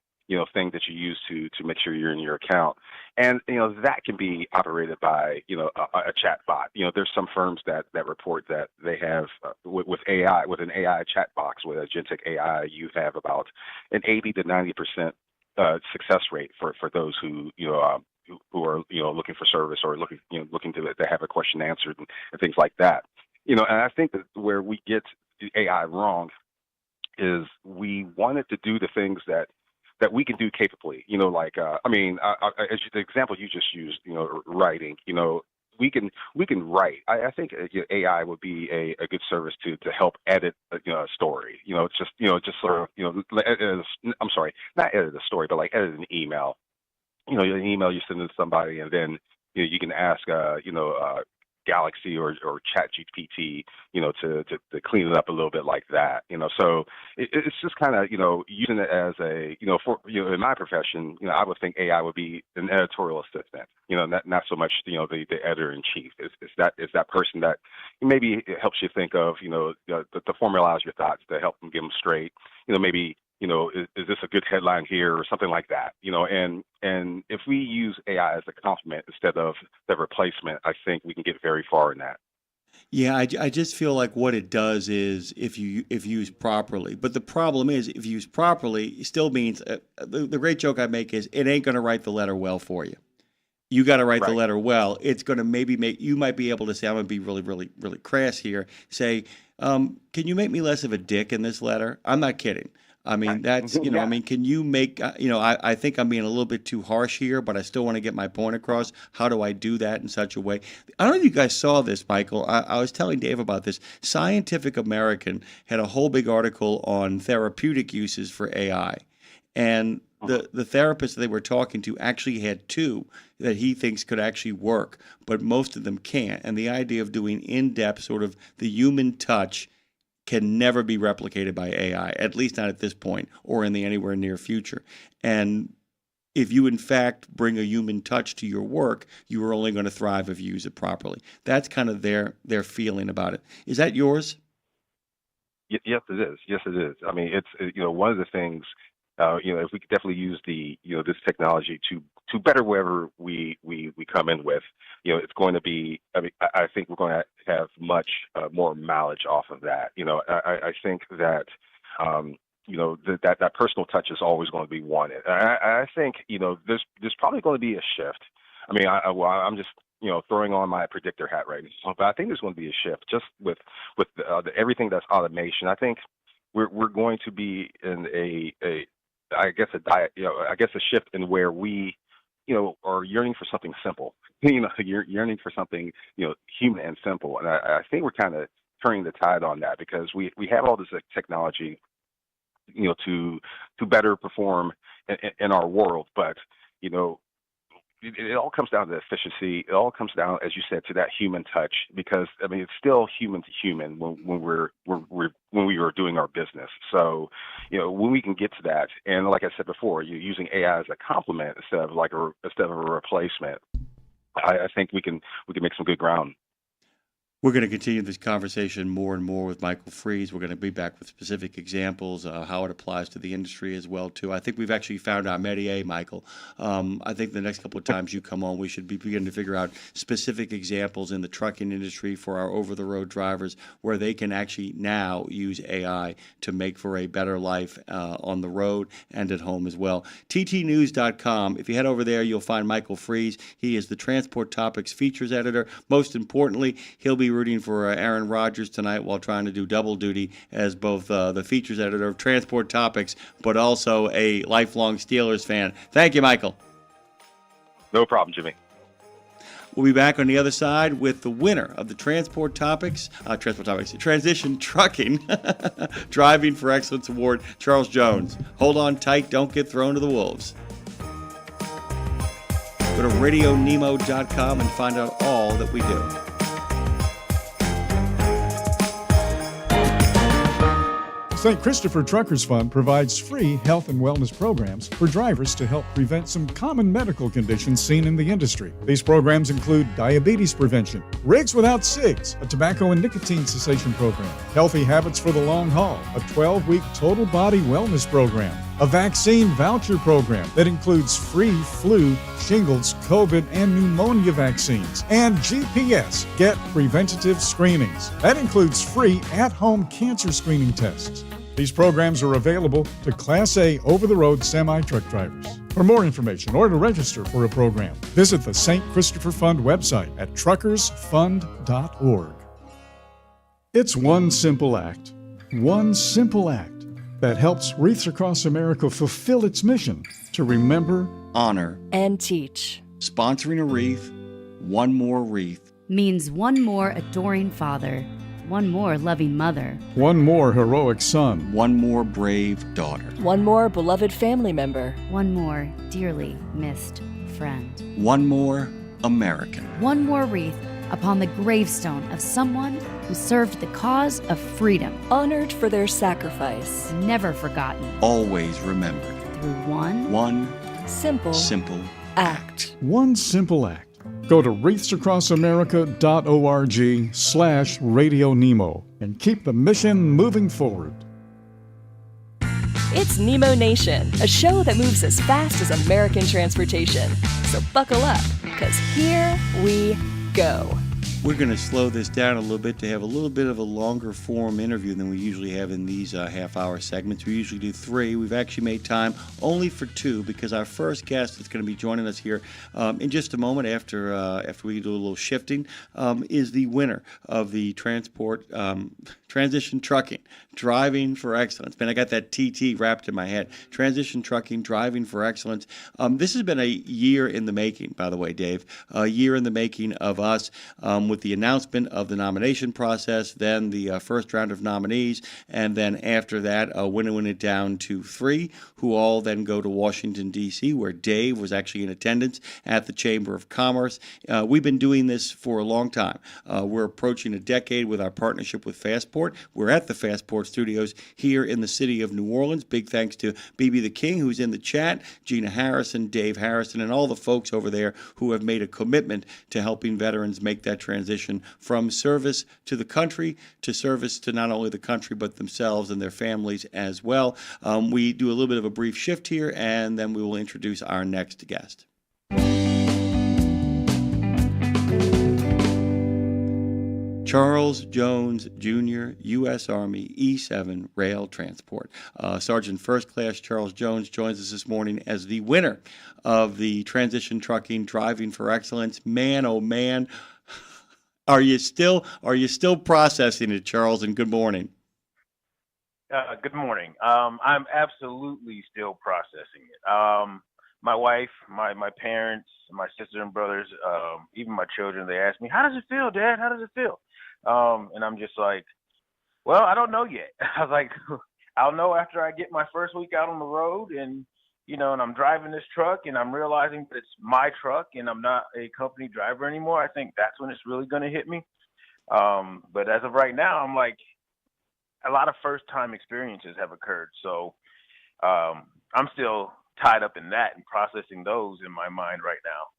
thing that you use to make sure you're in your account. And, that can be operated by, a chat bot. There's some firms that report that they have with AI, with an AI chat box, with agentic AI, you have about an 80 to 90% success rate for those who are, looking for service or looking to have a question answered and things like that. And I think that where we get the AI wrong is we wanted to do the things that we can do capably, like, as the example you just used, writing, we can write. I think AI would be a good service to help edit, a story, just sort of, I'm sorry, not edit a story, but like edit an email, an email you send to somebody and then you can ask, Galaxy or Chat GPT, to clean it up a little bit like that, So it's just kind of, using it as a, in my profession, I would think AI would be an editorial assistant, not so much, the editor in chief. It's that person that maybe it helps you think of, to formalize your thoughts, to help them get them straight, maybe. Is this a good headline here or something like that? And if we use AI as a complement instead of the replacement, I think we can get very far in that. Yeah, I just feel like what it does is if used properly. But the problem is if used properly, it still means the great joke I make is it ain't going to write the letter well for you. You got to write the letter well. It's going to maybe you might be able to say, I'm going to be really, really, really crass here. Say, can you make me less of a dick in this letter? I'm not kidding. I mean, that's, can you make, I think I'm being a little bit too harsh here, but I still want to get my point across. How do I do that in such a way? I don't know if you guys saw this, Michael. I was telling Dave about this. Scientific American had a whole big article on therapeutic uses for AI. And the therapist that they were talking to actually had two that he thinks could actually work, but most of them can't. And the idea of doing in-depth sort of the human touch can never be replicated by AI, at least not at this point or in the anywhere near future. And if you, in fact, bring a human touch to your work, you are only going to thrive if you use it properly. That's kind of their feeling about it. Is that yours? Yes, it is. Yes, it is. I mean, it's, one of the things, if we could definitely use this technology to better wherever we come in with, it's going to be, I think we're going to have much more mileage off of that. I think that, that personal touch is always going to be wanted. I think, there's probably going to be a shift. I mean, I'm just, throwing on my predictor hat right now, but I think there's going to be a shift just with everything that's automation. I think we're going to be in a shift in where we, are yearning for something simple. You're yearning for something, human and simple. And I think we're kind of turning the tide on that because we have all this technology, to better perform in our world. But, it all comes down to efficiency. It all comes down, as you said, to that human touch. Because it's still human to human when we are doing our business. So, when we can get to that, and like I said before, you're using AI as a complement instead of a replacement. I think we can make some good ground. We're going to continue this conversation more and more with Michael Freeze. We're going to be back with specific examples, how it applies to the industry as well, too. I think we've actually found our métier, Michael. I think the next couple of times you come on, we should be beginning to figure out specific examples in the trucking industry for our over-the-road drivers where they can actually now use AI to make for a better life on the road and at home as well. ttnews.com. If you head over there, you'll find Michael Freeze. He is the Transport Topics features editor. Most importantly, he'll be rooting for Aaron Rodgers tonight while trying to do double duty as both the features editor of Transport Topics, but also a lifelong Steelers fan. Thank you, Michael. No problem, Jimmy. We'll be back on the other side with the winner of the Transition Trucking Driving for Excellence Award, Charles Jones. Hold on tight. Don't get thrown to the wolves. Go to RadioNemo.com and find out all that we do. St. Christopher Truckers Fund provides free health and wellness programs for drivers to help prevent some common medical conditions seen in the industry. These programs include diabetes prevention, Rigs Without Cigs, a tobacco and nicotine cessation program, Healthy Habits for the Long Haul, a 12-week total body wellness program, a vaccine voucher program that includes free flu, shingles, COVID, and pneumonia vaccines, and GPS, Get Preventative Screenings. That includes free at-home cancer screening tests. These programs are available to Class A over-the-road semi-truck drivers. For more information or to register for a program, visit the St. Christopher Fund website at truckersfund.org. It's one simple act that helps Wreaths Across America fulfill its mission to remember, honor, and teach. Sponsoring a wreath, one more wreath, means one more adoring father, one more loving mother, one more heroic son, one more brave daughter, one more beloved family member, one more dearly missed friend, one more American, one more wreath upon the gravestone of someone who served the cause of freedom, honored for their sacrifice, never forgotten, always remembered, through one simple act. One simple act. Go to wreathsacrossamerica.org/RadioNemo and keep the mission moving forward. It's Nemo Nation, a show that moves as fast as American transportation. So buckle up, because here we go. We're going to slow this down a little bit to have a little bit of a longer form interview than we usually have in these half-hour segments. We usually do 3. We've actually made time only for 2 because our first guest that's going to be joining us here in just a moment after we do a little shifting is the winner of the Transition Trucking Driving for Excellence. Man, I got that TT wrapped in my head. Transition Trucking Driving for Excellence. This has been a year in the making, by the way, Dave. A year in the making of us. With the announcement of the nomination process, then the first round of nominees, and then after that, winnowing it down to 3, who all then go to Washington, D.C., where Dave was actually in attendance at the Chamber of Commerce. We've been doing this for a long time. We're approaching a decade with our partnership with Fastport. We're at the Fastport Studios here in the city of New Orleans. Big thanks to BB the King, who's in the chat, Gina Harrison, Dave Harrison, and all the folks over there who have made a commitment to helping veterans make that transition from service to the country to service to not only the country but themselves and their families as well. We do a little bit of a brief shift here, and then we will introduce our next guest. Charles Jones, Jr., U.S. Army, E-7 Rail Transport. Sergeant First Class Charles Jones joins us this morning as the winner of the Transition Trucking Driving for Excellence. Man, oh man, are you still processing it, Charles? And good morning. Good morning. I'm absolutely still processing it. My wife, my parents, my sister and brothers, even my children, they ask me, "How does it feel, Dad? How does it feel?" And I'm just like, "Well, I don't know yet." I was like, "I'll know after I get my first week out on the road, and and I'm driving this truck, and I'm realizing that it's my truck, and I'm not a company driver anymore. I think that's when it's really going to hit me." But as of right now, I'm like, a lot of first-time experiences have occurred, so I'm still tied up in that and processing those in my mind right now.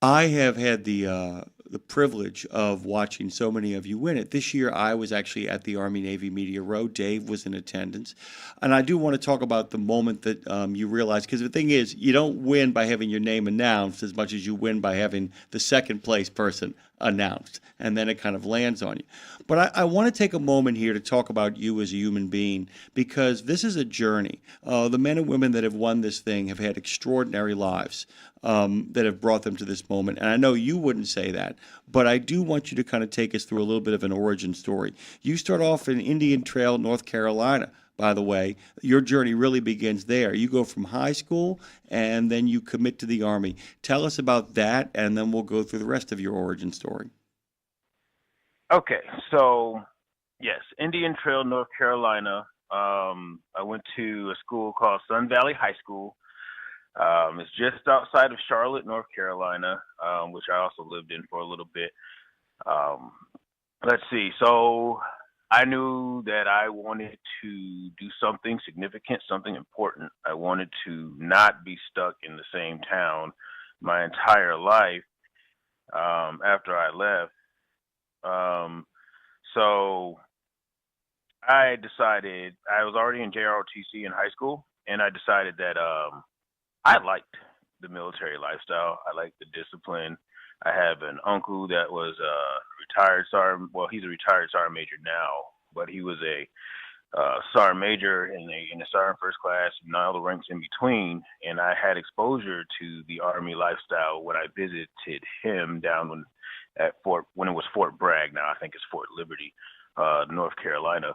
I have had the the privilege of watching so many of you win it. This year, I was actually at the Army-Navy Media Row. Dave was in attendance. And I do want to talk about the moment that you realize, because the thing is, you don't win by having your name announced as much as you win by having the second place person announced, and then it kind of lands on you. But I want to take a moment here to talk about you as a human being, because this is a journey. The men and women that have won this thing have had extraordinary lives that have brought them to this moment. And I know you wouldn't say that, but I do want you to kind of take us through a little bit of an origin story. You start off in Indian Trail, North Carolina. By the way, your journey really begins there. You go from high school and then you commit to the Army. Tell us about that, and then we'll go through the rest of your origin story. Okay, so yes, Indian Trail, North Carolina. I went to a school called Sun Valley High School. It's just outside of Charlotte, North Carolina, which I also lived in for a little bit. Let's see. So I knew that I wanted to do something significant, something important. I wanted to not be stuck in the same town my entire life after I left. So I decided, I was already in JROTC in high school, and I decided that I liked the military lifestyle. I liked the discipline. I have an uncle that was a retired sergeant. Well, he's a retired sergeant major now, but he was a sergeant major in a sergeant first class and all the ranks in between. And I had exposure to the Army lifestyle when I visited him down when it was Fort Bragg. Now I think it's Fort Liberty, North Carolina.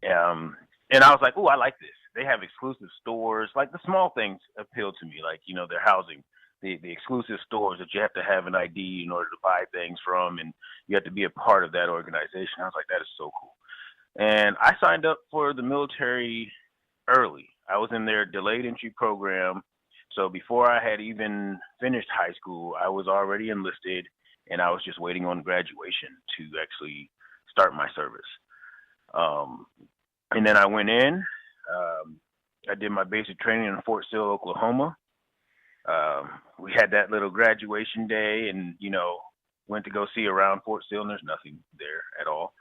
And I was like, oh, I like this. They have exclusive stores. Like the small things appeal to me, like, you know, their housing. The exclusive stores that you have to have an ID in order to buy things from, and you have to be a part of that organization. I was like, that is so cool. And I signed up for the military early. I was in their delayed entry program. So before I had even finished high school, I was already enlisted, and I was just waiting on graduation to actually start my service. And then I went in. I did my basic training in Fort Sill, Oklahoma. We had that little graduation day, and, you know, went to go see around Fort Sill, and there's nothing there at all.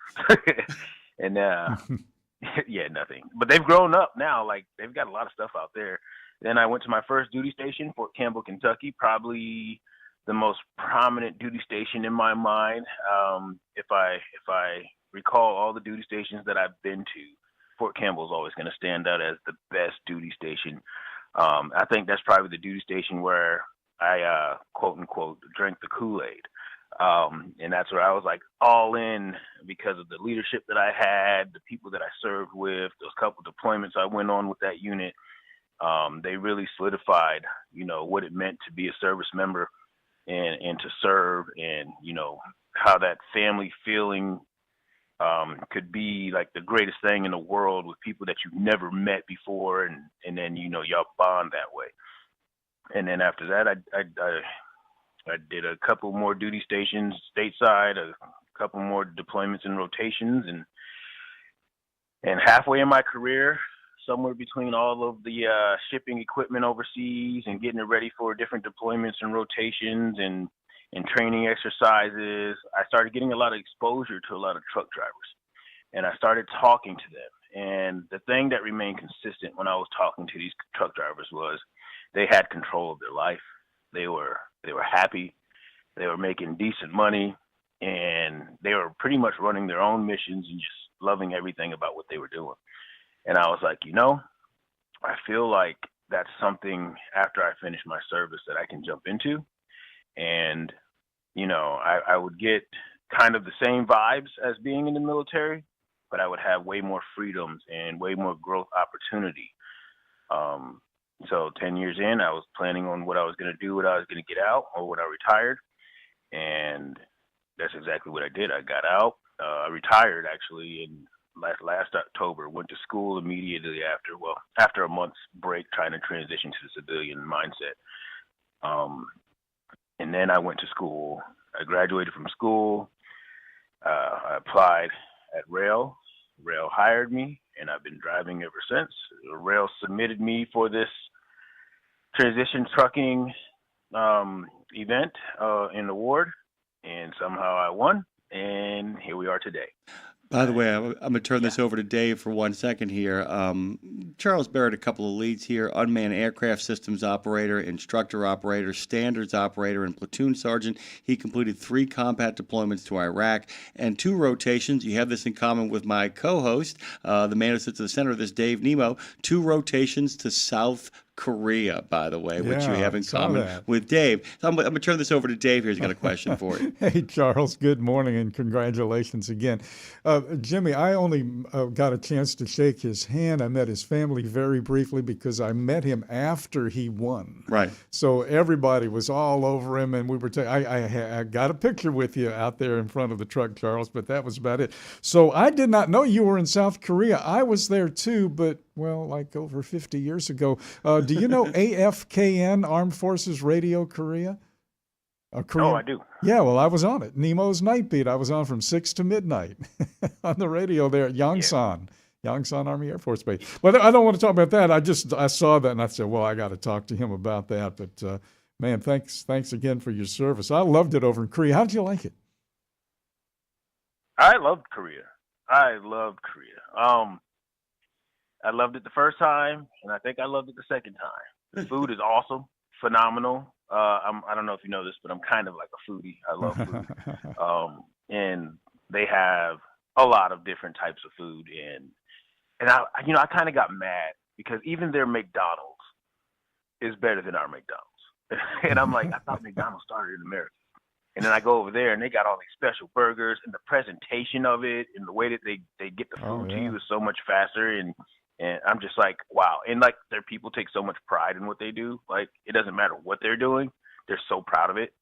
And yeah, nothing. But they've grown up now. Like, they've got a lot of stuff out there. Then I went to my first duty station, Fort Campbell, Kentucky, probably the most prominent duty station in my mind. If I recall all the duty stations that I've been to, Fort Campbell is always going to stand out as the best duty station. I think that's probably the duty station where I, quote unquote, drank the Kool-Aid. And that's where I was like all in because of the leadership that I had, the people that I served with, those couple deployments I went on with that unit. They really solidified, you know, what it meant to be a service member and to serve, and, you know, how that family feeling could be like the greatest thing in the world with people that you've never met before, and then, you know, y'all bond that way. And then after that, I did a couple more duty stations stateside, a couple more deployments and rotations, and halfway in my career, somewhere between all of the shipping equipment overseas and getting it ready for different deployments and rotations and training exercises, I started getting a lot of exposure to a lot of truck drivers. And I started talking to them. And the thing that remained consistent when I was talking to these truck drivers was they had control of their life. They were happy. They were making decent money. And they were pretty much running their own missions and just loving everything about what they were doing. And I was like, you know, I feel like that's something after I finish my service that I can jump into. And, you know, I would get kind of the same vibes as being in the military, but I would have way more freedoms and way more growth opportunity. So 10 years in, I was planning on what I was going to do when I was going to get out or when I retired. And that's exactly what I did. I got out. I retired, actually, in last October, went to school immediately after a month's break trying to transition to the civilian mindset. And then I went to school. I graduated from school. I applied at Rail. Rail hired me, and I've been driving ever since. Rail submitted me for this transition trucking event and award, and somehow I won, and here we are today. By the way, I'm going to turn this over to Dave for 1 second here. Charles Barrett, a couple of leads here: unmanned aircraft systems operator, instructor operator, standards operator, and platoon sergeant. He completed 3 combat deployments to Iraq and 2 rotations. You have this in common with my co-host, the man who sits at the center of this, Dave Nemo. 2 rotations to South Korea, by the way, which you have in common with Dave. So I'm going to turn this over to Dave here. He's got a question for you. Hey, Charles, good morning and congratulations again. Jimmy, I only got a chance to shake his hand. I met his family very briefly because I met him after he won. Right. So everybody was all over him, and we were I got a picture with you out there in front of the truck, Charles, but that was about it. So I did not know you were in South Korea. I was there too, but like over 50 years ago. Do you know AFKN, Armed Forces Radio Korea? Oh, I do. Yeah, well, I was on it. Nemo's Night Beat. I was on from 6 to midnight on the radio there at Yongsan Army Air Force Base. But I don't want to talk about that. I saw that and I said, well, I got to talk to him about that. But man, thanks again for your service. I loved it over in Korea. How did you like it? I loved Korea. I loved it the first time, and I think I loved it the second time. The food is awesome, phenomenal. I don't know if you know this, but I'm kind of like a foodie. I love food. And they have a lot of different types of food. And I kind of got mad because even their McDonald's is better than our McDonald's. And I'm like, I thought McDonald's started in America. And then I go over there and they got all these special burgers, and the presentation of it and the way that they get the food to you is so much faster. And I'm just like, wow. And like their people take so much pride in what they do. Like it doesn't matter what they're doing. They're so proud of it.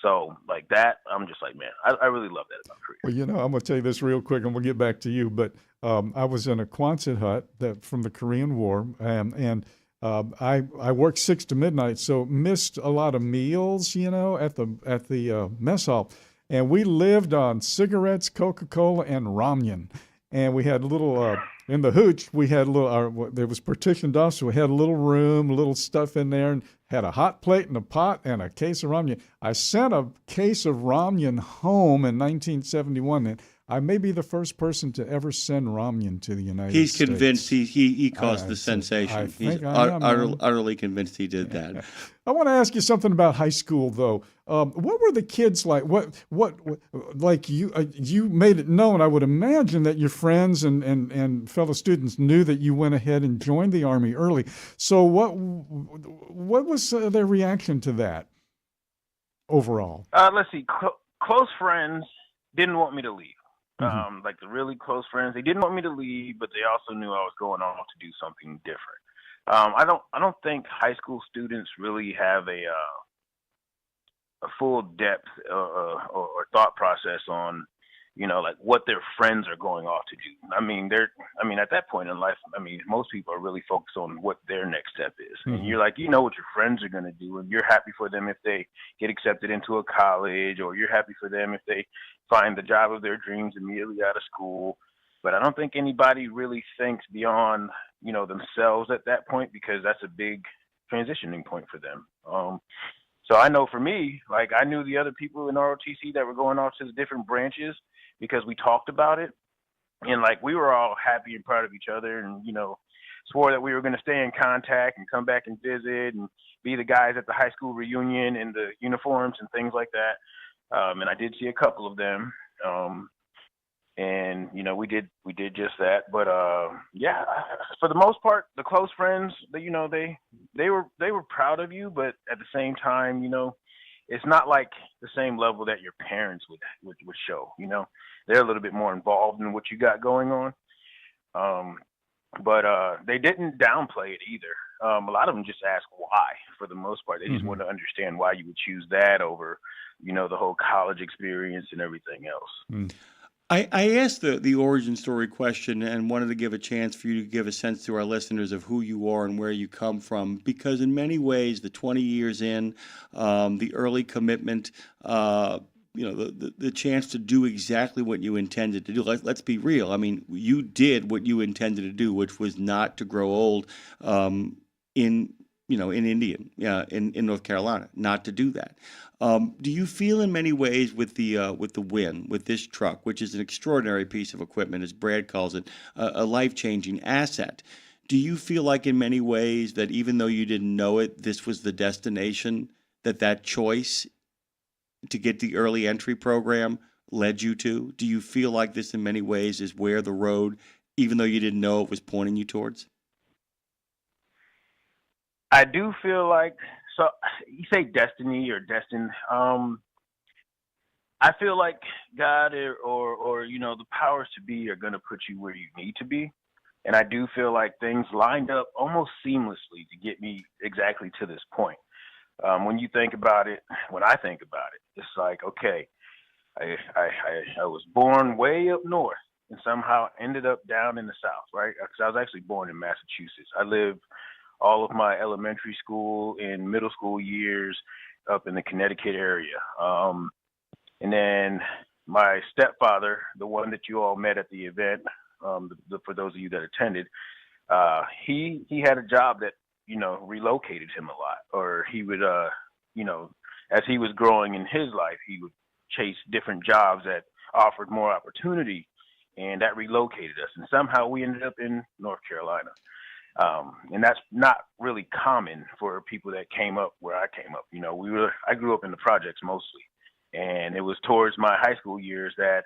So like that, I'm just like, man, I really love that about Korea. Well, I'm going to tell you this real quick and we'll get back to you. But I was in a Quonset hut from the Korean War, and I worked 6 to midnight, so missed a lot of meals, at the mess hall. And we lived on cigarettes, Coca-Cola, and ramen. And we had a little, in the hooch, we had a little, there was partitioned off, so we had a little room, a little stuff in there, and had a hot plate and a pot and a case of ramen. I sent a case of ramen home in 1971, and I may be the first person to ever send ramen to the United States. He's convinced he caused the sensation. He's utterly convinced he did that. I want to ask you something about high school, though. What were the kids like? What like you made it known, I would imagine, that your friends and fellow students knew that you went ahead and joined the Army early. So what was their reaction to that overall? Let's see. Close friends didn't want me to leave. Like the really close friends, they didn't want me to leave, but they also knew I was going off to do something different. I don't think high school students really have a full depth or thought process on, like what their friends are going off to do. I mean, at that point in life, most people are really focused on what their next step is. And you're like, what your friends are going to do, and you're happy for them if they get accepted into a college, or you're happy for them if they find the job of their dreams immediately out of school. But I don't think anybody really thinks beyond, themselves at that point, because that's a big transitioning point for them. So I know for me, like I knew the other people in ROTC that were going off to the different branches because we talked about it, and like we were all happy and proud of each other, and swore that we were going to stay in contact and come back and visit and be the guys at the high school reunion in the uniforms and things like that. And I did see a couple of them. And we did just that, but for the most part, the close friends, they were proud of you, but at the same time, it's not like the same level that your parents would show. They're a little bit more involved in what you got going on, but they didn't downplay it either. A lot of them just asked why. For the most part, they just want to understand why you would choose that over, the whole college experience and everything else. I asked the origin story question and wanted to give a chance for you to give a sense to our listeners of who you are and where you come from, because in many ways, the 20 years in, the early commitment, the chance to do exactly what you intended to do. Let's be real. I mean, you did what you intended to do, which was not to grow old in in Indian, in North Carolina, not to do that. Do you feel in many ways with the win with this truck, which is an extraordinary piece of equipment, as Brad calls it, a life-changing asset? Do you feel like in many ways that even though you didn't know it, this was the destination that choice to get the early entry program led you to? Do you feel like this in many ways is where the road, even though you didn't know it, was pointing you towards? I do feel like, so you say destiny or destined. I feel like God or the powers to be are going to put you where you need to be. And I do feel like things lined up almost seamlessly to get me exactly to this point. When you think about it, when I think about it, it's like, okay, I was born way up north and somehow ended up down in the South, right? Because I was actually born in Massachusetts. I lived all of my elementary school and middle school years up in the Connecticut area. And then my stepfather, the one that you all met at the event, for those of you that attended, he had a job that, relocated him a lot, or he would, as he was growing in his life, he would chase different jobs that offered more opportunity, and that relocated us. And somehow we ended up in North Carolina. And that's not really common for people that came up where I came up. I grew up in the projects mostly, and it was towards my high school years that,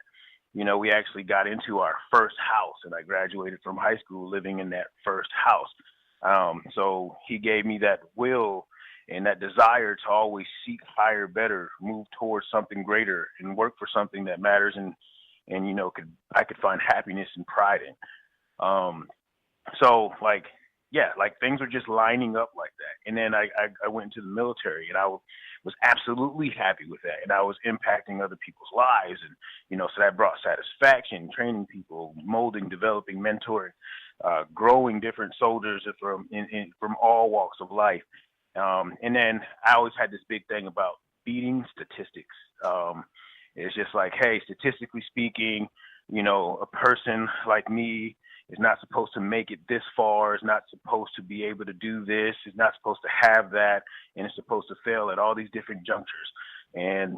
we actually got into our first house, and I graduated from high school living in that first house. So he gave me that will and that desire to always seek higher, better, move towards something greater and work for something that matters and I could find happiness and pride in. So things were just lining up like that. And then I went into the military, and I was absolutely happy with that. And I was impacting other people's lives. And, so that brought satisfaction, training people, molding, developing, mentoring, growing different soldiers from all walks of life. And then I always had this big thing about beating statistics. It's just like, hey, statistically speaking, a person like me is not supposed to make it this far, is not supposed to be able to do this, is not supposed to have that, and is supposed to fail at all these different junctures. And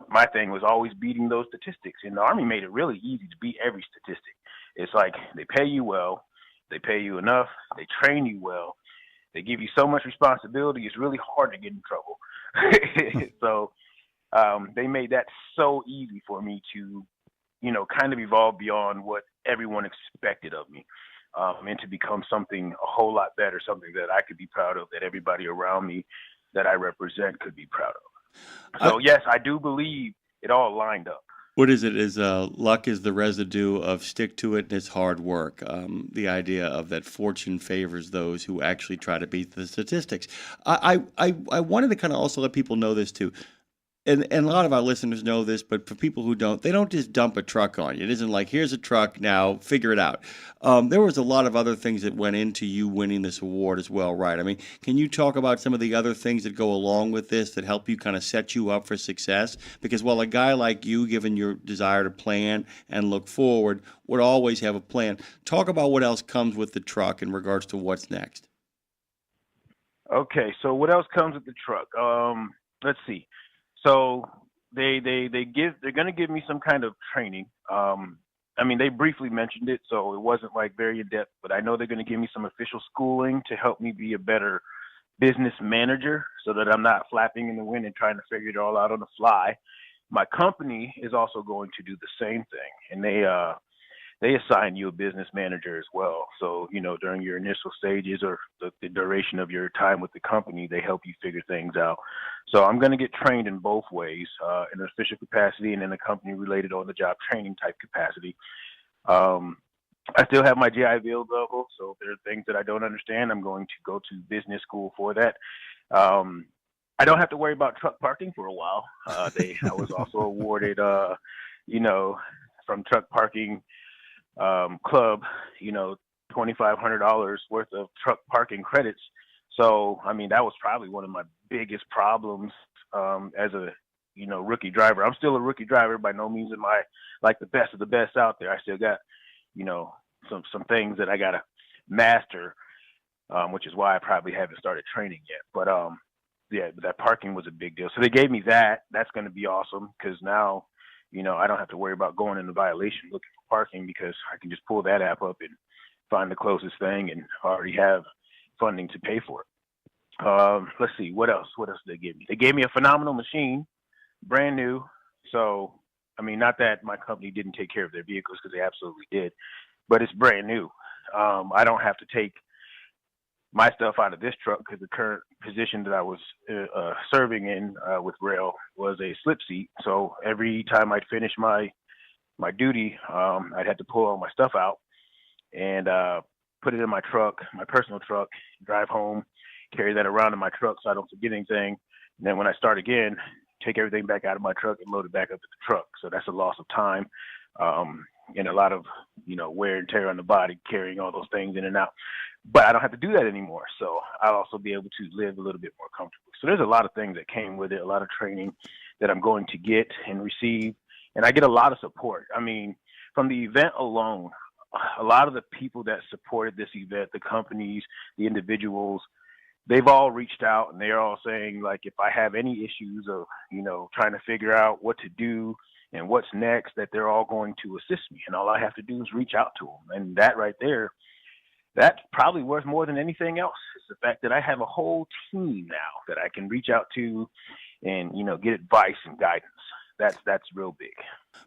my thing was always beating those statistics. And the Army made it really easy to beat every statistic. It's like they pay you well, they pay you enough, they train you well, they give you so much responsibility, it's really hard to get in trouble. So they made that so easy for me to kind of evolve beyond what everyone expected of me, and to become something a whole lot better, something that I could be proud of, that everybody around me that I represent could be proud of. So yes, I do believe it all lined up. What is it? Is luck is the residue of stick to it and it's hard work. The idea of that fortune favors those who actually try to beat the statistics. I wanted to kind of also let people know this too. And a lot of our listeners know this, but for people who don't, they don't just dump a truck on you. It isn't like, here's a truck, now figure it out. There was a lot of other things that went into you winning this award as well, right? I mean, can you talk about some of the other things that go along with this that help you kind of set you up for success? Because while a guy like you, given your desire to plan and look forward, would always have a plan, talk about what else comes with the truck in regards to what's next. Okay, so what else comes with the truck? Let's see. So they're going to give me some kind of training. They briefly mentioned it, so it wasn't like very in depth, but I know they're going to give me some official schooling to help me be a better business manager so that I'm not flapping in the wind and trying to figure it all out on the fly. My company is also going to do the same thing, and they assign you a business manager as well. So, during your initial stages or the duration of your time with the company, they help you figure things out. So I'm going to get trained in both ways, in an official capacity and in a company-related on-the-job training type capacity. I still have my GI Bill level, so if there are things that I don't understand, I'm going to go to business school for that. I don't have to worry about truck parking for a while. I was also awarded, from Truck Parking Club, $2,500 worth of truck parking credits. So, that was probably one of my biggest problems as a, rookie driver. I'm still a rookie driver. By no means am I like the best of the best out there. I still got, some things that I got to master. which is why I probably haven't started training yet. But yeah, that parking was a big deal. So they gave me that. That's going to be awesome because now, I don't have to worry about going into violation looking for parking because I can just pull that app up and find the closest thing and already have funding to pay for it. Let's see, what else? What else did they give me? They gave me a phenomenal machine, brand new. So, not that my company didn't take care of their vehicles because they absolutely did, but it's brand new. I don't have to take my stuff out of this truck because the current position that I was serving in with rail was a slip seat. So every time I'd finish my duty, I'd have to pull all my stuff out and put it in my truck, my personal truck, drive home, carry that around in my truck so I don't forget anything. And then when I start again, take everything back out of my truck and load it back up to the truck. So that's a loss of time and a lot of, wear and tear on the body carrying all those things in and out. But I don't have to do that anymore. So I'll also be able to live a little bit more comfortably. So there's a lot of things that came with it, a lot of training that I'm going to get and receive. And I get a lot of support. From the event alone, a lot of the people that supported this event, the companies, the individuals, they've all reached out and they're all saying, like, if I have any issues of, trying to figure out what to do and what's next, that they're all going to assist me. And all I have to do is reach out to them. And that right there, that's probably worth more than anything else. It's the fact that I have a whole team now that I can reach out to and, get advice and guidance. That's real big.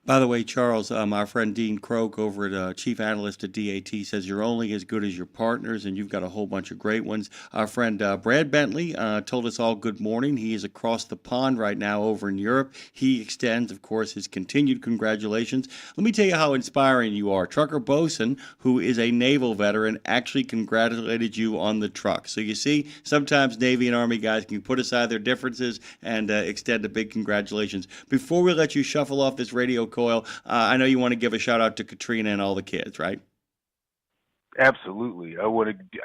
By the way, Charles, our friend Dean Croak over at Chief Analyst at DAT says you're only as good as your partners, and you've got a whole bunch of great ones. Our friend Brad Bentley told us all good morning. He is across the pond right now over in Europe. He extends, of course, his continued congratulations. Let me tell you how inspiring you are. Trucker Bosun, who is a naval veteran, actually congratulated you on the truck. So you see, sometimes Navy and Army guys can put aside their differences and extend a big congratulations. Before we let you shuffle off this radio coil, I know you want to give a shout out to Katrina and all the kids, right? Absolutely. I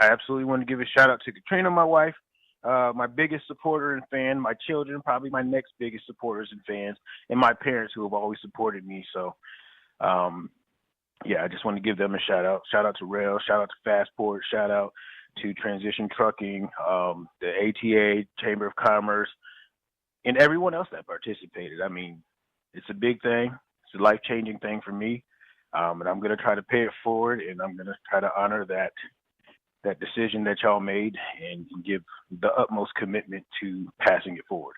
absolutely want to give a shout out to Katrina, my wife, my biggest supporter and fan, my children, probably my next biggest supporters and fans, and my parents who have always supported me. So, I just want to give them a shout out. Shout out to Rail, shout out to Fastport, shout out to Transition Trucking, the ATA, Chamber of Commerce, and everyone else that participated. It's a big thing. It's a life-changing thing for me, and I'm going to try to pay it forward, and I'm going to try to honor that decision that y'all made and give the utmost commitment to passing it forward.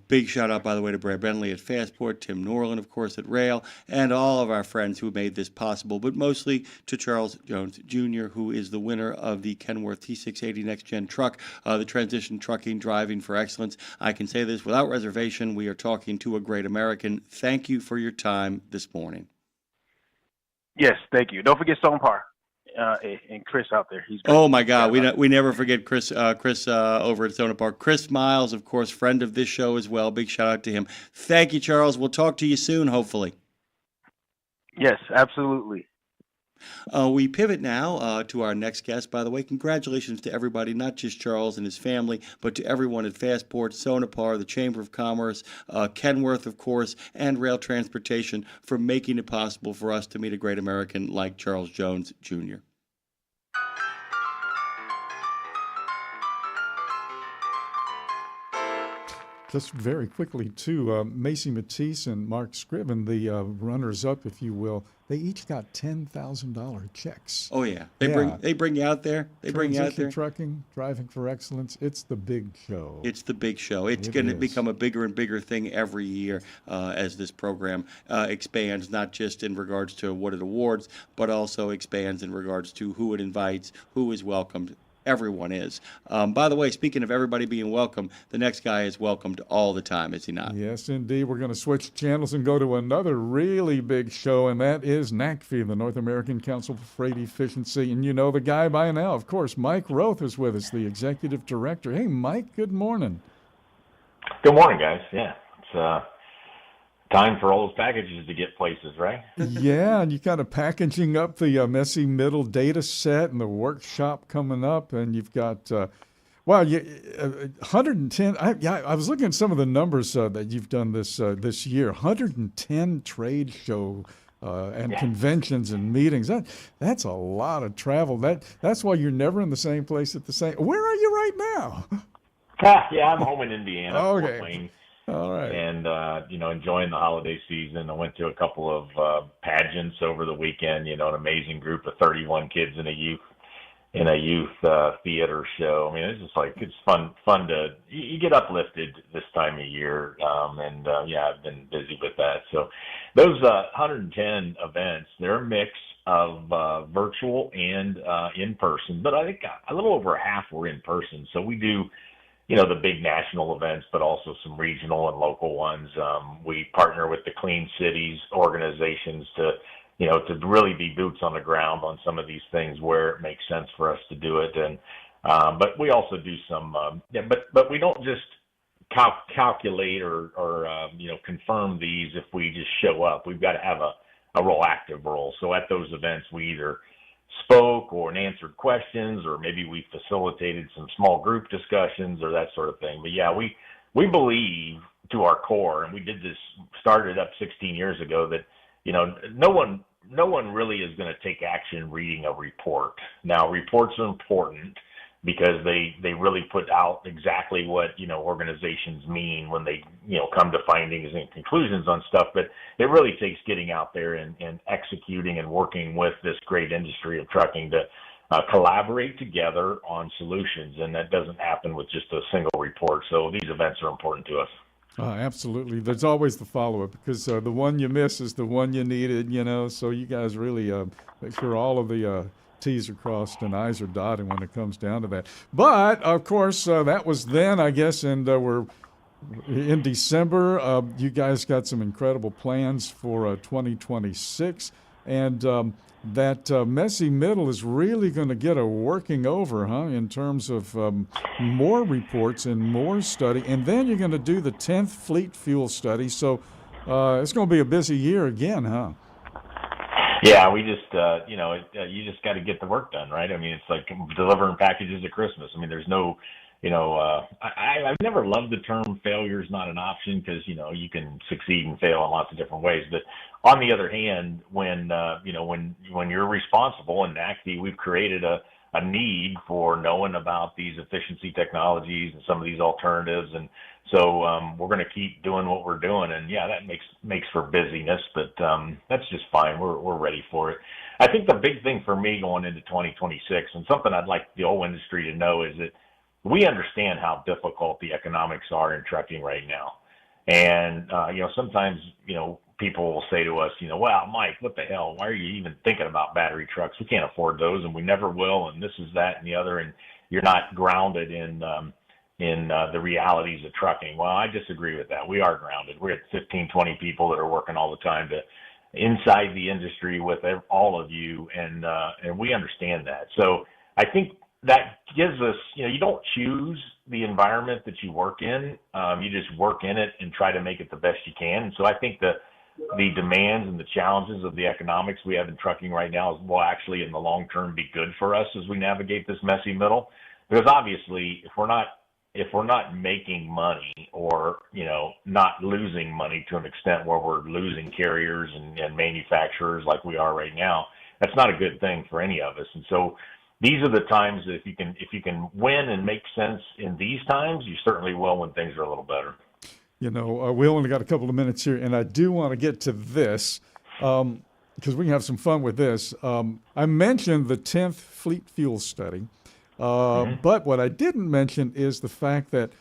Big shout out, by the way, to Brad Bentley at Fastport, Tim Norland, of course, at Rail, and all of our friends who made this possible, but mostly to Charles Jones Jr., who is the winner of the Kenworth T680 Next Gen truck, the Transition Trucking Driving for Excellence. I can say this without reservation. We are talking to a great American. Thank you for your time this morning. Yes, thank you. Don't forget Sonepar. And Chris out there. Oh my God, we never forget Chris over at Zona Park. Chris Miles, of course, friend of this show as well. Big shout out to him. Thank you, Charles. We'll talk to you soon, hopefully. Yes, absolutely. We pivot now to our next guest. By the way, congratulations to everybody, not just Charles and his family, but to everyone at Fastport, Sonepar, the Chamber of Commerce, Kenworth, of course, and Rail Transportation for making it possible for us to meet a great American like Charles Jones Jr. Just very quickly, too, Macy Matisse and Mark Scriven, the runners-up, if you will, they each got $10,000 checks. Oh yeah, they bring you out there. They bring you out there. Trucking, Driving for Excellence. It's the big show. It's the big show. It's going to become a bigger and bigger thing every year as this program expands, not just in regards to what it awards, but also expands in regards to who it invites, who is welcomed. Everyone is. By the way, speaking of everybody being welcome, the next guy is welcomed all the time, is he not? Yes, indeed. We're going to switch channels and go to another really big show, and that is NACFE, the North American Council for Freight Efficiency. And you know the guy by now, of course. Mike Roeth is with us, the executive director. Hey, Mike, good morning. Good morning, guys. Yeah, it's time for all those packages to get places, right? Yeah, and you're kind of packaging up the messy middle data set and the workshop coming up, and you've got, 110. I was looking at some of the numbers that you've done this year. 110 trade show and conventions and meetings. That's a lot of travel. That's why you're never in the same place at the same. Where are you right now? Yeah, I'm home in Indiana, Okay. Fort Wayne. All right. And, enjoying the holiday season. I went to a couple of pageants over the weekend, an amazing group of 31 kids in a youth theater show. I mean, it's fun to, you get uplifted this time of year. I've been busy with that. So those 110 events, they're a mix of virtual and in person, but I think a little over half were in person. So we do, the big national events, but also some regional and local ones. We partner with the Clean Cities organizations to really be boots on the ground on some of these things where it makes sense for us to do it. And, but we also do some, but we don't just calculate or confirm these if we just show up. We've got to have a real active role. So at those events, we either spoke or answered questions, or maybe we facilitated some small group discussions or that sort of thing. But yeah, we believe to our core, and we started up 16 years ago, that, no one really is going to take action reading a report. Now, reports are important because they really put out exactly what, organizations mean when they, come to findings and conclusions on stuff. But it really takes getting out there and executing and working with this great industry of trucking to collaborate together on solutions. And that doesn't happen with just a single report. So these events are important to us. Absolutely. There's always the follow-up, because the one you miss is the one you needed, so you guys really make sure all of the T's are crossed and I's are dotted when it comes down to that. But, of course, that was then, I guess, and we're in December. You guys got some incredible plans for 2026, and that messy middle is really going to get a working over, in terms of more reports and more study. And then you're going to do the 10th fleet fuel study. So it's going to be a busy year again, huh? Yeah, we just, you just got to get the work done, right? I mean, it's like delivering packages at Christmas. I mean, there's no, I've never loved the term failure is not an option, because, you can succeed and fail in lots of different ways. But on the other hand, when you're responsible, in NACFE, we've created a need for knowing about these efficiency technologies and some of these alternatives. And so we're going to keep doing what we're doing. And yeah, that makes for busyness, but that's just fine. We're ready for it. I think the big thing for me going into 2026, and something I'd like the whole industry to know, is that we understand how difficult the economics are in trucking right now. And, sometimes, people will say to us, well, Mike, what the hell? Why are you even thinking about battery trucks? We can't afford those, and we never will, and this is that and the other, and you're not grounded in the realities of trucking. Well, I disagree with that. We are grounded. We're at 15, 20 people that are working all the time inside the industry with all of you, and we understand that. So I think that gives us, you don't choose the environment that you work in. You just work in it and try to make it the best you can. And so I think the demands and the challenges of the economics we have in trucking right now will actually, in the long term, be good for us as we navigate this messy middle. Because obviously, if we're not making money, or not losing money to an extent where we're losing carriers and manufacturers like we are right now, that's not a good thing for any of us. And so these are the times that if you can win and make sense in these times, you certainly will when things are a little better. We only got a couple of minutes here, and I do want to get to this because we can have some fun with this. I mentioned the 10th fleet fuel study, but what I didn't mention is the fact that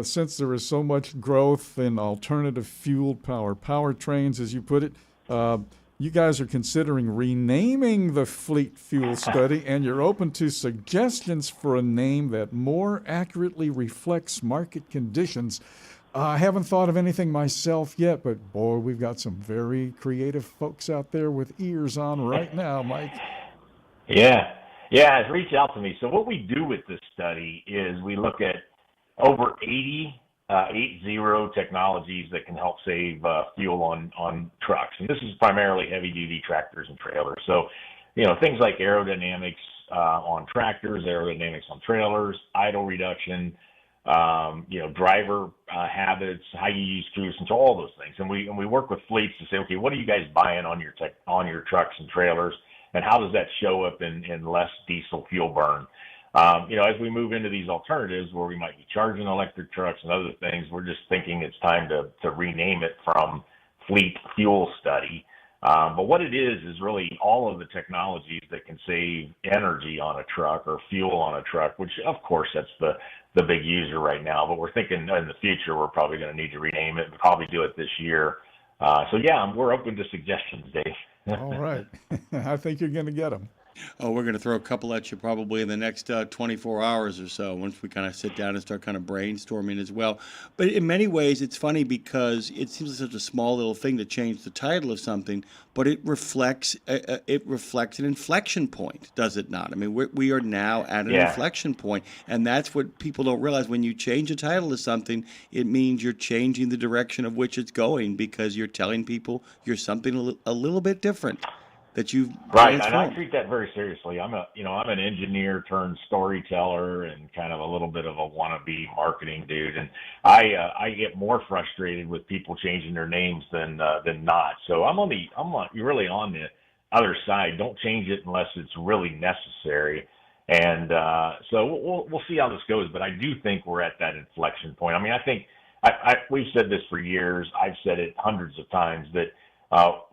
since there is so much growth in alternative fuel powertrains, as you put it, you guys are considering renaming the fleet fuel study, and you're open to suggestions for a name that more accurately reflects market conditions. I haven't thought of anything myself yet, but boy, we've got some very creative folks out there with ears on right now, Mike. Yeah, reach out to me. So what we do with this study is we look at over 80 technologies that can help save fuel on trucks. And this is primarily heavy-duty tractors and trailers. So, things like aerodynamics on tractors, aerodynamics on trailers, idle reduction, driver habits, how you use cruise control, all those things. And we work with fleets to say, okay, what are you guys buying on your trucks and trailers, and how does that show up in less diesel fuel burn? As we move into these alternatives where we might be charging electric trucks and other things, we're just thinking it's time to rename it from fleet fuel study. But what it is really all of the technologies that can save energy on a truck or fuel on a truck, which of course that's the big user right now. But we're thinking in the future we're probably going to need to rename it and probably do it this year. We're open to suggestions, Dave. All right. I think you're going to get them. Oh, we're going to throw a couple at you probably in the next 24 hours or so once we kind of sit down and start kind of brainstorming as well. But in many ways, it's funny because it seems like such a small little thing to change the title of something, but it reflects an inflection point, does it not? I mean, we are now at an inflection point, and that's what people don't realize. When you change a title to something, it means you're changing the direction of which it's going because you're telling people you're something a little bit different. That you've right, and I treat that very seriously. I'm an engineer turned storyteller and kind of a little bit of a wannabe marketing dude, and I get more frustrated with people changing their names than not. So I'm really on the other side. Don't change it unless it's really necessary. And so we'll see how this goes. But I do think we're at that inflection point. I mean, I think we've said this for years. I've said it hundreds of times that.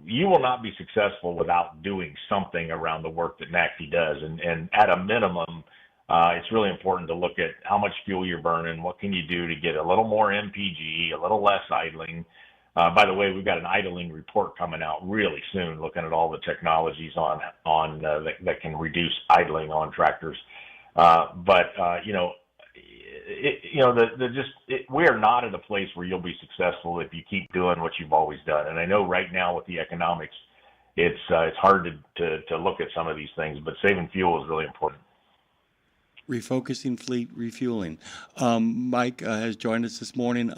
You will not be successful without doing something around the work that NACFE does. And at a minimum, it's really important to look at how much fuel you're burning, what can you do to get a little more MPG, a little less idling. By the way, we've got an idling report coming out really soon, looking at all the technologies that can reduce idling on tractors. We are not at a place where you'll be successful if you keep doing what you've always done. And I know right now with the economics, it's hard to look at some of these things, but saving fuel is really important. Refocusing fleet refueling. Mike has joined us this morning.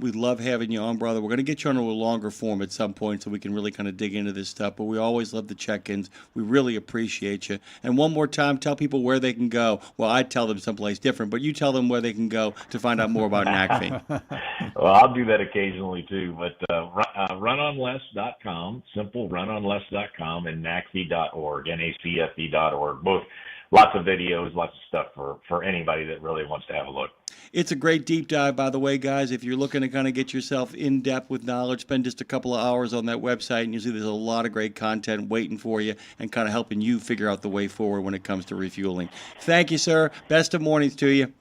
We love having you on, brother. We're going to get you on a longer form at some point so we can really kind of dig into this stuff, but we always love the check-ins. We really appreciate you. And one more time, tell people where they can go. Well, I tell them someplace different, but you tell them where they can go to find out more about NACFE. Well, I'll do that occasionally too, but runonless.com, simple runonless.com, and NACFE.org, NACFE.org, both. Lots of videos, lots of stuff for anybody that really wants to have a look. It's a great deep dive, by the way, guys. If you're looking to kind of get yourself in depth with knowledge, spend just a couple of hours on that website, and you see there's a lot of great content waiting for you and kind of helping you figure out the way forward when it comes to refueling. Thank you, sir. Best of mornings to you.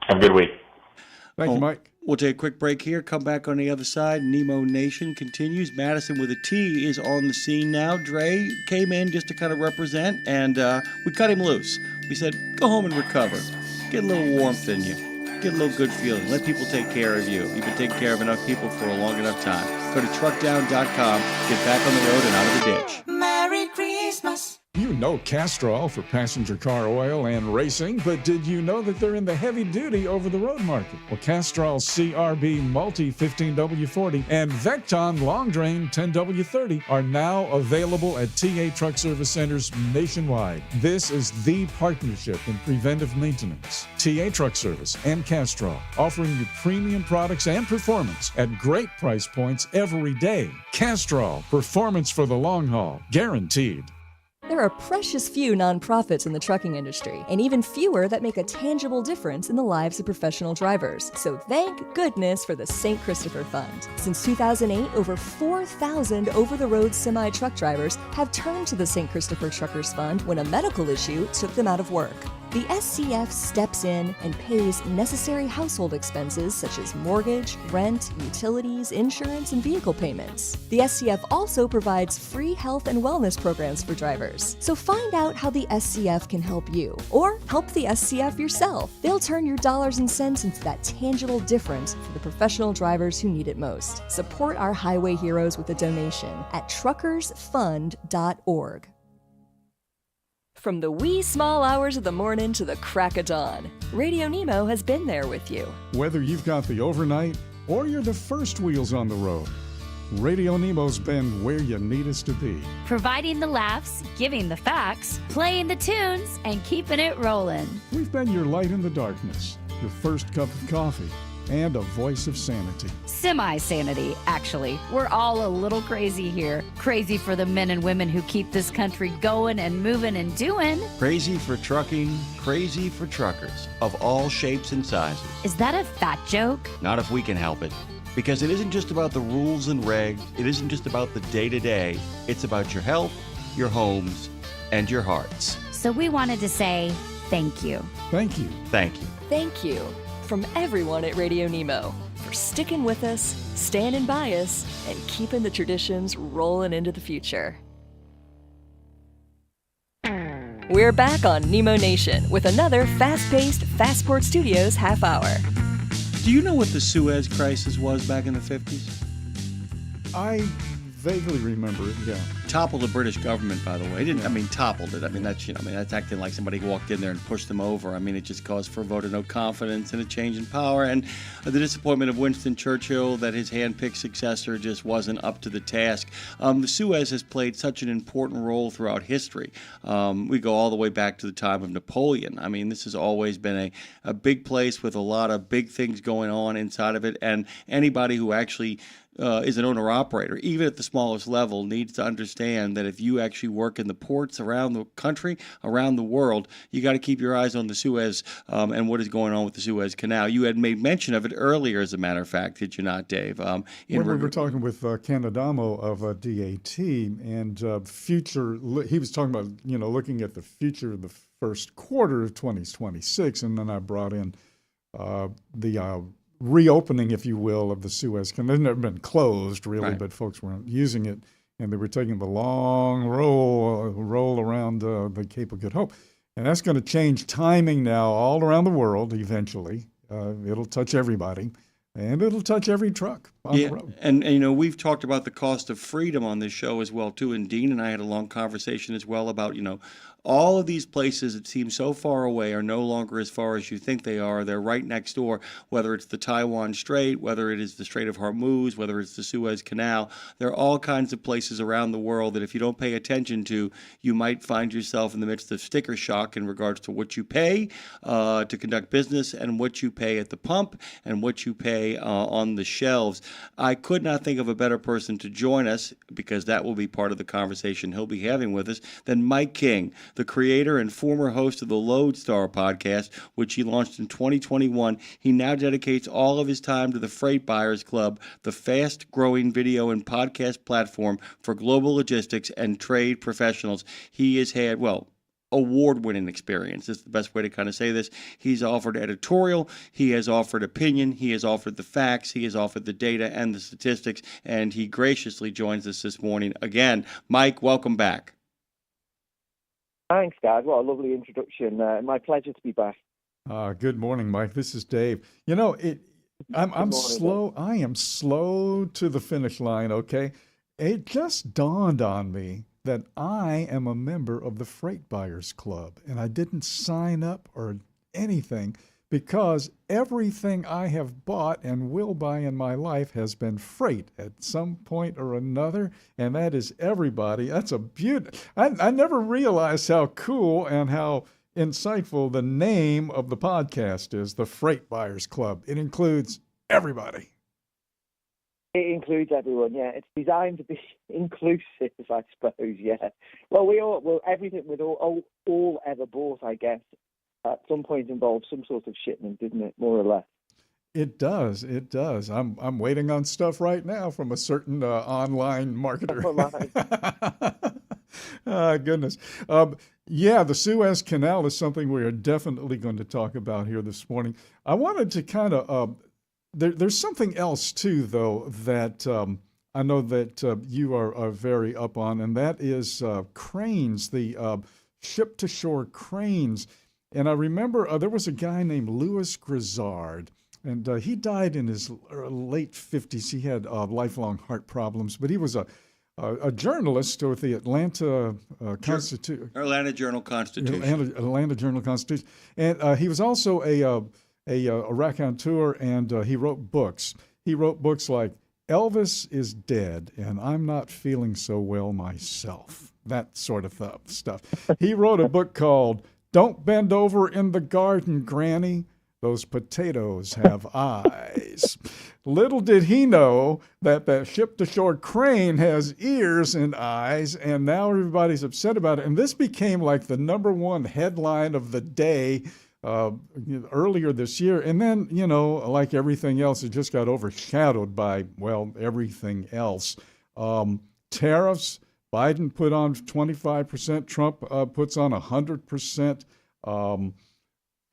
Have a good week. Thank you, Mike. We'll take a quick break here, come back on the other side. Nemo Nation continues. Madison with a T is on the scene now. Dre came in just to kind of represent, and we cut him loose. We said, go home and recover. Get a little warmth in you. Get a little good feeling. Let people take care of you. You've been taking care of enough people for a long enough time. Go to truckdown.com, get back on the road and out of the ditch. Merry Christmas. You know Castrol for passenger car oil and racing, but did you know that they're in the heavy-duty over-the-road market? Well, Castrol CRB Multi 15W40 and Vecton Long Drain 10W30 are now available at TA Truck Service Centers nationwide. This is the partnership in preventive maintenance. TA Truck Service and Castrol, offering you premium products and performance at great price points every day. Castrol, performance for the long haul, guaranteed. There are precious few nonprofits in the trucking industry, and even fewer that make a tangible difference in the lives of professional drivers. So thank goodness for the St. Christopher Fund. Since 2008, over 4,000 over-the-road semi-truck drivers have turned to the St. Christopher Truckers Fund when a medical issue took them out of work. The SCF steps in and pays necessary household expenses such as mortgage, rent, utilities, insurance, and vehicle payments. The SCF also provides free health and wellness programs for drivers. So find out how the SCF can help you, or help the SCF yourself. They'll turn your dollars and cents into that tangible difference for the professional drivers who need it most. Support our highway heroes with a donation at truckersfund.org. From the wee small hours of the morning to the crack of dawn, RadioNemo has been there with you. Whether you've got the overnight or you're the first wheels on the road, RadioNemo's been where you need us to be. Providing the laughs, giving the facts, playing the tunes, and keeping it rolling. We've been your light in the darkness, your first cup of coffee, and a voice of sanity. Semi-sanity, actually. We're all a little crazy here. Crazy for the men and women who keep this country going and moving and doing. Crazy for trucking, crazy for truckers of all shapes and sizes. Is that a fat joke? Not if we can help it. Because it isn't just about the rules and regs. It isn't just about the day-to-day. It's about your health, your homes, and your hearts. So we wanted to say thank you. Thank you. Thank you. Thank you from everyone at Radio Nemo for sticking with us, standing by us, and keeping the traditions rolling into the future. We're back on Nemo Nation with another fast-paced Fastport Studios half hour. Do you know what the Suez Crisis was back in the 50s? I vaguely remember it, yeah. Toppled the British government, by the way. Toppled it. That's acting like somebody walked in there and pushed them over. It just caused for a vote of no confidence and a change in power. And the disappointment of Winston Churchill that his hand-picked successor just wasn't up to the task. The Suez has played such an important role throughout history. We go all the way back to the time of Napoleon. This has always been a big place with a lot of big things going on inside of it. And anybody who actually is an owner-operator, even at the smallest level, needs to understand that if you actually work in the ports around the country, around the world, you got to keep your eyes on the Suez and what is going on with the Suez Canal. You had made mention of it earlier, as a matter of fact, did you not, Dave? When we were talking with Ken Adamo of DAT, and he was talking about, looking at the future of the first quarter of 2026, and then I brought in the reopening, if you will, of the Suez Canal. It's never been closed, really, right, but folks weren't using it, and they were taking the long roll around the Cape of Good Hope. And that's going to change timing now all around the world eventually. It'll touch everybody, and it'll touch every truck on the road. And we've talked about the cost of freedom on this show as well, too, and Dean and I had a long conversation as well about, all of these places that seem so far away are no longer as far as you think they are. They're right next door, whether it's the Taiwan Strait, whether it is the Strait of Hormuz, whether it's the Suez Canal. There are all kinds of places around the world that if you don't pay attention to, you might find yourself in the midst of sticker shock in regards to what you pay to conduct business and what you pay at the pump and what you pay on the shelves. I could not think of a better person to join us, because that will be part of the conversation he'll be having with us, than Mike King, the creator and former host of the Lodestar podcast, which he launched in 2021. He now dedicates all of his time to the Freight Buyers Club, the fast-growing video and podcast platform for global logistics and trade professionals. He has had, award-winning experience is the best way to kind of say this. He's offered editorial, he has offered opinion, he has offered the facts, he has offered the data and the statistics, and he graciously joins us this morning again. Mike, welcome back. Thanks, guys. What a lovely introduction. My pleasure to be back. Good morning, Mike. This is Dave. I'm slow. Dave. I am slow to the finish line, okay? It just dawned on me that I am a member of the Freight Buyers Club, and I didn't sign up or anything because everything I have bought and will buy in my life has been freight at some point or another, and that is everybody. That's a beauty. I never realized how cool and how insightful the name of the podcast is, the Freight Buyers Club. It includes everybody. It includes everyone, yeah. It's designed to be inclusive, I suppose, yeah. Well, everything with all ever bought, I guess, at some point involves some sort of shipment, doesn't it, more or less? It does. I'm waiting on stuff right now from a certain online marketer. Goodness. The Suez Canal is something we are definitely going to talk about here this morning. I wanted to kind of, there's something else too, though, that I know that you are very up on, and that is cranes, the ship-to-shore cranes. And I remember there was a guy named Louis Grizzard, and he died in his late 50s. He had lifelong heart problems, but he was a journalist with the Atlanta Constitution. Atlanta Journal-Constitution. Atlanta Journal-Constitution. And he was also a raconteur, and he wrote books. He wrote books like Elvis is Dead, and I'm Not Feeling So Well Myself, that sort of stuff. He wrote a book called Don't Bend Over in the Garden, Granny, Those potatoes have eyes. Little did he know that that ship-to-shore crane has ears and eyes, and now everybody's upset about it. And this became like the #1 headline of the day earlier this year. And then, like everything else, it just got overshadowed by, well, everything else. Tariffs, Biden put on 25%, Trump puts on 100%.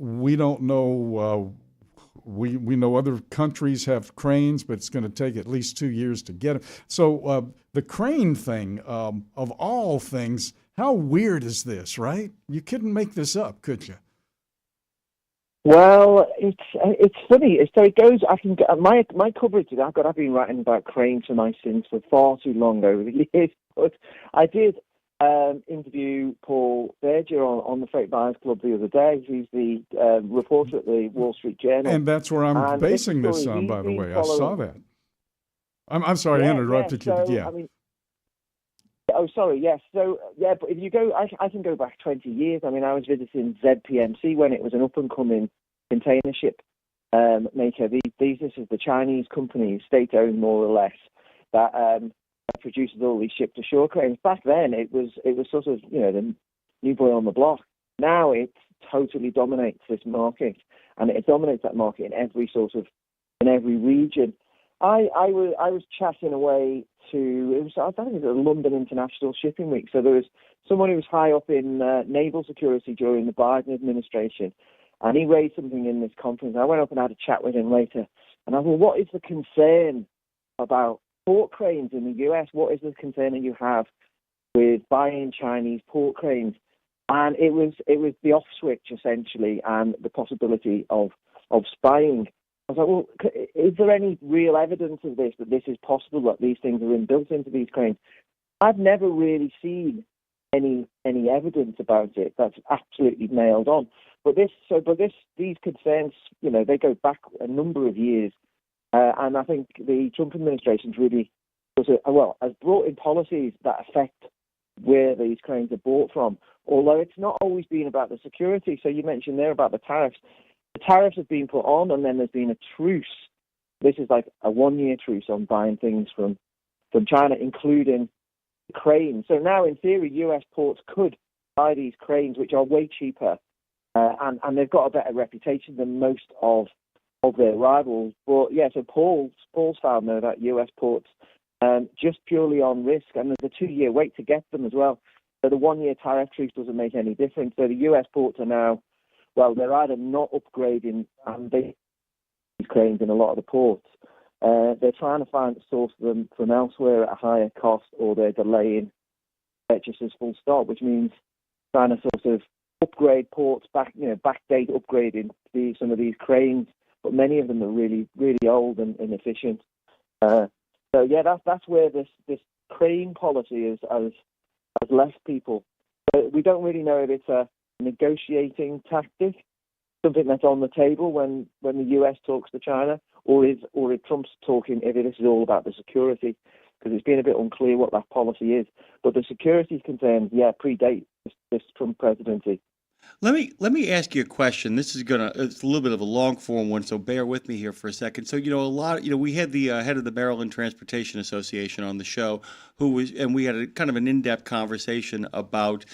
We don't know. We know other countries have cranes, but it's going to take at least 2 years to get them. So the crane thing, of all things, how weird is this, right? You couldn't make this up, could you? Well, it's funny. So it goes. My coverage. I've been writing about cranes for my sins for far too long over the years. But I did interview Paul Berger on the Freight Buyers Club the other day. He's the reporter at the Wall Street Journal. And that's where I'm basing this on, by the way. I saw that. I'm sorry, I interrupted you. So, yeah. Sorry, yes. So, but if you go, I can go back 20 years. I mean, I was visiting ZPMC when it was an up-and-coming container ship maker. This is the Chinese company, state-owned more or less, that produces all these ship-to-shore cranes. Back then, it was sort of, the new boy on the block. Now it totally dominates this market, and it dominates that market in every region. I was chatting away to, I think it was a London International Shipping Week. So there was someone who was high up in naval security during the Biden administration, and he raised something in this conference. I went up and had a chat with him later, and I thought, what is the concern about port cranes in the US? What is the concern that you have with buying Chinese port cranes? And it was the off switch essentially, and the possibility of spying. I was like, well, is there any real evidence of this, that this is possible, that these things are built into these cranes? I've never really seen any evidence about it that's absolutely nailed on. But these concerns, they go back a number of years, and I think the Trump administration's really has brought in policies that affect where these cranes are bought from. Although it's not always been about the security. So you mentioned there about the tariffs. The tariffs have been put on, and then there's been a truce. This is like a 1-year truce on buying things from China, including cranes. So now, in theory, U.S. ports could buy these cranes, which are way cheaper, and they've got a better reputation than most of their rivals. But yeah, so Paul's found though that U.S. ports, just purely on risk, and there's a 2-year wait to get them as well. So the 1-year tariff truce doesn't make any difference. So the U.S. ports are now, well, they're either not upgrading these cranes in a lot of the ports. They're trying to find a source of them from elsewhere at a higher cost, or they're delaying purchases full stop, which means trying to sort of upgrade ports, backdate upgrading some of these cranes. But many of them are really, really old and inefficient. So yeah, that's where this crane policy has left people. But we don't really know if it's a negotiating tactic, something that's on the table when the US talks to China, or if Trump's talking, if this is all about the security, because it's been a bit unclear what that policy is. But the security concerns, predate this Trump presidency. Let me ask you a question. It's a little bit of a long form one, so bear with me here for a second. So we had the head of the Maryland Transportation Association on the show, and we had a kind of an in-depth conversation about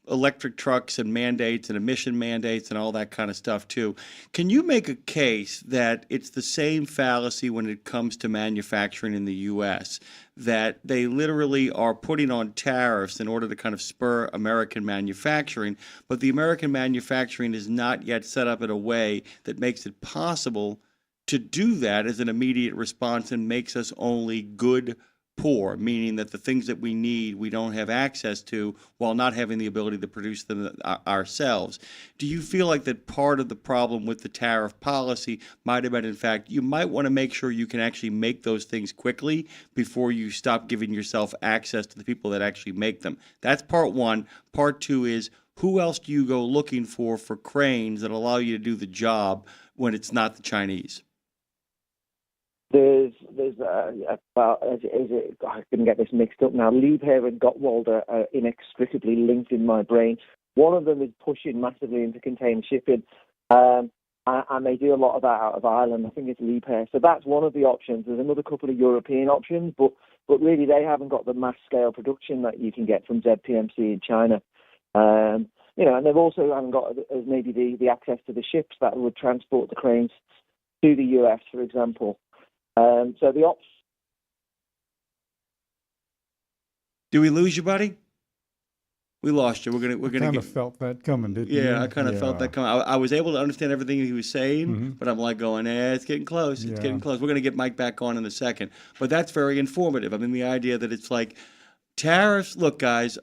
electric trucks and mandates and emission mandates and all that kind of stuff too. Can you make a case that it's the same fallacy when it comes to manufacturing in the U.S., that they literally are putting on tariffs in order to kind of spur American manufacturing, but the American manufacturing is not yet set up in a way that makes it possible to do that as an immediate response and makes us only good poor, meaning that the things that we need we don't have access to while not having the ability to produce them ourselves. Do you feel like that part of the problem with the tariff policy might have been, in fact, you might want to make sure you can actually make those things quickly before you stop giving yourself access to the people that actually make them? That's part one. Part two is, who else do you go looking for cranes that allow you to do the job when it's not the Chinese? There's I couldn't get this mixed up now. Liebherr and Gottwald are inextricably linked in my brain. One of them is pushing massively into container shipping, and they do a lot of that out of Ireland. I think it's Liebherr. So that's one of the options. There's another couple of European options, but really they haven't got the mass scale production that you can get from ZPMC in China. And they've also haven't got maybe the access to the ships that would transport the cranes to the US, for example. So the option. Do we lose you, buddy? We lost you. We're gonna. Kind of felt that coming, didn't you? Yeah, I kind of felt that coming. I was able to understand everything he was saying, but I'm like going, it's getting close. It's getting close. We're gonna get Mike back on in a second, but that's very informative. I mean, the idea that it's like tariffs. Look, guys,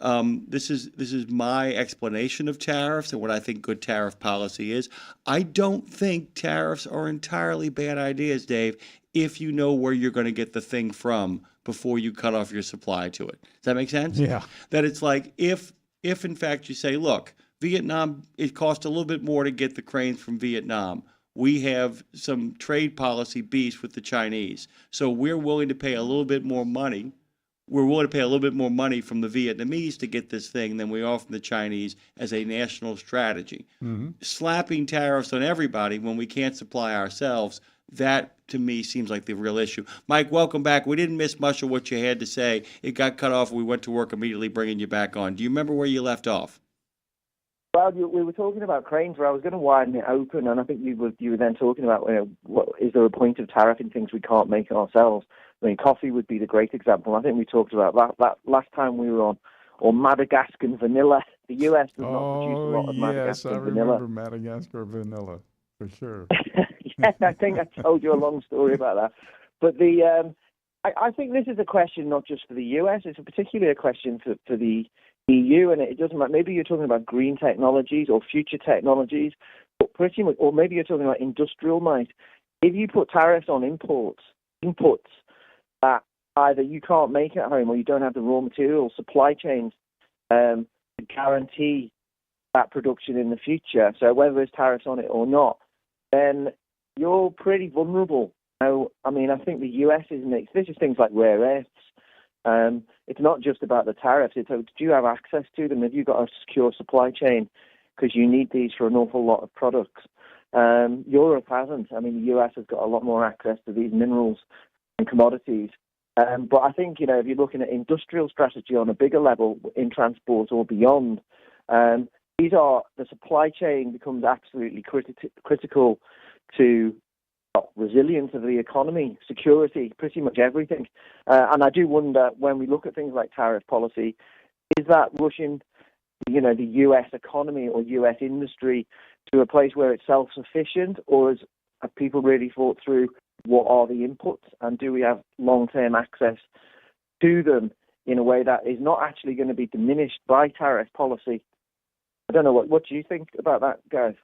this is my explanation of tariffs and what I think good tariff policy is. I don't think tariffs are entirely bad ideas, Dave, if you know where you're going to get the thing from before you cut off your supply to it. Does that make sense? Yeah. That it's like if in fact you say, look, Vietnam, it costs a little bit more to get the cranes from Vietnam. We have some trade policy beef with the Chinese. So we're willing to pay a little bit more money. We're willing to pay a little bit more money from the Vietnamese to get this thing than we are from the Chinese as a national strategy. Slapping tariffs on everybody when we can't supply ourselves, that to me seems like the real issue. Mike, welcome back. We didn't miss much of what you had to say. It got cut off. We went to work immediately bringing you back on. Do you remember where you left off? Well, we were talking about cranes, where I was going to widen it open, and I think you were then talking about, what is there a point of tariffing things we can't make ourselves? I mean, coffee would be the great example. I think we talked about that last time we were on, or Madagascar vanilla. The U.S. does not produce a lot of Madagascar vanilla. I remember Madagascar vanilla for sure. Yeah, I think I told you a long story about that. But I think this is a question not just for the U.S. It's particularly a question for the EU, and it doesn't matter. Maybe you're talking about green technologies or future technologies, but pretty much, or maybe you're talking about industrial might. If you put tariffs on inputs that either you can't make at home or you don't have the raw material supply chains to guarantee that production in the future, so whether there's tariffs on it or not, then you're pretty vulnerable. Now, I mean, I think the US this is things like rare earths. It's not just about the tariffs. It's do you have access to them? Have you got a secure supply chain? Because you need these for an awful lot of products. Europe hasn't. I mean, the US has got a lot more access to these minerals and commodities. But I think, if you're looking at industrial strategy on a bigger level in transport or beyond, the supply chain becomes absolutely critical to resilience of the economy, security, pretty much everything. And I do wonder, when we look at things like tariff policy, is that rushing, the U.S. economy or U.S. industry to a place where it's self-sufficient, or have people really thought through what are the inputs, and do we have long-term access to them in a way that is not actually going to be diminished by tariff policy? I don't know. What do you think about that, guys?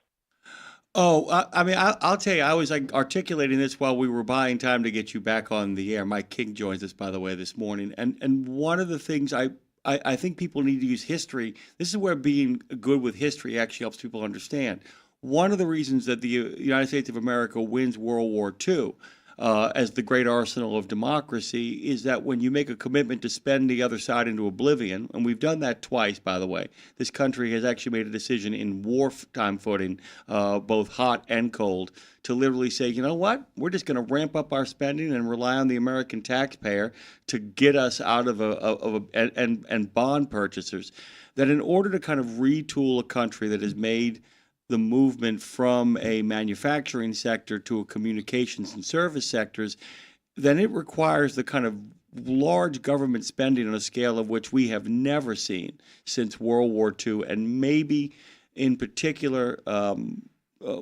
Oh, I mean, I'll tell you, I was articulating this while we were buying time to get you back on the air. Mike King joins us, by the way, this morning. And one of the things I think people need to use history. This is where being good with history actually helps people understand. One of the reasons that the United States of America wins World War II as the great arsenal of democracy is that when you make a commitment to spend the other side into oblivion, and we've done that twice, by the way. This country has actually made a decision in wartime footing, both hot and cold, to literally say, you know what, we're just going to ramp up our spending and rely on the American taxpayer to get us out of and bond purchasers. That in order to kind of retool a country that has made the movement from a manufacturing sector to a communications and service sectors, then it requires the kind of large government spending on a scale of which we have never seen since World War II, and maybe in particular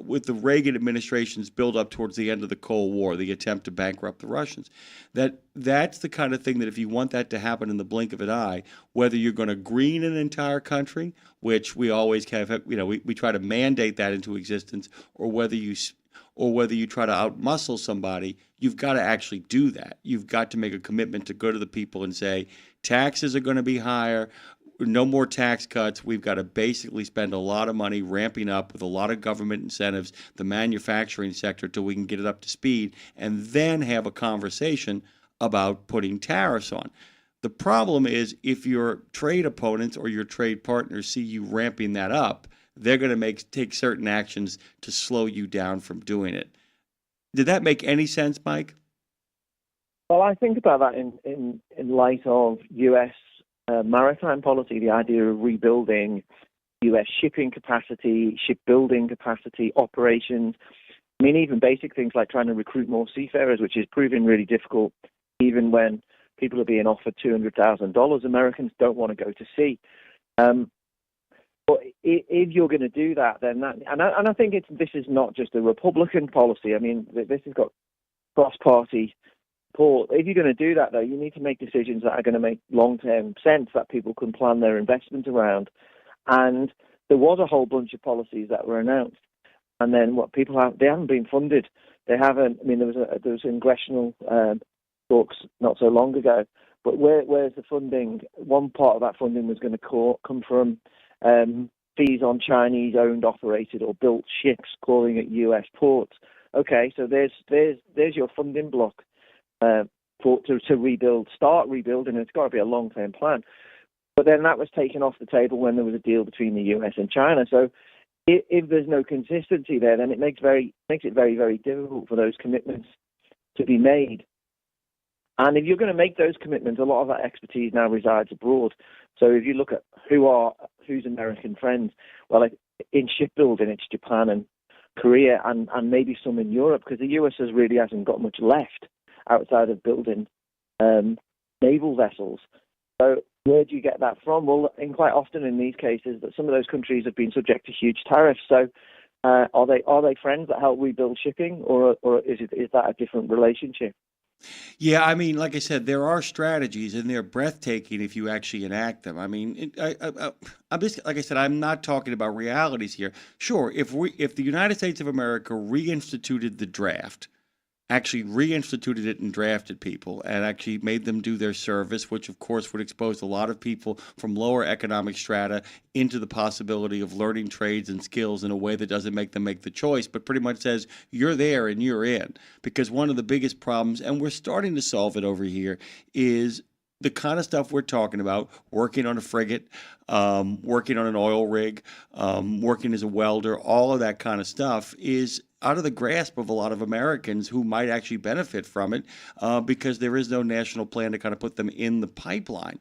with the Reagan administration's build up towards the end of the Cold War, the attempt to bankrupt the Russians. That's the kind of thing that if you want that to happen in the blink of an eye, whether you're going to green an entire country, which we always have, we try to mandate that into existence, or whether you try to outmuscle somebody, you've got to actually do that. You've got to make a commitment to go to the people and say, taxes are going to be higher. No more tax cuts. We've got to basically spend a lot of money ramping up with a lot of government incentives, the manufacturing sector, till we can get it up to speed, and then have a conversation about putting tariffs on. The problem is if your trade opponents or your trade partners see you ramping that up, they're going to take certain actions to slow you down from doing it. Did that make any sense, Mike? Well, I think about that in light of U.S. Maritime policy, the idea of rebuilding U.S. shipping capacity, shipbuilding capacity, operations. I mean, even basic things like trying to recruit more seafarers, which is proving really difficult, even when people are being offered $200,000. Americans don't want to go to sea. But if you're going to do that, then and I think this is not just a Republican policy. I mean, this has got cross-party support. If you're going to do that, though, you need to make decisions that are going to make long-term sense, that people can plan their investment around. And there was a whole bunch of policies that were announced, and then they haven't been funded. They haven't. I mean, there was congressional talks not so long ago, but where's the funding? One part of that funding was going to come from fees on Chinese-owned, operated, or built ships calling at U.S. ports. Okay, so there's your funding block to rebuild, start rebuilding. And it's got to be a long-term plan. But then that was taken off the table when there was a deal between the U.S. and China. So if there's no consistency there, then it makes it very, very difficult for those commitments to be made. And if you're going to make those commitments, a lot of that expertise now resides abroad. So if you look at who's American friends, well, in shipbuilding, it's Japan and Korea and maybe some in Europe, because the US really hasn't got much left outside of building naval vessels. So where do you get that from? Well, quite often in these cases, that some of those countries have been subject to huge tariffs. So are they friends that help rebuild shipping, or is that a different relationship? Yeah, I mean, like I said, there are strategies, and they're breathtaking if you actually enact them. I mean, I'm just, like I said, I'm not talking about realities here. Sure, if the United States of America reinstituted the draft, actually reinstituted it and drafted people and actually made them do their service, which of course would expose a lot of people from lower economic strata into the possibility of learning trades and skills in a way that doesn't make them make the choice, but pretty much says you're there and you're in. Because one of the biggest problems, and we're starting to solve it over here, is the kind of stuff we're talking about, working on a frigate, working on an oil rig, working as a welder, all of that kind of stuff is out of the grasp of a lot of Americans who might actually benefit from it because there is no national plan to kind of put them in the pipeline.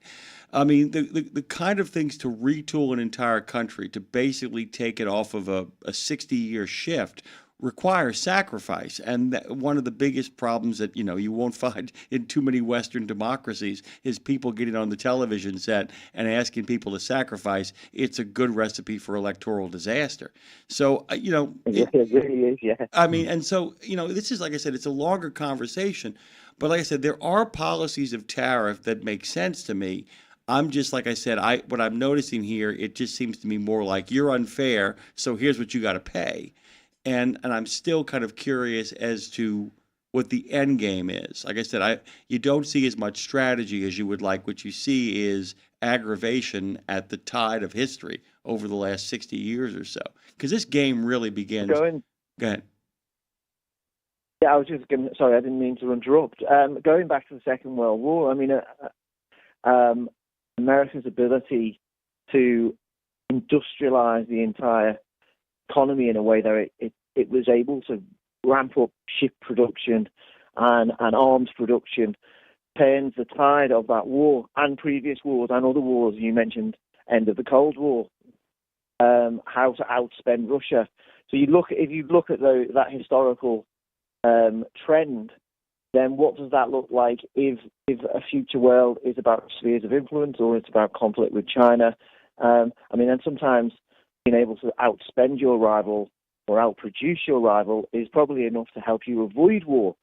I mean, the kind of things to retool an entire country, to basically take it off of a 60-year shift, requires sacrifice. And one of the biggest problems that, you won't find in too many Western democracies is people getting on the television set and asking people to sacrifice. It's a good recipe for electoral disaster. So, it really is, yeah. I mean, and so, this is, like I said, it's a longer conversation. But like I said, there are policies of tariff that make sense to me. I'm just, like I said, what I'm noticing here, it just seems to me more like you're unfair, so here's what you got to pay. And I'm still kind of curious as to what the end game is. Like I said, you don't see as much strategy as you would like. What you see is aggravation at the tide of history over the last 60 years or so. Because this game really begins. Go ahead. Yeah, I was just going to, sorry, I didn't mean to interrupt. Going back to the Second World War, I mean, America's ability to industrialize the entire economy in a way that it was able to ramp up ship production and arms production turns the tide of that war and previous wars and other wars. You mentioned end of the Cold War, how to outspend Russia. So if you look at that historical trend, then what does that look like if a future world is about spheres of influence or it's about conflict with China? And sometimes being able to outspend your rival or outproduce your rival is probably enough to help you avoid war.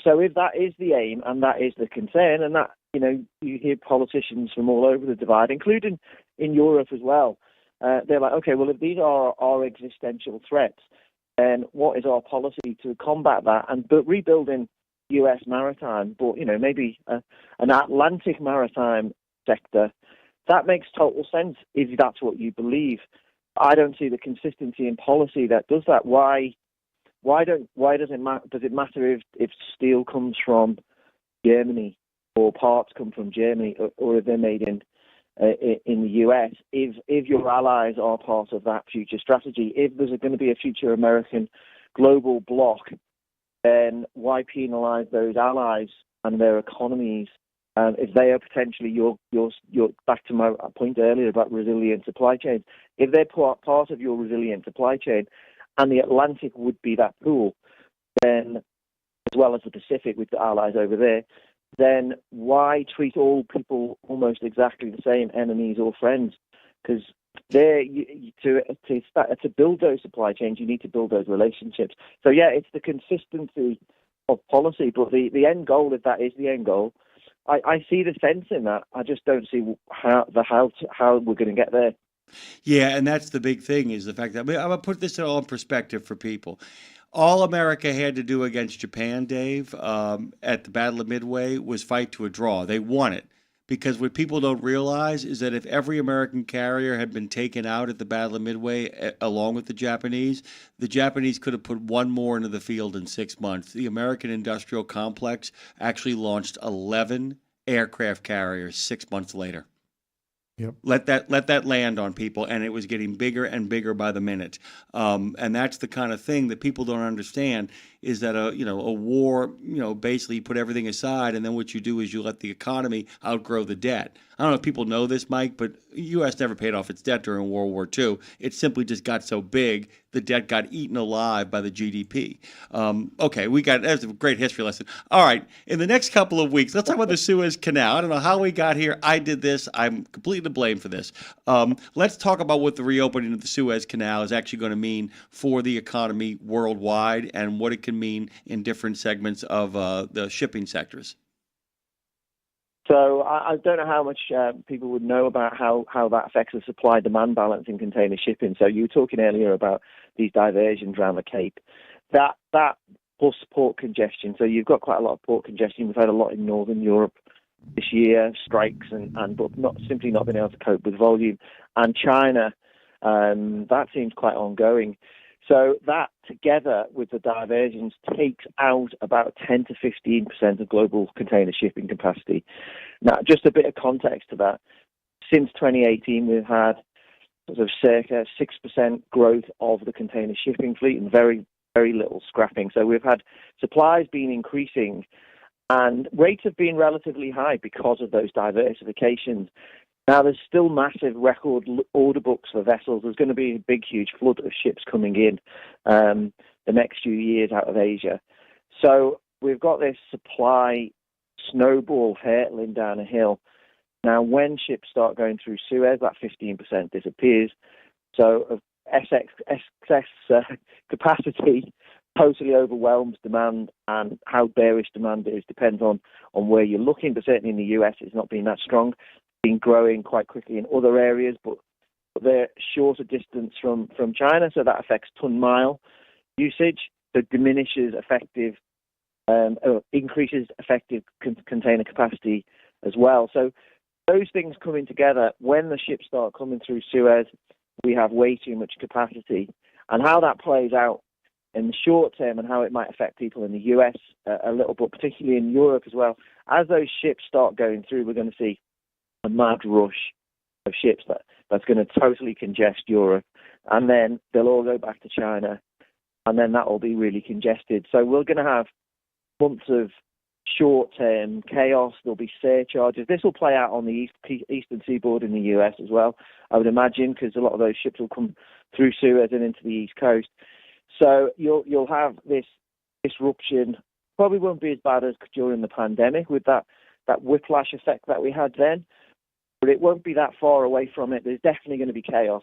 So if that is the aim and that is the concern, and that, you hear politicians from all over the divide, including in Europe as well, they're like, okay, well, if these are our existential threats, then what is our policy to combat that? But rebuilding U.S. maritime, but, maybe an Atlantic maritime sector, that makes total sense if that's what you believe. I don't see the consistency in policy that does that. Why does it matter if steel comes from Germany or parts come from Germany, or if they're made in the US, if your allies are part of that future strategy, if there's going to be a future American global bloc, then why penalize those allies and their economies if they are potentially your back to my point earlier about resilient supply chains? If they're part of your resilient supply chain, and the Atlantic would be that pool, then as well as the Pacific with the allies over there, then why treat all people almost exactly the same, enemies or friends? Because to build those supply chains, you need to build those relationships. So yeah, it's the consistency of policy, but the end goal, if that is the end goal, I see the sense in that. I just don't see how we're going to get there. Yeah, and that's the big thing, is the fact that, I'm going to put this all in perspective for people. All America had to do against Japan, Dave, at the Battle of Midway was fight to a draw. They won it. Because what people don't realize is that if every American carrier had been taken out at the Battle of Midway along with the Japanese could have put one more into the field in 6 months. The American industrial complex actually launched 11 aircraft carriers 6 months later. Yep. Let that land on people, and it was getting bigger and bigger by the minute. And that's the kind of thing that people don't understand, is that a war, basically you put everything aside, and then what you do is you let the economy outgrow the debt. I don't know if people know this, Mike, but the U.S. never paid off its debt during World War II. It simply just got so big, the debt got eaten alive by the GDP. Okay, that's a great history lesson. All right, in the next couple of weeks, let's talk about the Suez Canal. I don't know how we got here. I did this. I'm completely to blame for this. Let's talk about what the reopening of the Suez Canal is actually going to mean for the economy worldwide, and what it can mean in different segments of the shipping sectors. So I don't know how much people would know about how that affects the supply-demand balance in container shipping. So you were talking earlier about these diversions around the Cape. That plus port congestion. So you've got quite a lot of port congestion. We've had a lot in Northern Europe this year, strikes but not been able to cope with volume. And China, that seems quite ongoing. So that, together with the diversions, takes out about 10 to 15% of global container shipping capacity. Now, just a bit of context to that. Since 2018, we've had sort of circa 6% growth of the container shipping fleet and very, very little scrapping. So we've had supplies been increasing, and rates have been relatively high because of those diversifications. Now, there's still massive record order books for vessels. There's going to be a big, huge flood of ships coming in the next few years out of Asia. So we've got this supply snowball hurtling down a hill. Now, when ships start going through Suez, that 15% disappears. So excess capacity totally overwhelms demand, and how bearish demand is depends on where you're looking. But certainly in the US, it's not been that strong. Been growing quite quickly in other areas, but they're shorter distance from China, so that affects ton-mile usage. So diminishes effective, increases effective container capacity as well. So those things coming together, when the ships start coming through Suez, we have way too much capacity. And how that plays out in the short term and how it might affect people in the US a little bit, particularly in Europe as well. As those ships start going through, we're going to see a mad rush of ships that's going to totally congest Europe, and then they'll all go back to China, and then that will be really congested. So we're going to have months of short-term chaos. There'll be surcharges. This will play out on the eastern seaboard in the US as well, I would imagine, because a lot of those ships will come through Suez and into the East Coast. So you'll have this disruption. Probably won't be as bad as during the pandemic with that whiplash effect that we had then, but it won't be that far away from it. There's definitely going to be chaos.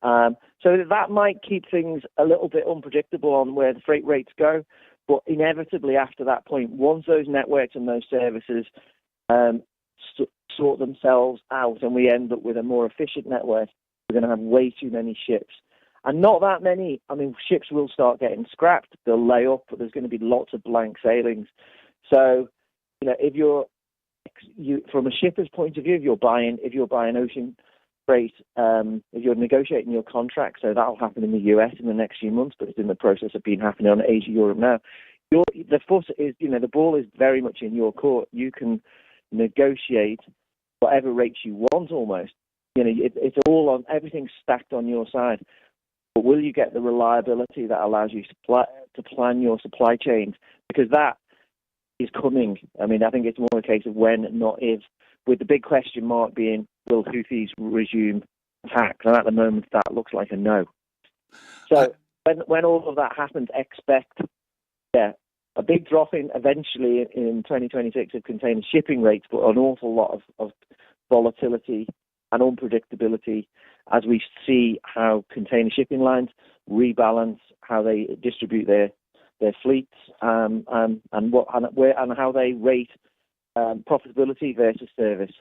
So that might keep things a little bit unpredictable on where the freight rates go, but inevitably after that point, once those networks and those services sort themselves out and we end up with a more efficient network, we're going to have way too many ships. And not that many. I mean, ships will start getting scrapped. They'll lay up, but there's going to be lots of blank sailings. So, if you're from a shipper's point of view, if you're buying ocean freight, if you're negotiating your contract, so that'll happen in the US in the next few months, but it's in the process of being happening on Asia, Europe now. The foot is, the ball is very much in your court. You can negotiate whatever rates you want almost. It's all on, everything's stacked on your side. But will you get the reliability that allows you to plan your supply chains? Because that is coming. I mean, I think it's more a case of when, not if, with the big question mark being, will Houthis resume attacks? And at the moment, that looks like a no. So when all of that happens, expect a big drop in eventually in 2026 of container shipping rates, but an awful lot of volatility and unpredictability as we see how container shipping lines rebalance, how they distribute their fleets, and how they rate profitability versus service.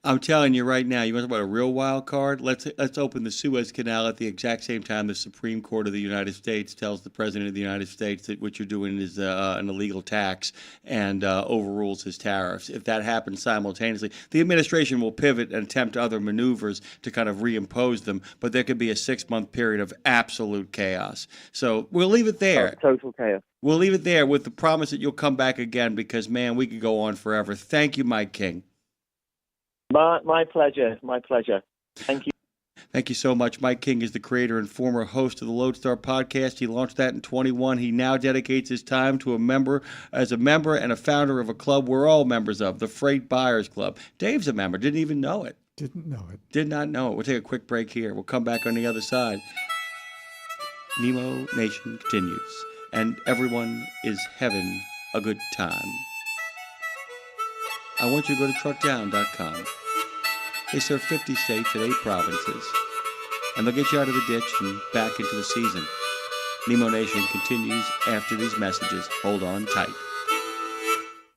I'm telling you right now, you want to talk about a real wild card? Let's open the Suez Canal at the exact same time the Supreme Court of the United States tells the President of the United States that what you're doing is an illegal tax and overrules his tariffs. If that happens simultaneously, the administration will pivot and attempt other maneuvers to kind of reimpose them, but there could be a 6-month period of absolute chaos. So we'll leave it there. Total chaos. We'll leave it there with the promise that you'll come back again because, man, we could go on forever. Thank you, Mike King. My pleasure. My pleasure. Thank you. Thank you so much. Mike King is the creator and former host of the Lodestar podcast. He launched that in 21. He now dedicates his time to as a member and a founder of a club we're all members of, the Freight Buyers Club. Dave's a member. Didn't even know it. Didn't know it. Did not know it. We'll take a quick break here. We'll come back on the other side. Nemo Nation continues. And everyone is having a good time. I want you to go to truckdown.com. They serve 50 states and 8 provinces. And they'll get you out of the ditch and back into the season. Nemo Nation continues after these messages. Hold on tight.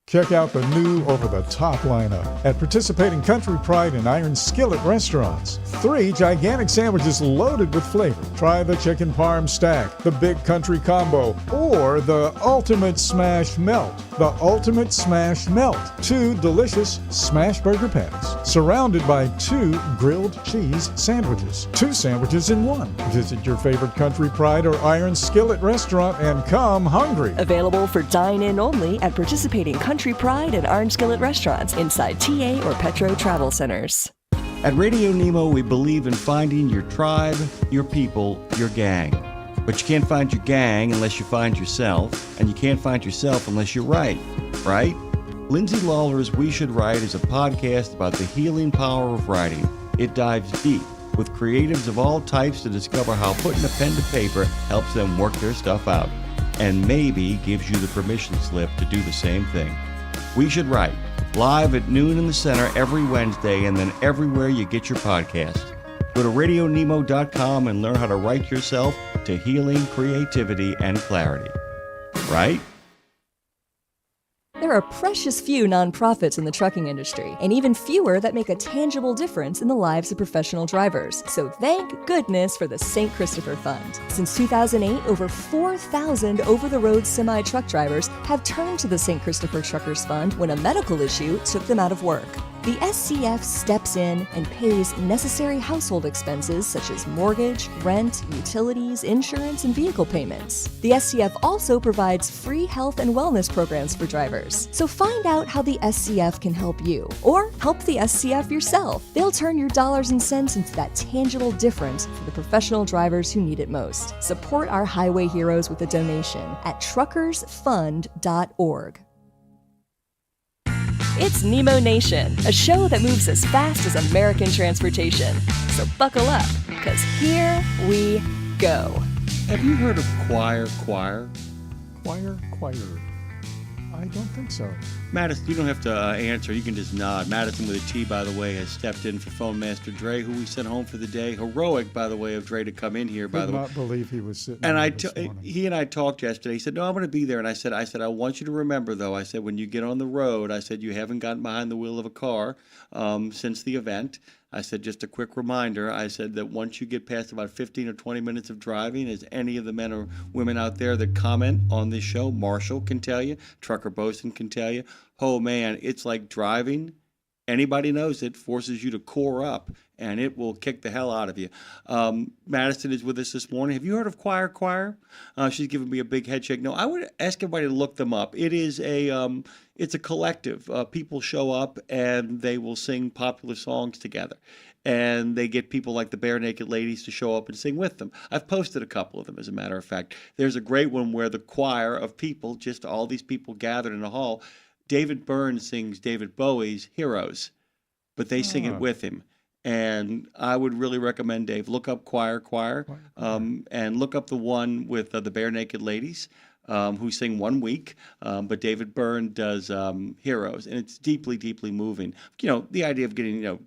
Check out the new over-the-top lineup at participating Country Pride and Iron Skillet restaurants. 3 gigantic sandwiches loaded with flavor. Try the chicken parm stack, the big country combo, or the ultimate smash melt. The ultimate smash melt. 2 delicious smash burger patties, surrounded by 2 grilled cheese sandwiches. 2 sandwiches in 1. Visit your favorite Country Pride or Iron Skillet restaurant and come hungry. Available for dine-in only at participating Country Pride and Iron Skillet restaurants inside TA or Petro Travel Centers. At Radio Nemo, we believe in finding your tribe, your people, your gang. But you can't find your gang unless you find yourself, and you can't find yourself unless you write, right? Lindsay Lawler's We Should Write is a podcast about the healing power of writing. It dives deep with creatives of all types to discover how putting a pen to paper helps them work their stuff out, and maybe gives you the permission slip to do the same thing. We Should Write, live at noon in the center every Wednesday and then everywhere you get your podcast. Go to RadioNemo.com and learn how to write yourself to healing, creativity, and clarity. Right? There are precious few nonprofits in the trucking industry, and even fewer that make a tangible difference in the lives of professional drivers. So thank goodness for the St. Christopher Fund. Since 2008, over 4,000 over-the-road semi-truck drivers have turned to the St. Christopher Truckers Fund when a medical issue took them out of work. The SCF steps in and pays necessary household expenses such as mortgage, rent, utilities, insurance, and vehicle payments. The SCF also provides free health and wellness programs for drivers. So find out how the SCF can help you, or help the SCF yourself. They'll turn your dollars and cents into that tangible difference for the professional drivers who need it most. Support our highway heroes with a donation at truckersfund.org. It's Nemo Nation, a show that moves as fast as American transportation. So buckle up, because here we go. Have you heard of Choir? Choir? I don't think so. Madison, you don't have to answer. You can just nod. Madison with a T, by the way, has stepped in for Phone Master Dre, who we sent home for the day. Heroic, by the way, of Dre to come in here, by the way. I could not believe he was sitting and there he and I talked yesterday. He said, no, I'm going to be there. And I said, I want you to remember, though, I said, when you get on the road, I said, you haven't gotten behind the wheel of a car since the event. I said, just a quick reminder, I said that once you get past about 15 or 20 minutes of driving, as any of the men or women out there that comment on this show, Marshall can tell you, Trucker Bosun can tell you, oh man, it's like driving Anybody knows it forces you to core up, and it will kick the hell out of you. Madison is with us this morning. Have you heard of Choir? She's giving me a big head shake. No, I would ask everybody to look them up. It is it's a collective. People show up and they will sing popular songs together. And they get people like the Bare Naked Ladies to show up and sing with them. I've posted a couple of them, as a matter of fact. There's a great one where the choir of people, just all these people gathered in a hall, David Byrne sings David Bowie's Heroes, but they sing it with him. And I would really recommend, Dave, look up Choir, and look up the one with the Bare Naked Ladies, who sing 1 week, but David Byrne does Heroes, and it's deeply, deeply moving. The idea of getting, a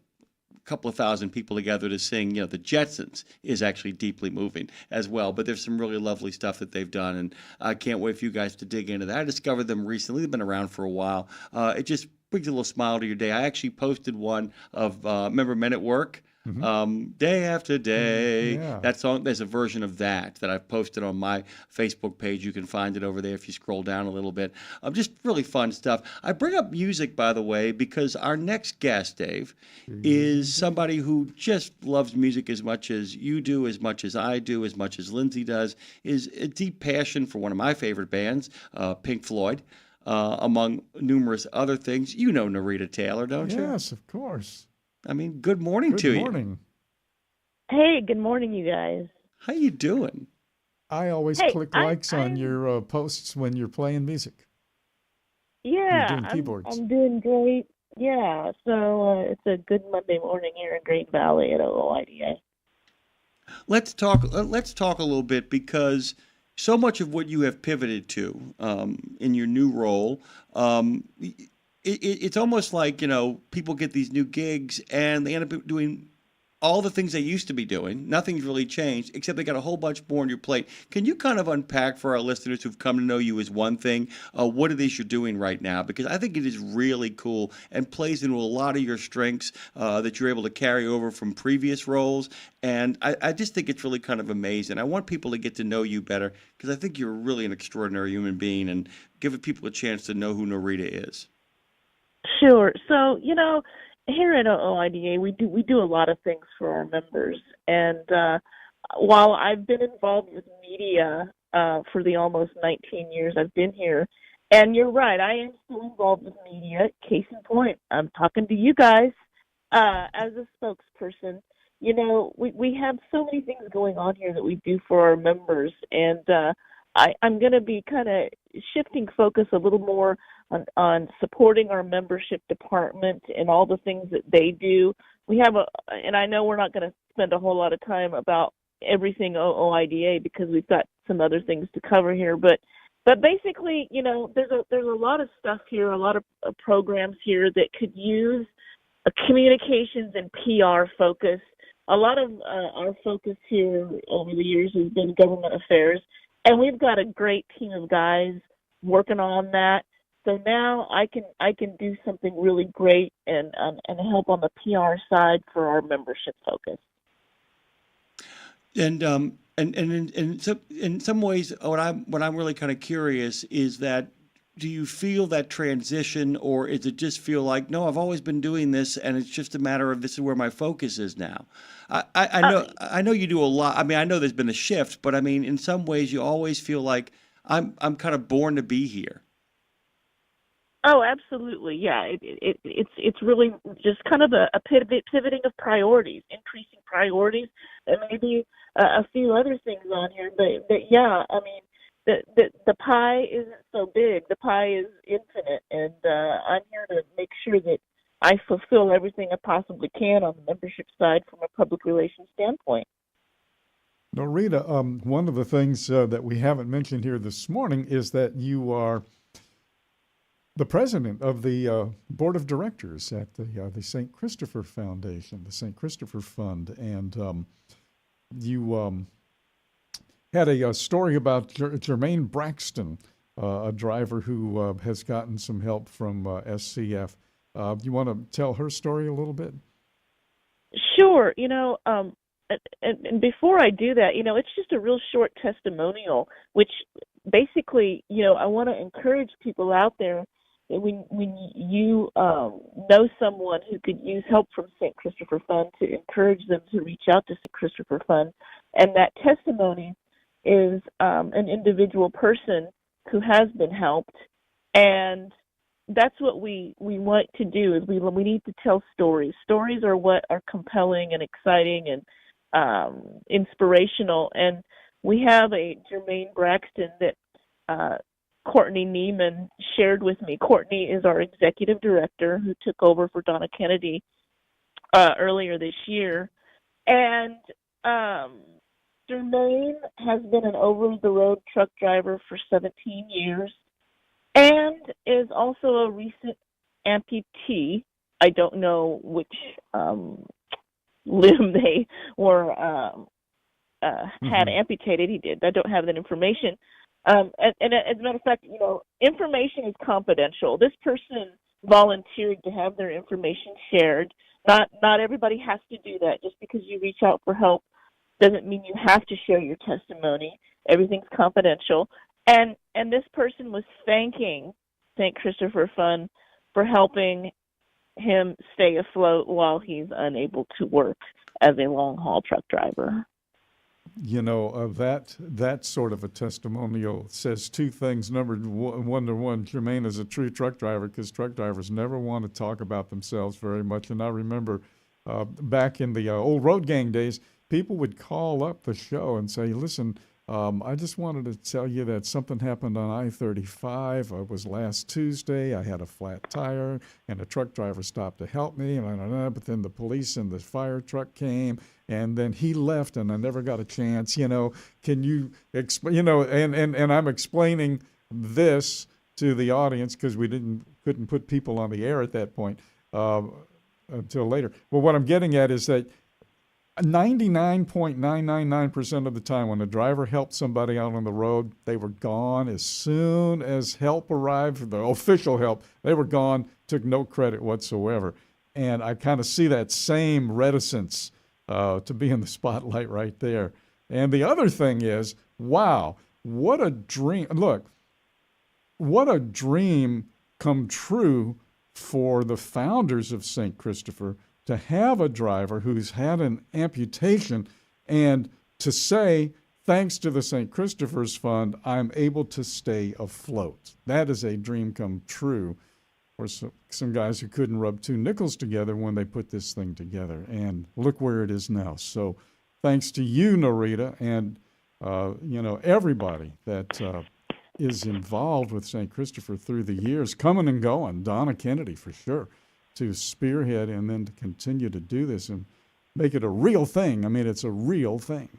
couple of thousand people together to sing, the Jetsons is actually deeply moving as well. But there's some really lovely stuff that they've done, and I can't wait for you guys to dig into that. I discovered them recently. They've been around for a while. It just brings a little smile to your day. I actually posted one of, remember Men at Work? Day After Day. That song, there's a version of that I've posted on my Facebook page. You can find it over there if you scroll down a little bit. Just really fun stuff. I bring up music, by the way, because our next guest, Dave, is somebody who just loves music as much as you do, as much as I do, as much as Lindsay does, is a deep passion for one of my favorite bands, Pink Floyd, among numerous other things. You know Norita Taylor, don't you? Yes, of course. I mean, good morning to you. Good morning. Hey, good morning, you guys. How you doing? I always click likes on your posts when you're playing music. Yeah, You're doing keyboards. I'm doing great. Yeah, so it's a good Monday morning here in Great Valley at OOIDA. Let's talk a little bit, because so much of what you have pivoted to in your new role, it's almost like, people get these new gigs and they end up doing all the things they used to be doing. Nothing's really changed, except they got a whole bunch more on your plate. Can you kind of unpack for our listeners who've come to know you as one thing, what it is you're doing right now? Because I think it is really cool and plays into a lot of your strengths that you're able to carry over from previous roles. And I just think it's really kind of amazing. I want people to get to know you better, because I think you're really an extraordinary human being, and give people a chance to know who Norita is. Sure. So, here at OOIDA, we do a lot of things for our members. And while I've been involved with media for the almost 19 years I've been here, and you're right, I am still involved with media. Case in point, I'm talking to you guys as a spokesperson. We have so many things going on here that we do for our members, and I'm going to be kind of shifting focus a little more on supporting our membership department and all the things that they do. We have and I know we're not going to spend a whole lot of time about everything OOIDA, because we've got some other things to cover here, but basically, there's a lot of stuff here, a lot of programs here that could use a communications and PR focus. A lot of our focus here over the years has been government affairs, and we've got a great team of guys working on that. So now I can do something really great and help on the PR side for our membership focus. And in some ways, what I'm really kind of curious is that, do you feel that transition, or is it just feel like, no, I've always been doing this and it's just a matter of this is where my focus is now? I know you do a lot. I mean, I know there's been a shift, but I mean, in some ways you always feel like I'm kind of born to be here. Oh, absolutely. Yeah, it's really just kind of a pivoting of priorities, increasing priorities. There may be a few other things on here, but yeah, I mean, the pie isn't so big. The pie is infinite, and I'm here to make sure that I fulfill everything I possibly can on the membership side from a public relations standpoint. Norita, one of the things that we haven't mentioned here this morning is that you are the president of the board of directors at the St. Christopher Foundation, the St. Christopher Fund, and you had a story about Jermaine Braxton, a driver who has gotten some help from SCF. You want to tell her story a little bit? Sure. And before I do that, it's just a real short testimonial, which basically, I want to encourage people out there when you know someone who could use help from St. Christopher Fund, to encourage them to reach out to St. Christopher Fund. And that testimony is an individual person who has been helped. And that's what we want to do, is we need to tell stories. Stories are what are compelling and exciting and inspirational. And we have a Jermaine Braxton that Courtney Neiman shared with me. Courtney is our executive director who took over for Donna Kennedy earlier this year. And Jermaine has been an over-the-road truck driver for 17 years and is also a recent amputee. I don't know which limb they were had amputated. He did. I don't have that information. And as a matter of fact, information is confidential. This person volunteered to have their information shared. Not everybody has to do that. Just because you reach out for help doesn't mean you have to share your testimony. Everything's confidential. And this person was thanking St. Christopher Fund for helping him stay afloat while he's unable to work as a long-haul truck driver. That sort of a testimonial says two things. Number one, Jermaine is a true truck driver, because truck drivers never want to talk about themselves very much. And I remember back in the old road gang days, people would call up the show and say, listen, I just wanted to tell you that something happened on I-35. It was last Tuesday. I had a flat tire, and a truck driver stopped to help me. But then the police and the fire truck came, and then he left, and I never got a chance. Can you explain? And I'm explaining this to the audience because we couldn't put people on the air at that point until later. Well, what I'm getting at is that 99.999% of the time when a driver helped somebody out on the road, they were gone as soon as help arrived, the official help. They were gone, took no credit whatsoever. And I kind of see that same reticence to be in the spotlight right there. And the other thing is, wow, what a dream. Look, what a dream come true for the founders of St. Christopher, to have a driver who's had an amputation and to say, thanks to the St. Christopher's Fund, I'm able to stay afloat. That is a dream come true for some guys who couldn't rub two nickels together when they put this thing together. And look where it is now. So thanks to you, Norita, and everybody that is involved with St. Christopher through the years, coming and going, Donna Kennedy for sure, to spearhead and then to continue to do this and make it a real thing. I mean, it's a real thing.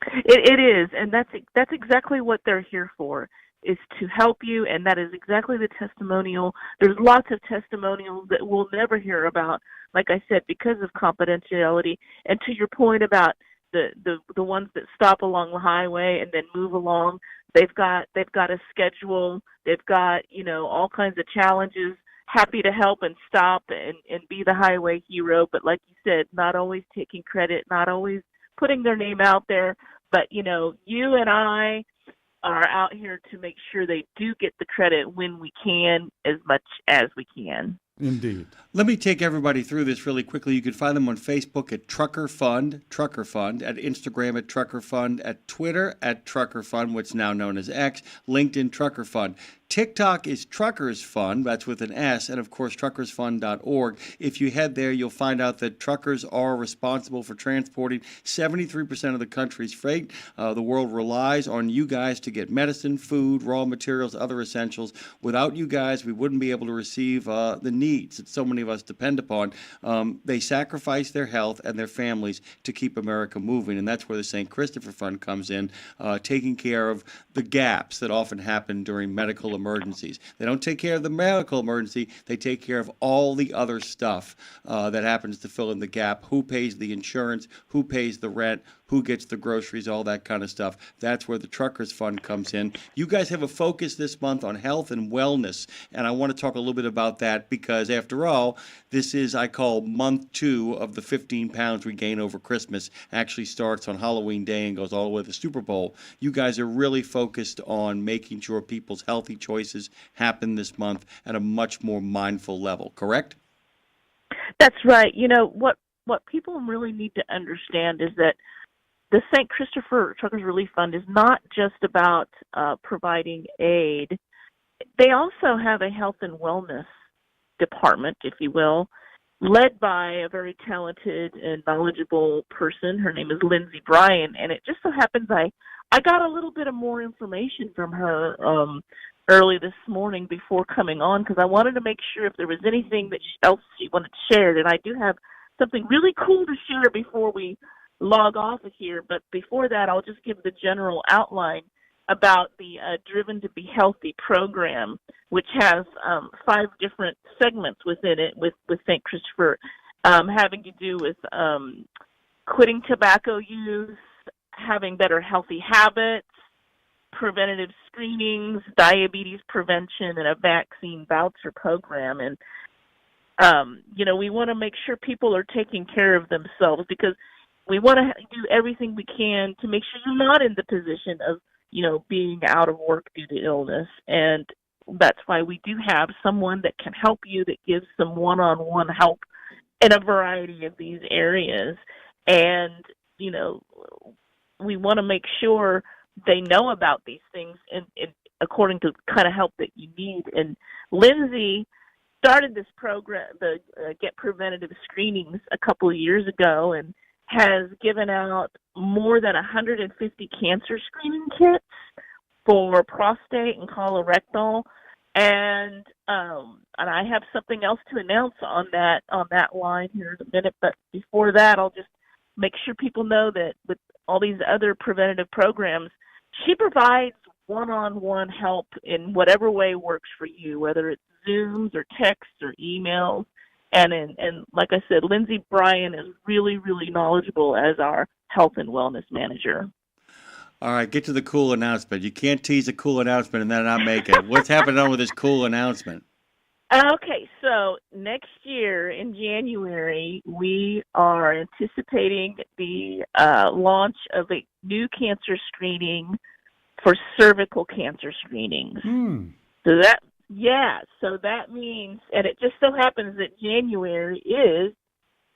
It is, and that's exactly what they're here for, is to help you, and that is exactly the testimonial. There's lots of testimonials that we'll never hear about, like I said, because of confidentiality. And to your point about the ones that stop along the highway and then move along, they've got a schedule, they've got all kinds of challenges. Happy to help and stop and be the highway hero, but like you said, not always taking credit, not always putting their name out there. But, you and I are out here to make sure they do get the credit when we can, as much as we can. Indeed. Let me take everybody through this really quickly. You can find them on Facebook at Trucker Fund, at Instagram at Trucker Fund, at Twitter at Trucker Fund, what's now known as X, LinkedIn Trucker Fund. TikTok is Truckers Fund, that's with an S, and of course truckersfund.org. If you head there, you'll find out that truckers are responsible for transporting 73% of the country's freight. The world relies on you guys to get medicine, food, raw materials, other essentials. Without you guys, we wouldn't be able to receive the needs that so many of us depend upon. They sacrifice their health and their families to keep America moving, and that's where the St. Christopher Fund comes in, taking care of the gaps that often happen during medical emergencies. They don't take care of the medical emergency, they take care of all the other stuff that happens to fill in the gap. Who pays the insurance? Who pays the rent? who gets the groceries, all that kind of stuff. That's where the Truckers Fund comes in. You guys have a focus this month on health and wellness, and I want to talk a little bit about that because, after all, this is, I call, month 2 of the 15 pounds we gain over Christmas. Actually starts on Halloween Day and goes all the way to the Super Bowl. You guys are really focused on making sure people's healthy choices happen this month at a much more mindful level, correct? That's right. You know, what people really need to understand is that the St. Christopher Truckers Relief Fund is not just about providing aid. They also have a health and wellness department, if you will, led by a very talented and knowledgeable person. Her name is Lindsay Bryan, and it just so happens I got a little bit of more information from her early this morning before coming on because I wanted to make sure if there was anything else she wanted shared, and I do have something really cool to share before we log off of here. But before that, I'll just give the general outline about the Driven to Be Healthy program, which has 5 different segments within it with St. Christopher, having to do with quitting tobacco use, having better healthy habits, preventative screenings, diabetes prevention, and a vaccine voucher program. And, you know, we want to make sure people are taking care of themselves because we want to do everything we can to make sure you're not in the position of, you know, being out of work due to illness. And that's why we do have someone that can help you, that gives some one-on-one help in a variety of these areas. And, you know, we want to make sure they know about these things and according to the kind of help that you need. And Lindsay started this program, the Get Preventative Screenings, a couple of years ago, and has given out more than 150 cancer screening kits for prostate and colorectal. And I have something else to announce on that line here in a minute. But before that, I'll just make sure people know that with all these other preventative programs, she provides one-on-one help in whatever way works for you, whether it's Zooms or texts or emails. And like I said, Lindsay Bryan is really, really knowledgeable as our health and wellness manager. All right, get to the cool announcement. You can't tease a cool announcement and then not make it. What's happening with this cool announcement? Okay, so next year in January, we are anticipating the launch of a new cancer screening for cervical cancer screenings. So that means, and it just so happens that January is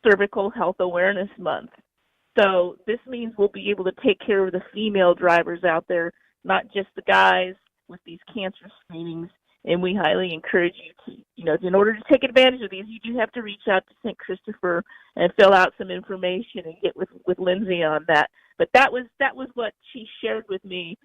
Cervical Health Awareness Month. So this means we'll be able to take care of the female drivers out there, not just the guys with these cancer screenings. And we highly encourage you to, you know, in order to take advantage of these, you do have to reach out to St. Christopher and fill out some information and get with Lindsay on that. But that was what she shared with me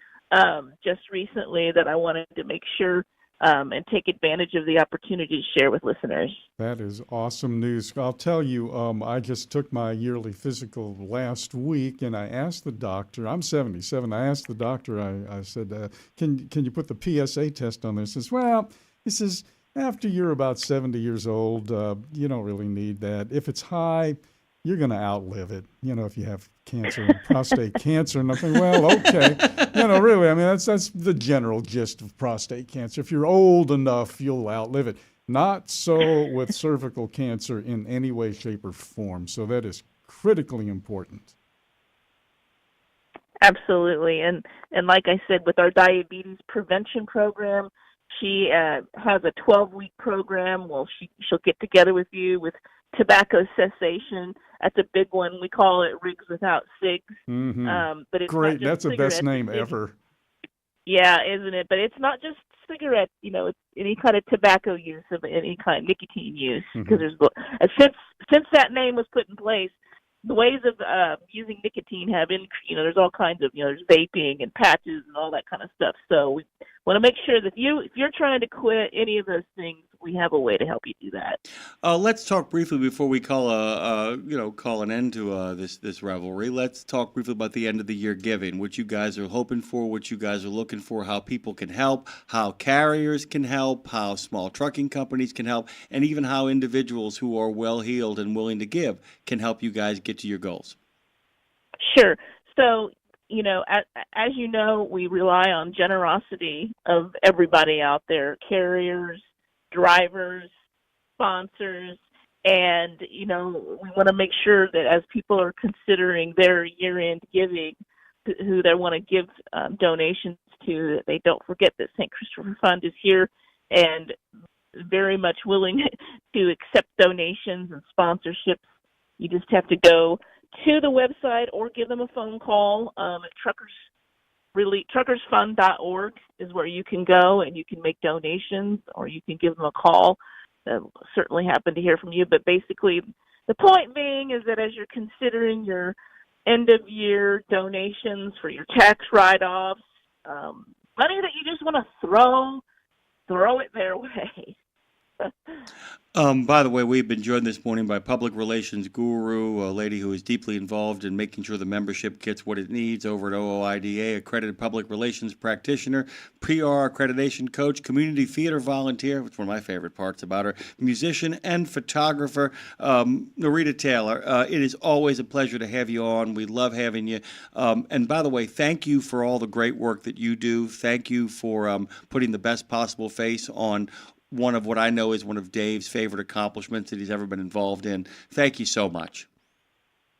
just recently, that I wanted to make sure and take advantage of the opportunity to share with listeners. That is awesome news. I'll tell you, I just took my yearly physical last week, and I asked the doctor, I'm 77, I asked the doctor, I said, can you put the PSA test on this? He says, after you're about 70 years old, you don't really need that. If it's high, you're going to outlive it. You know, if you have cancer, prostate cancer, and nothing. Well, okay. You know, really, I mean, that's the general gist of prostate cancer. If you're old enough, you'll outlive it. Not so with cervical cancer in any way, shape, or form. So that is critically important. Absolutely. And like I said, with our diabetes prevention program, she has a 12-week program. Well, she'll get together with you with tobacco cessation. That's a big one. We call it Rigs Without Cigs. Mm-hmm. But it's great. Not just That's the best name cigarettes. ever. Yeah, isn't it? But it's not just cigarettes. You know, it's any kind of tobacco use of any kind, nicotine use. Because since that name was put in place, the ways of using nicotine have increased. You know, there's all kinds of, there's vaping and patches and all that kind of stuff. So we want to make sure that if you're trying to quit any of those things, we have a way to help you do that. Let's talk briefly before we call an end to this rivalry. Let's talk briefly about the end of the year giving, what you guys are hoping for, what you guys are looking for, how people can help, how carriers can help, how small trucking companies can help, and even how individuals who are well-heeled and willing to give can help you guys get to your goals. Sure. So, as you know, we rely on generosity of everybody out there, carriers, drivers, sponsors, and, we want to make sure that as people are considering their year-end giving, who they want to give donations to, that they don't forget that St. Christopher Fund is here and very much willing to accept donations and sponsorships. You just have to go to the website or give them a phone call at truckersfund.org is where you can go and you can make donations, or you can give them a call. They'll certainly happen to hear from you. But basically, the point being is that as you're considering your end-of-year donations for your tax write-offs, money that you just want to throw it their way. By the way, we've been joined this morning by public relations guru, a lady who is deeply involved in making sure the membership gets what it needs over at OOIDA, accredited public relations practitioner, PR accreditation coach, community theater volunteer, which is one of my favorite parts about her, musician and photographer, Norita Taylor. It is always a pleasure to have you on. We love having you. And by the way, thank you for all the great work that you do. Thank you for putting the best possible face on one of what I know is one of Dave's favorite accomplishments that he's ever been involved in. Thank you so much.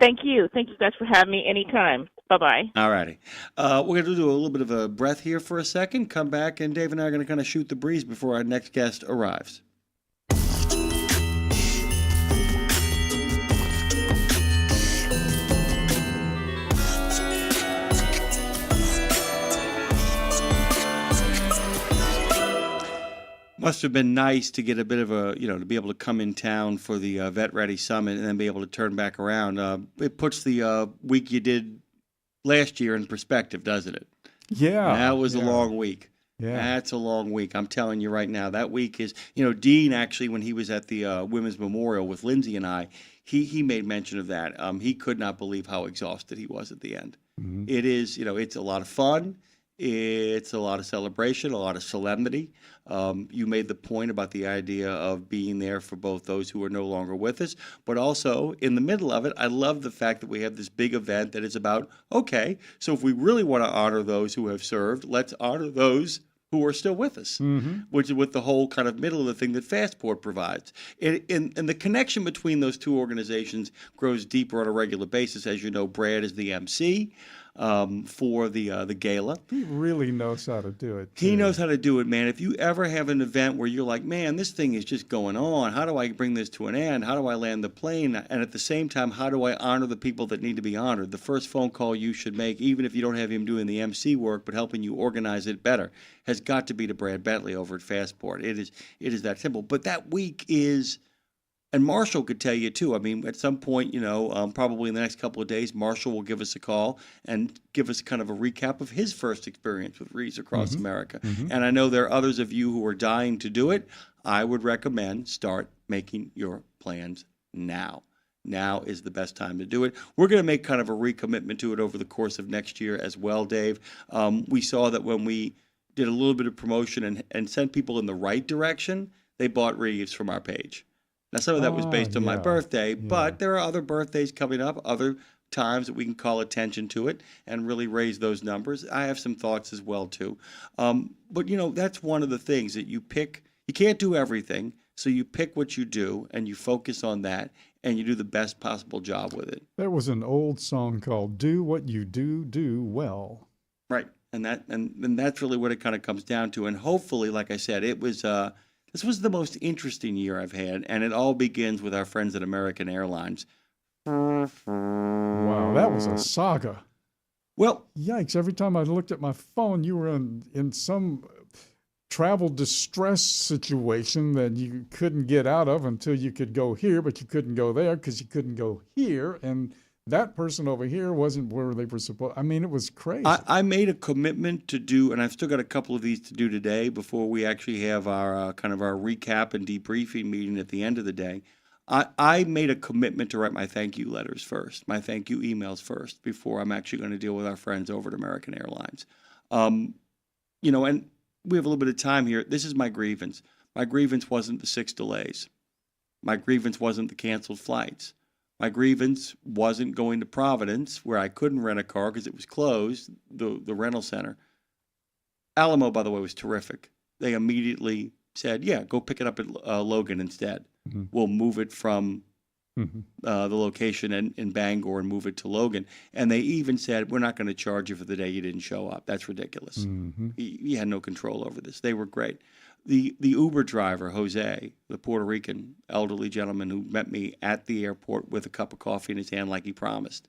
Thank you. Thank you guys for having me anytime. Bye-bye. All righty. We're going to do a little bit of a breath here for a second, come back, and Dave and I are going to kind of shoot the breeze before our next guest arrives. Must have been nice to get a bit of a, to be able to come in town for the Vet Ready Summit and then be able to turn back around. It puts the week you did last year in perspective, doesn't it? Yeah. That was a long week. Yeah. That's a long week. I'm telling you right now, that week is, Dean actually, when he was at the Women's Memorial with Lindsay and I, he made mention of that. He could not believe how exhausted he was at the end. Mm-hmm. It is, it's a lot of fun. It's a lot of celebration, a lot of solemnity. You made the point about the idea of being there for both those who are no longer with us, but also in the middle of it, I love the fact that we have this big event that is about, okay, so if we really want to honor those who have served, let's honor those who are still with us, which is with the whole kind of middle of the thing that Fastport provides. And the connection between those two organizations grows deeper on a regular basis. As you know, Brad is the MC. For the gala. He really knows how to do it. He knows how to do it, man. If you ever have an event where you're like, man, this thing is just going on. How do I bring this to an end? How do I land the plane? And at the same time, how do I honor the people that need to be honored? The first phone call you should make, even if you don't have him doing the MC work, but helping you organize it better, has got to be to Brad Bentley over at Fastport. It is that simple. But that week is... And Marshall could tell you, too. I mean, at some point, probably in the next couple of days, Marshall will give us a call and give us kind of a recap of his first experience with Rees across America. And I know there are others of you who are dying to do it. I would recommend start making your plans now. Now is the best time to do it. We're going to make kind of a recommitment to it over the course of next year as well, Dave. We saw that when we did a little bit of promotion and sent people in the right direction, they bought Reeves from our page. Now, some of that was based on my birthday, but there are other birthdays coming up, other times that we can call attention to it and really raise those numbers. I have some thoughts as well, too. But, that's one of the things that you pick. You can't do everything, so you pick what you do and you focus on that and you do the best possible job with it. There was an old song called Do What You Do Well. Right. And that's really what it kind of comes down to. And hopefully, like I said, it was... This was the most interesting year I've had, and it all begins with our friends at American Airlines. Wow, that was a saga. Well, yikes, every time I looked at my phone, you were in some travel distress situation that you couldn't get out of until you could go here, but you couldn't go there because you couldn't go here, and that person over here wasn't where they were supposed. I mean, it was crazy. I made a commitment to do, and I've still got a couple of these to do today before we actually have our kind of our recap and debriefing meeting at the end of the day. I made a commitment to write my thank you letters first, my thank you emails first, before I'm actually going to deal with our friends over at American Airlines. And we have a little bit of time here. This is my grievance. My grievance wasn't the 6 delays. My grievance wasn't the canceled flights. My grievance wasn't going to Providence, where I couldn't rent a car because it was closed, the rental center. Alamo, by the way, was terrific. They immediately said, yeah, go pick it up at Logan instead. Mm-hmm. We'll move it from Mm-hmm. the location in Bangor and move it to Logan. And they even said, we're not going to charge you for the day you didn't show up. That's ridiculous. Mm-hmm. You had no control over this. They were great. The Uber driver, Jose, the Puerto Rican elderly gentleman who met me at the airport with a cup of coffee in his hand like he promised,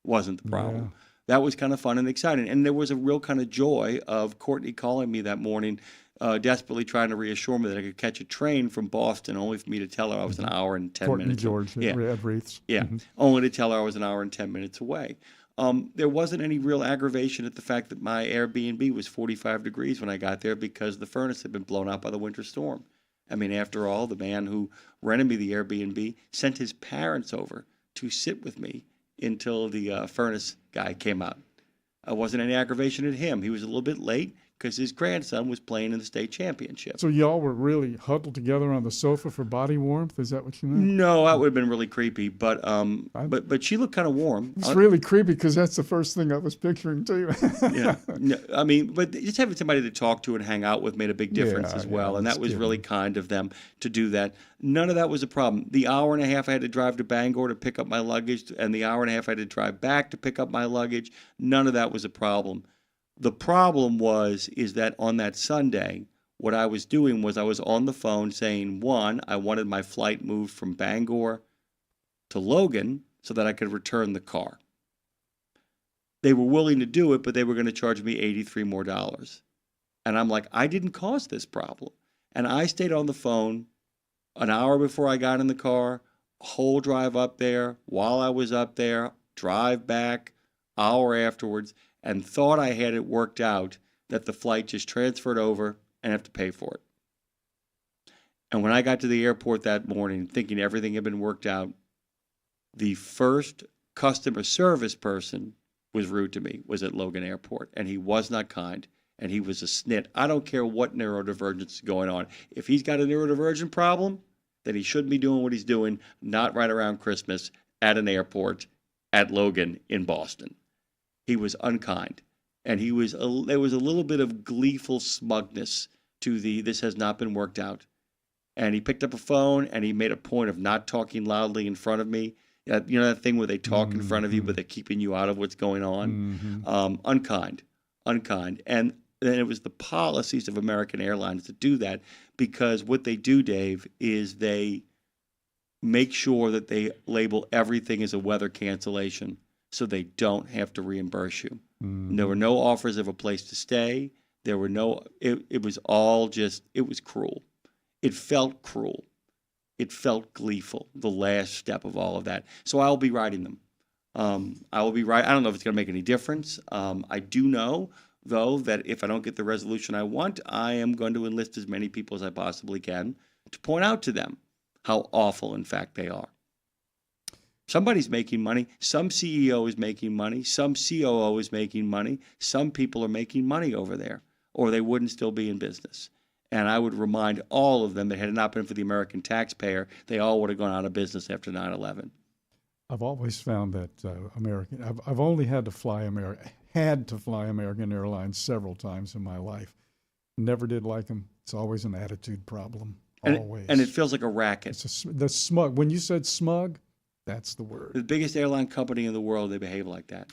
wasn't the problem. Yeah. That was kind of fun and exciting. And there was a real kind of joy of Courtney calling me that morning, desperately trying to reassure me that I could catch a train from Boston, only for me to tell her I was an hour and 10 Courtney minutes. George at Wreaths. Yeah, Mm-hmm. only to tell her I was an hour and 10 minutes away. There wasn't any real aggravation at the fact that my Airbnb was 45 degrees when I got there because the furnace had been blown out by the winter storm. I mean, after all, the man who rented me the Airbnb sent his parents over to sit with me until the furnace guy came out. There wasn't any aggravation at him. He was a little bit late because his grandson was playing in the state championship. So y'all were really huddled together on the sofa for body warmth? Is that what you meant? No, that would have been really creepy. But she looked kind of warm. It's really creepy because that's the first thing I was picturing too. Yeah, no, I mean, but just having somebody to talk to and hang out with made a big difference as well, and that was really kind of them to do that. None of that was a problem. The hour and a half I had to drive to Bangor to pick up my luggage, and the hour and a half I had to drive back to pick up my luggage, none of that was a problem. The problem is that on that Sunday, what I was doing was I was on the phone saying, one, I wanted my flight moved from Bangor to Logan so that I could return the car. They were willing to do it, but they were going to charge me $83 more. And I'm like, I didn't cause this problem. And I stayed on the phone an hour before I got in the car, whole drive up there, while I was up there, drive back, hour afterwards, and thought I had it worked out that the flight just transferred over and have to pay for it. And when I got to the airport that morning, thinking everything had been worked out, the first customer service person was rude to me, was at Logan Airport, and he was not kind, and he was a snit. I don't care what neurodivergence is going on. If he's got a neurodivergent problem, then he shouldn't be doing what he's doing, not right around Christmas at an airport at Logan in Boston. He was unkind, and there was a little bit of gleeful smugness to this has not been worked out. And he picked up a phone, and he made a point of not talking loudly in front of me. You know that thing where they talk in front of you, but they're keeping you out of what's going on? Unkind. And then it was the policies of American Airlines to do that, because what they do, Dave, is they make sure that they label everything as a weather cancellation, so they don't have to reimburse you. There were no offers of a place to stay. There were it was all just, it was cruel. It felt cruel. It felt gleeful, the last step of all of that. So I'll be writing them. I will be right. I don't know if it's going to make any difference. I do know, though, that if I don't get the resolution I want, I am going to enlist as many people as I possibly can to point out to them how awful, in fact, they are. Somebody's making money. Some CEO is making money. Some COO is making money. Some people are making money over there, or they wouldn't still be in business. And I would remind all of them that had it not been for the American taxpayer, they all would have gone out of business after 9/11. I've always found that I've only had to fly American Airlines several times in my life. Never did like them. It's always an attitude problem. Always. And it feels like a racket. The smug. When you said smug, that's the word. The biggest airline company in the world, they behave like that.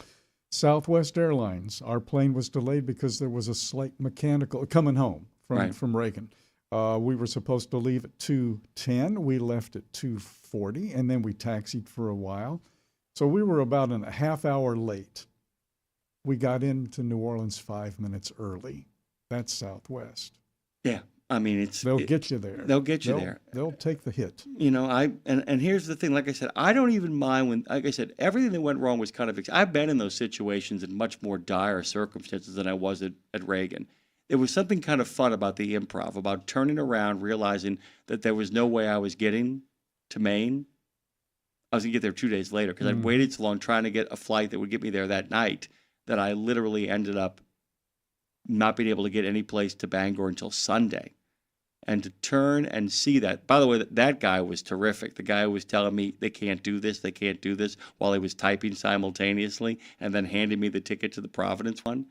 Southwest Airlines. Our plane was delayed because there was a slight mechanical coming home from Reagan. We were supposed to leave at 2:10. We left at 2:40, and then we taxied for a while. So we were about a half hour late. We got into New Orleans 5 minutes early. That's Southwest. Yeah. I mean, they'll get you there. They'll get you there. They'll take the hit. You know, and here's the thing. Like I said, I don't even mind when, like I said, everything that went wrong was kind of. I've been in those situations in much more dire circumstances than I was at Reagan. There was something kind of fun about the improv, about turning around, realizing that there was no way I was getting to Maine. I was going to get there 2 days later because I'd waited so long trying to get a flight that would get me there that night that I literally ended up not being able to get any place to Bangor until Sunday. And to turn and see that. By the way, that guy was terrific. The guy who was telling me they can't do this, while he was typing simultaneously and then handing me the ticket to the Providence one.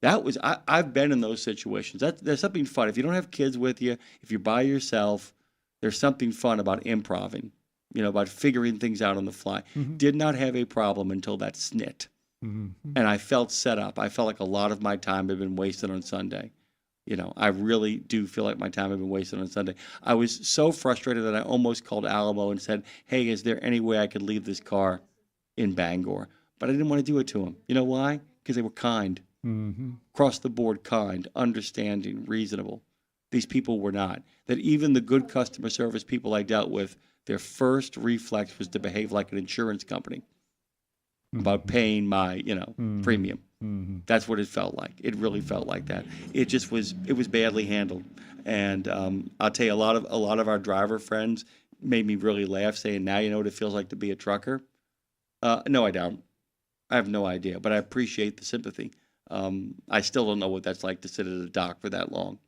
That was, I've been in those situations. There's something fun. If you don't have kids with you, if you're by yourself, there's something fun about improving, about figuring things out on the fly. Mm-hmm. Did not have a problem until that snit. Mm-hmm. And I felt set up. I felt like a lot of my time had been wasted on Sunday. I really do feel like my time had been wasted on Sunday. I was so frustrated that I almost called Alamo and said, hey, is there any way I could leave this car in Bangor? But I didn't want to do it to them. You know why? Because they were kind. Mm-hmm. Across the board, kind, understanding, reasonable. These people were not. That even the good customer service people I dealt with, their first reflex was to behave like an insurance company about paying my, premium. Mm-hmm. That's what it felt like. It really felt like that. It was badly handled. And I'll tell you, a lot of our driver friends made me really laugh, saying, now you know what it feels like to be a trucker? No, I don't. I have no idea, but I appreciate the sympathy. I still don't know what that's like to sit at a dock for that long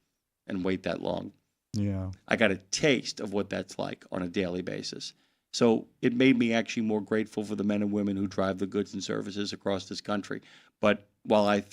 and wait that long. Yeah. I got a taste of what that's like on a daily basis. So it made me actually more grateful for the men and women who drive the goods and services across this country. But while I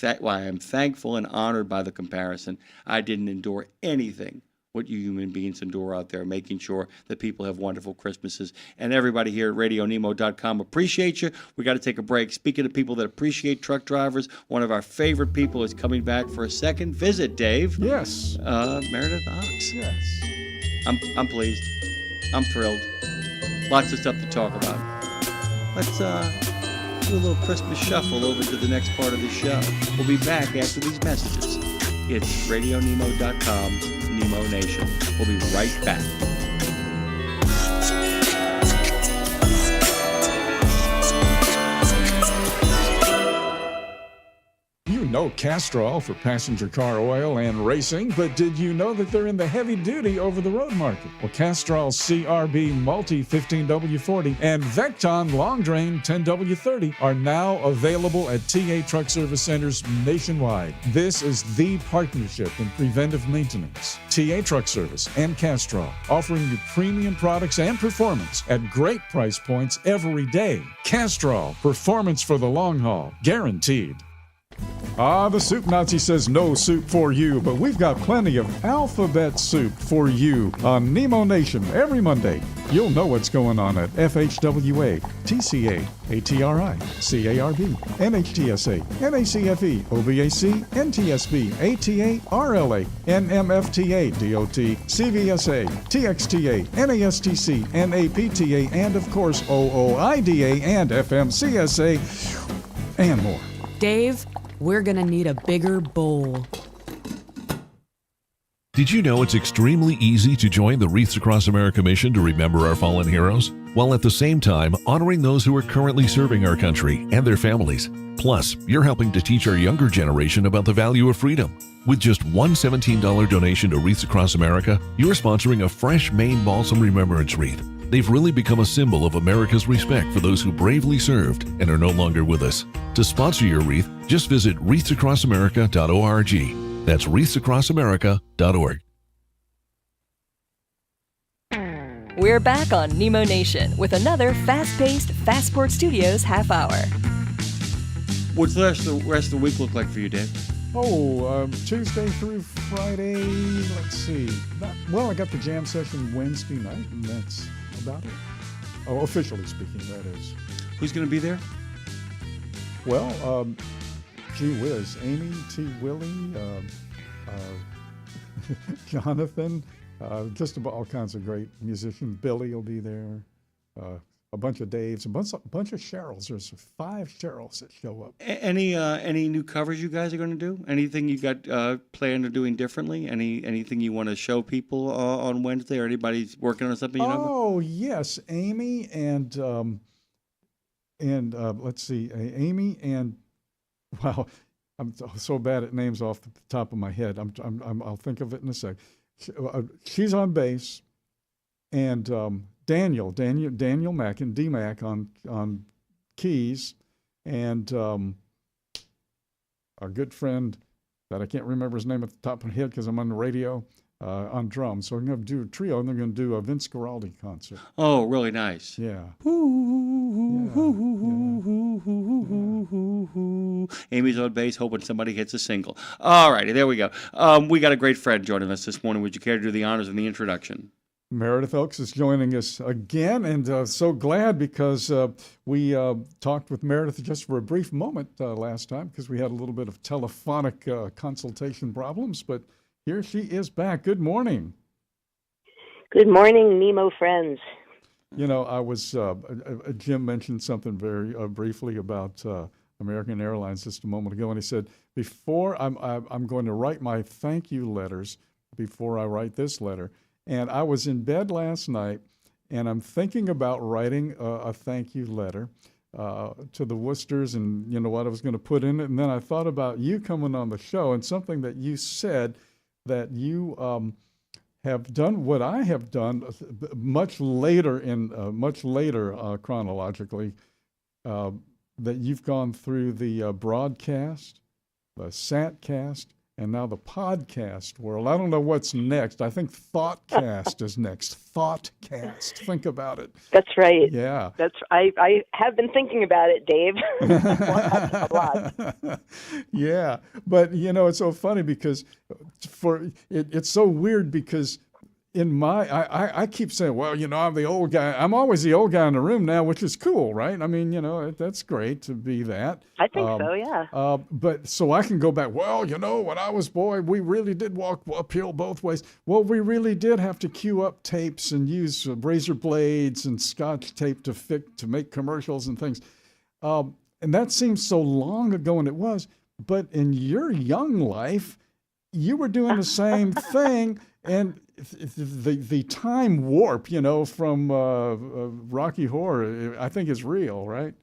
am thankful and honored by the comparison, I didn't endure anything what you human beings endure out there, making sure that people have wonderful Christmases. And everybody here at RadioNemo.com appreciate you. We got to take a break. Speaking of people that appreciate truck drivers, one of our favorite people is coming back for a second visit, Dave. Yes. Meredith Ochs. Yes. I'm pleased. I'm thrilled. Lots of stuff to talk about. Let's do a little Christmas shuffle over to the next part of the show. We'll be back after these messages. It's RadioNemo.com, Nemo Nation. We'll be right back. You know Castrol for passenger car oil and racing, but did you know that they're in the heavy-duty over-the-road market? Well, Castrol's CRB Multi 15W40 and Vecton Long Drain 10W30 are now available at TA Truck Service Centers nationwide. This is the partnership in preventive maintenance. TA Truck Service and Castrol, offering you premium products and performance at great price points every day. Castrol, performance for the long haul, guaranteed. The Soup Nazi says no soup for you, but we've got plenty of alphabet soup for you on Nemo Nation every Monday. You'll know what's going on at FHWA, TCA, ATRI, CARB, NHTSA, NACFE, OBAC, NTSB, ATA, RLA, NMFTA, DOT, CVSA, TXTA, NASTC, NAPTA, and of course OOIDA and FMCSA, and more. Dave, we're gonna need a bigger bowl. Did you know it's extremely easy to join the Wreaths Across America mission to remember our fallen heroes, while at the same time honoring those who are currently serving our country and their families? Plus, you're helping to teach our younger generation about the value of freedom. With just one $17 donation to Wreaths Across America, you're sponsoring a fresh Maine Balsam Remembrance Wreath. They've really become a symbol of America's respect for those who bravely served and are no longer with us. To sponsor your wreath, just visit wreathsacrossamerica.org. That's wreathsacrossamerica.org. We're back on Nemo Nation with another fast-paced Fast Sports Studios half hour. What's the rest of the week look like for you, Dave? Tuesday through Friday, let's see. I got the jam session Wednesday night, and that's about it. Oh, officially speaking, that is. Who's going to be there? Well, gee whiz, Amy, T. Willie, Jonathan, just about all kinds of great musicians. Billy will be there. A bunch of Daves, a bunch of Cheryls. There's 5 Cheryls that show up. Any new covers you guys are going to do? Anything you got planned or doing differently? Anything you want to show people on Wednesday, or anybody's working on something? Yes, Amy and let's see, Amy and wow, I'm so bad at names off the top of my head. I'll think of it in a sec. She's on bass, and Daniel Mackin, D-Mac on keys, and our good friend that I can't remember his name at the top of my head because I'm on the radio, on drums. So I'm going to do a trio, and they're going to do a Vince Guaraldi concert. Oh, really nice. Yeah. Amy's on bass, hoping somebody hits a single. All righty, there we go. We got a great friend joining us this morning. Would you care to do the honors of the introduction? Meredith Ochs is joining us again, and so glad because we talked with Meredith just for a brief moment last time because we had a little bit of telephonic consultation problems, but here she is back. Good morning. Good morning, Nemo friends. You know, I was, Jim mentioned something very briefly about American Airlines just a moment ago, and he said, before I'm going to write my thank you letters before I write this letter. And I was in bed last night, and I'm thinking about writing a thank you letter to the Worcesters and, you know, what I was going to put in it. And then I thought about you coming on the show and something that you said that you have done what I have done much later chronologically, that you've gone through the broadcast, the satcast, and now the podcast world. I don't know what's next. I think Thoughtcast is next. Thoughtcast. Think about it. That's right. Yeah. I have been thinking about it, Dave. A lot. Yeah. But, you know, it's so funny because it's so weird because I keep saying, well, you know, I'm the old guy. I'm always the old guy in the room now, which is cool, right? I mean, you know, that's great to be that. I think so, yeah. But so I can go back, well, you know, when I was boy, we really did walk uphill both ways. Well, we really did have to queue up tapes and use razor blades and Scotch tape to make commercials and things. And that seems so long ago, and it was. But in your young life, you were doing the same thing, and the time warp, you know, from Rocky Horror, I think is real, right?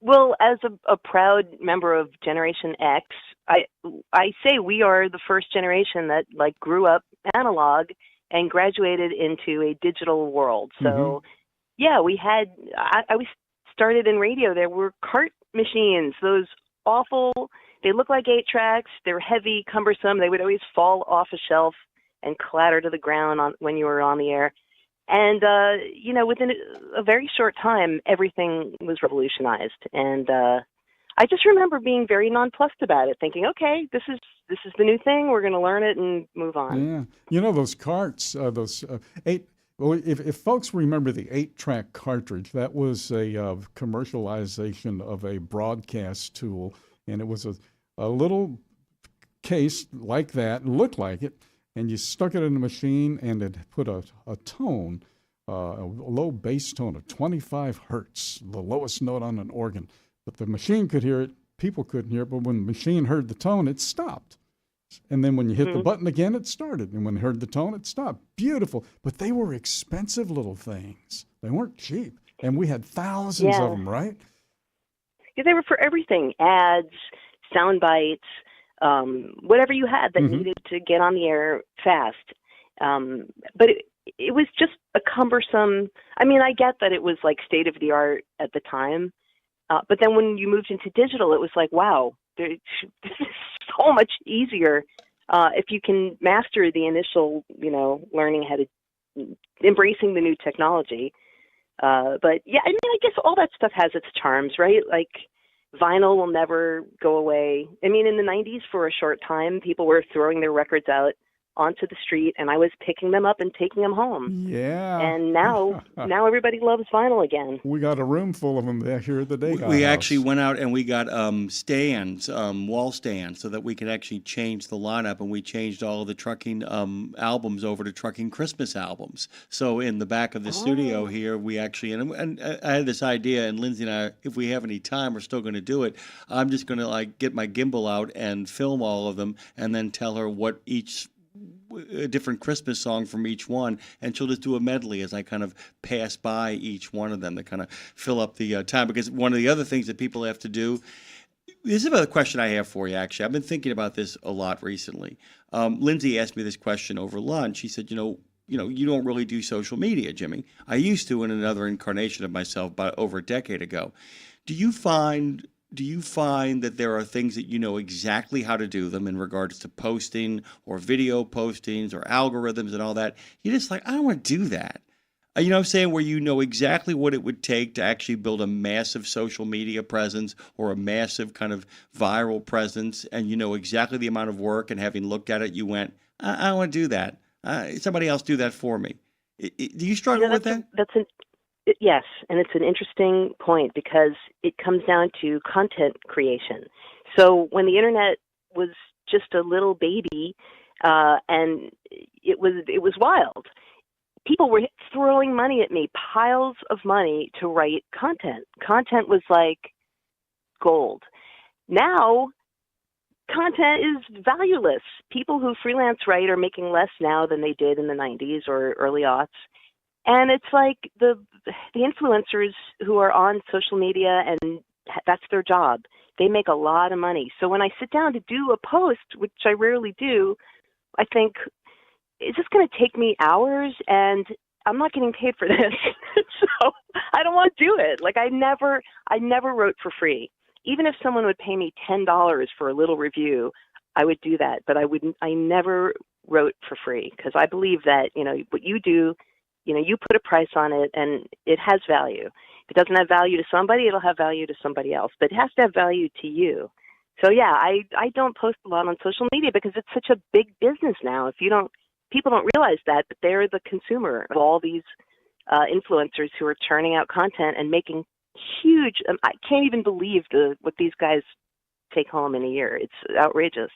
Well, as a proud member of Generation X, I say we are the first generation that like grew up analog and graduated into a digital world. So, yeah, I was started in radio. There were cart machines, those awful. They look like 8-tracks. They're heavy, cumbersome. They would always fall off a shelf and clatter to the ground when you were on the air. And, you know, within a very short time, everything was revolutionized. And I just remember being very nonplussed about it, thinking, okay, this is the new thing. We're going to learn it and move on. Yeah. You know, those carts, those well, if folks remember the 8-track cartridge, that was a commercialization of a broadcast tool. And it was a little case like that, looked like it, and you stuck it in the machine, and it put a tone, a low bass tone of 25 hertz, the lowest note on an organ. But the machine could hear it, people couldn't hear it, but when the machine heard the tone, it stopped. And then when you hit the button again, it started. And when it heard the tone, it stopped. Beautiful. But they were expensive little things. They weren't cheap. And we had thousands of them, right? Yeah, they were for everything, ads, sound bites, whatever you had that needed to get on the air fast. But it was just a cumbersome, I mean, I get that it was like state of the art at the time. But then when you moved into digital, it was like, wow, this is so much easier if you can master the initial, you know, learning how to, embracing the new technology. But yeah, I mean, I guess all that stuff has its charms, right? Like vinyl will never go away. I mean, in the 90s for a short time, people were throwing their records out onto the street, and I was picking them up and taking them home. Yeah. And now everybody loves vinyl again. We got a room full of them here at the Day Guy We house. actually went out and we got stands, wall stands, so that we could actually change the lineup, and we changed all of the trucking albums over to trucking Christmas albums. So in the back of the studio here, we actually, and I had this idea, and Lindsay and I, if we have any time, we're still going to do it. I'm just going to like get my gimbal out and film all of them, and then tell her what a different Christmas song from each one, and she'll just do a medley as I kind of pass by each one of them to kind of fill up the time. Because one of the other things that people have to do, this is another question I have for you, actually. I've been thinking about this a lot recently. Lindsay asked me this question over lunch. She said, you know, you don't really do social media, Jimmy. I used to in another incarnation of myself about over a decade ago. Do you find do you find that there are things that you know exactly how to do them in regards to posting or video postings or algorithms and all that? You're just like, I don't want to do that. You know what I'm saying? Where you know exactly what it would take to actually build a massive social media presence or a massive kind of viral presence, and you know exactly the amount of work, and having looked at it, you went, I don't want to do that. Somebody else do that for me. Do you struggle with that? Yes, and it's an interesting point because it comes down to content creation. So when the internet was just a little baby, and it was wild. People were throwing money at me, piles of money to write content. Content was like gold. Now, content is valueless. People who freelance write are making less now than they did in the 90s or early aughts. And it's like the influencers who are on social media, and that's their job. They make a lot of money. So when I sit down to do a post, which I rarely do, I think, is this going to take me hours? And I'm not getting paid for this. So I don't want to do it. Like I never wrote for free. Even if someone would pay me $10 for a little review, I would do that. But I never wrote for free because I believe that, what you do, you put a price on it and it has value. If it doesn't have value to somebody, it'll have value to somebody else, but it has to have value to you. So yeah, I don't post a lot on social media because it's such a big business now. People don't realize that, but they're the consumer of all these influencers who are churning out content and making huge. I can't even believe what these guys take home in a year. It's outrageous.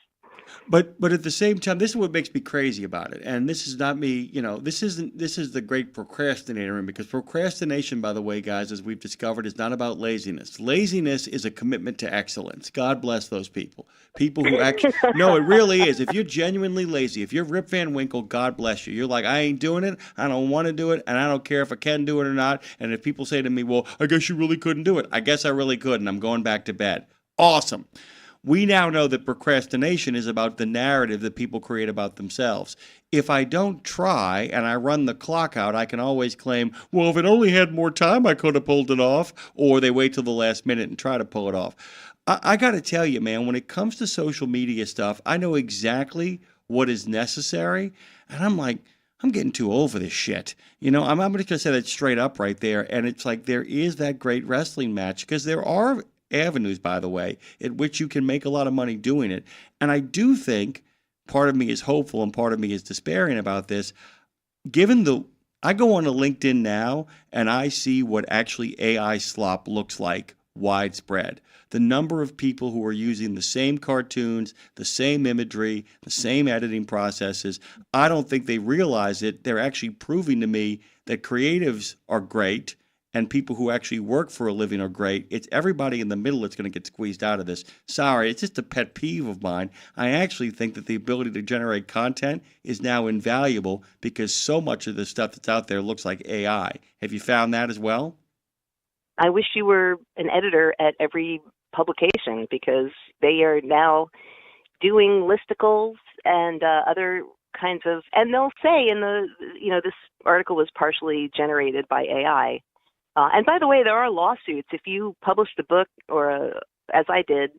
But at the same time, this is what makes me crazy about it. And this is not me, this is the great procrastinator. And because procrastination, by the way, guys, as we've discovered, is not about laziness. Laziness is a commitment to excellence. God bless those people. People who actually, no, it really is. If you're genuinely lazy, if you're Rip Van Winkle, God bless you. You're like, I ain't doing it. I don't want to do it. And I don't care if I can do it or not. And if people say to me, well, I guess you really couldn't do it. I guess I really could. And I'm going back to bed. Awesome. We now know that procrastination is about the narrative that people create about themselves. If I don't try and I run the clock out, I can always claim, well, if it only had more time, I could have pulled it off. Or they wait till the last minute and try to pull it off. I got to tell you, man, when it comes to social media stuff, I know exactly what is necessary. And I'm like, I'm getting too old for this shit. I'm just going to say that straight up right there. And it's like there is that great wrestling match because there are avenues, by the way, at which you can make a lot of money doing it. And I do think part of me is hopeful and part of me is despairing about this. I go on to LinkedIn now and I see what actually AI slop looks like widespread. The number of people who are using the same cartoons, the same imagery, the same editing processes, I don't think they realize it. They're actually proving to me that creatives are great and people who actually work for a living are great. It's everybody in the middle that's going to get squeezed out of this. Sorry, it's just a pet peeve of mine. I actually think that the ability to generate content is now invaluable because so much of the stuff that's out there looks like AI. Have you found that as well? I wish you were an editor at every publication because they are now doing listicles and other kinds of, and they'll say this article was partially generated by AI. And by the way, there are lawsuits. If you published a book as I did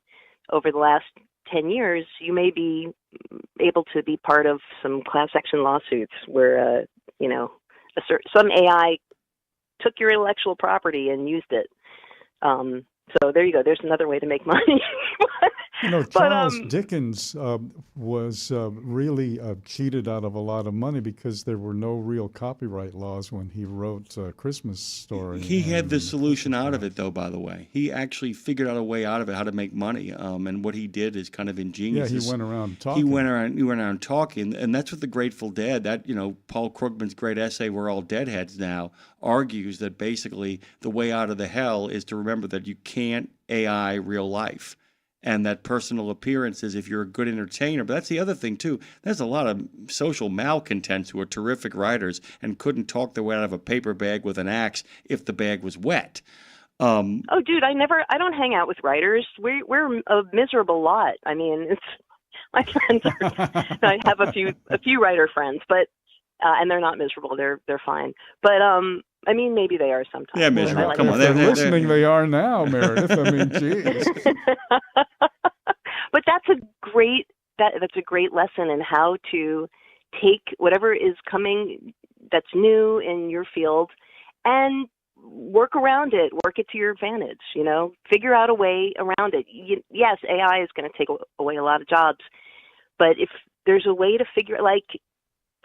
over the last 10 years, you may be able to be part of some class action lawsuits where, some AI took your intellectual property and used it. So there you go. There's another way to make money. Charles Dickens was really cheated out of a lot of money because there were no real copyright laws when he wrote a Christmas Story. He had the solution out of it, though, by the way. He actually figured out a way out of it, how to make money. And what he did is kind of ingenious. Yeah, he went around talking. He went around talking. And that's what the Grateful Dead, Paul Krugman's great essay, We're All Deadheads Now, argues that basically the way out of the hell is to remember that you can't AI real life. And that personal appearances, if you're a good entertainer. But that's the other thing, too. There's a lot of social malcontents who are terrific writers and couldn't talk their way out of a paper bag with an axe if the bag was wet. Oh, dude, I don't hang out with writers. We're a miserable lot. I mean, my friends I have a few writer friends, but and they're not miserable. They're fine. But I mean, maybe they are sometimes. Yeah, miserable. Like Come on. They're listening. They are now, Meredith. I mean, geez. But that's a great lesson in how to take whatever is coming that's new in your field and work around it, work it to your advantage, figure out a way around it. Yes, AI is going to take away a lot of jobs, but if there's a way to figure,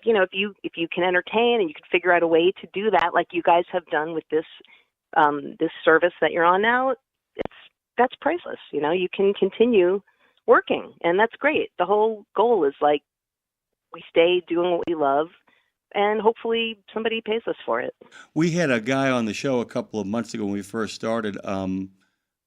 if you can entertain and you can figure out a way to do that, like you guys have done with this service that you're on now, that's priceless. You can continue working, and that's great. The whole goal is we stay doing what we love, and hopefully somebody pays us for it. We had a guy on the show a couple of months ago when we first started,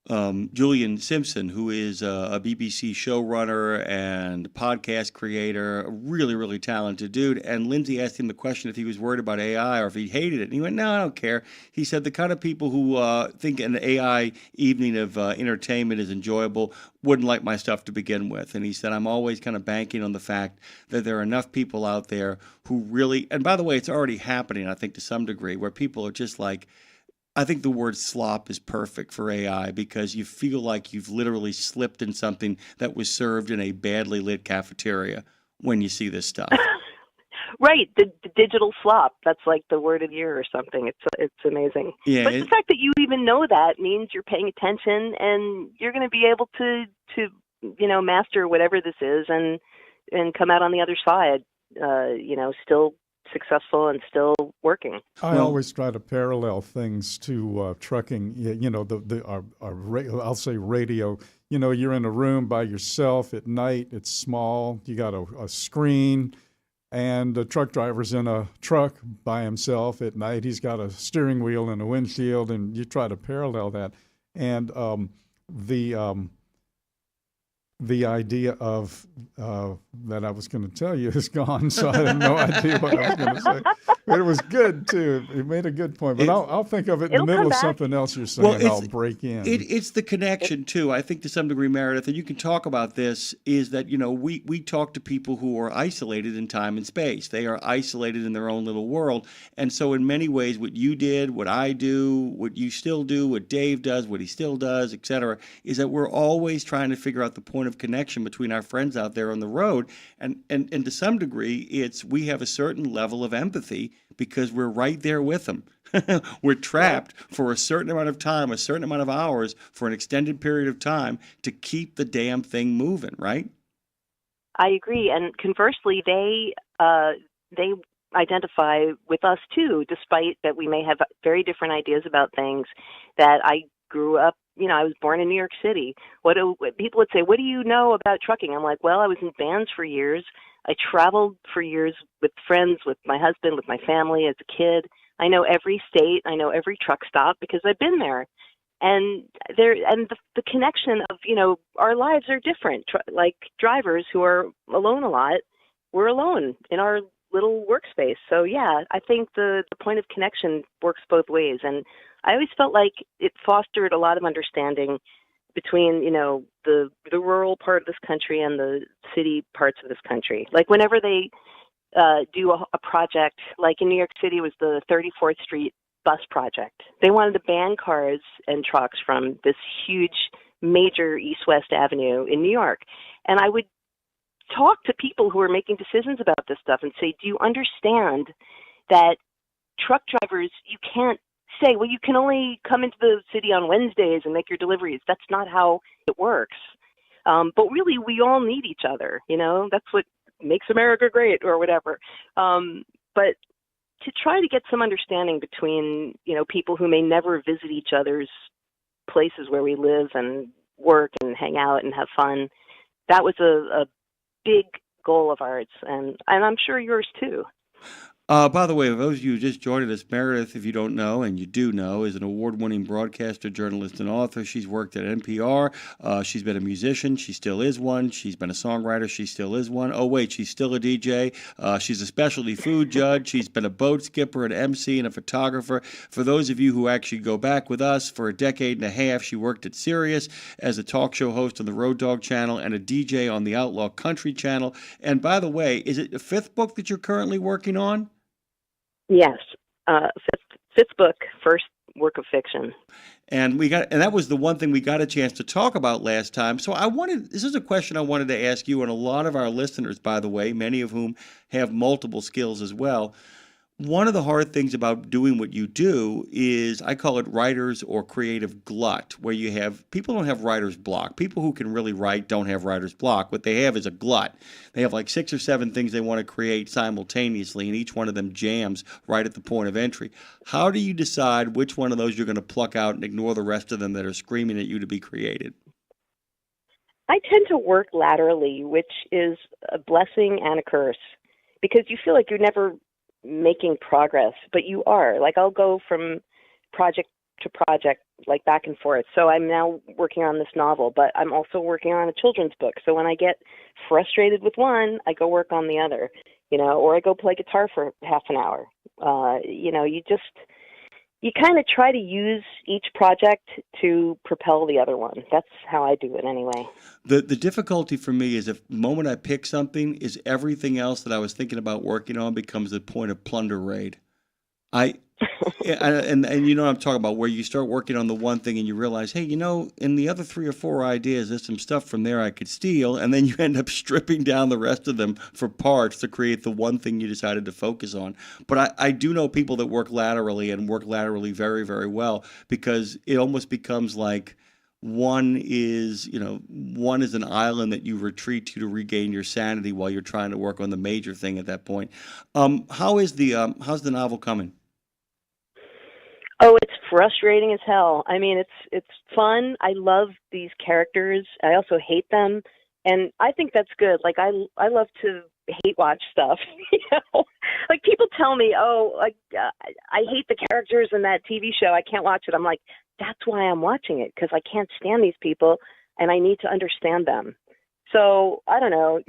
Julian Simpson, who is a BBC showrunner and podcast creator, a really, really talented dude. And Lindsay asked him the question if he was worried about AI or if he hated it. And he went, no, I don't care. He said the kind of people who think an AI evening of entertainment is enjoyable wouldn't like my stuff to begin with. And he said, I'm always kind of banking on the fact that there are enough people out there who really, and by the way, it's already happening, I think, to some degree, where people are just like, I think the word slop is perfect for AI because you feel like you've literally slipped in something that was served in a badly lit cafeteria when you see this stuff. Right, the digital slop. That's like the word of the year or something. It's amazing. Yeah, but the fact that you even know that means you're paying attention and you're going to be able to master whatever this is and come out on the other side, still successful and still working. I always try to parallel things to trucking. I'll say radio. You're in a room by yourself at night. It's small. You got a screen, and the truck driver's in a truck by himself at night. He's got a steering wheel and a windshield, and you try to parallel that. And the idea of that I was going to tell you is gone, so I have no idea what I was going to say. But it was good, too. You made a good point. But I'll think of it in the middle of something else you're saying, and I'll break in. It's the connection, too. I think to some degree, Meredith, and you can talk about this, is that, we talk to people who are isolated in time and space. They are isolated in their own little world. And so in many ways, what you did, what I do, what you still do, what Dave does, what he still does, et cetera, is that we're always trying to figure out the point of connection between our friends out there on the road. And to some degree, we have a certain level of empathy because we're right there with them. We're trapped for a certain amount of time, a certain amount of hours for an extended period of time to keep the damn thing moving, right? I agree. And conversely, they identify with us too, despite that we may have very different ideas about things. That I grew up, I was born in New York City. People would say, what do you know about trucking? I'm like, well, I was in bands for years. I traveled for years with friends, with my husband, with my family as a kid. I know every state. I know every truck stop because I've been there. And the connection of, our lives are different. Like drivers who are alone a lot, we're alone in our little workspace. So yeah, I think the point of connection works both ways. And I always felt like it fostered a lot of understanding between, the rural part of this country and the city parts of this country. Like whenever they do a project, like in New York City, it was the 34th Street bus project. They wanted to ban cars and trucks from this huge, major East-West Avenue in New York. And I would talk to people who are making decisions about this stuff and say, do you understand that truck drivers, you can't say, well, you can only come into the city on Wednesdays and make your deliveries. That's not how it works. But really, we all need each other. That's what makes America great or whatever. But to try to get some understanding between, people who may never visit each other's places where we live and work and hang out and have fun, that was a big goal of ours. And I'm sure yours too. By the way, for those of you who just joined us, Meredith, if you don't know, and you do know, is an award-winning broadcaster, journalist, and author. She's worked at NPR. She's been a musician. She still is one. She's been a songwriter. She still is one. Oh, wait, she's still a DJ. She's a specialty food judge. She's been a boat skipper, an MC, and a photographer. For those of you who actually go back with us, for a decade and a half, she worked at Sirius as a talk show host on the Road Dogg channel and a DJ on the Outlaw Country channel. And by the way, is it the fifth book that you're currently working on? Yes, fifth book, first work of fiction. And that was the one thing we got a chance to talk about last time. So this is a question I wanted to ask you, and a lot of our listeners, by the way, many of whom have multiple skills as well. One of the hard things about doing what you do is, I call it writer's or creative glut, where people don't have writer's block. People who can really write don't have writer's block. What they have is a glut. They have like 6 or 7 things they want to create simultaneously, and each one of them jams right at the point of entry. How do you decide which one of those you're going to pluck out and ignore the rest of them that are screaming at you to be created? I tend to work laterally, which is a blessing and a curse, because you feel like you're never making progress, but you are. Like, I'll go from project to project, like back and forth. So I'm now working on this novel, but I'm also working on a children's book. So when I get frustrated with one, I go work on the other, or I go play guitar for half an hour. You kind of try to use each project to propel the other one. That's how I do it anyway. The difficulty for me is, if the moment I pick something, is everything else that I was thinking about working on becomes a point of plunder raid. And you know what I'm talking about, where you start working on the one thing and you realize, hey, in the other 3 or 4 ideas, there's some stuff from there I could steal, and then you end up stripping down the rest of them for parts to create the one thing you decided to focus on. But I do know people that work laterally and work laterally very, very well, because it almost becomes like one is an island that you retreat to regain your sanity while you're trying to work on the major thing at that point. How's the novel coming? Oh, it's frustrating as hell. I mean, it's fun. I love these characters. I also hate them, and I think that's good. Like, I love to hate watch stuff. Like, people tell me, I hate the characters in that TV show, I can't watch it. I'm like, that's why I'm watching it, because I can't stand these people, and I need to understand them. So I don't know.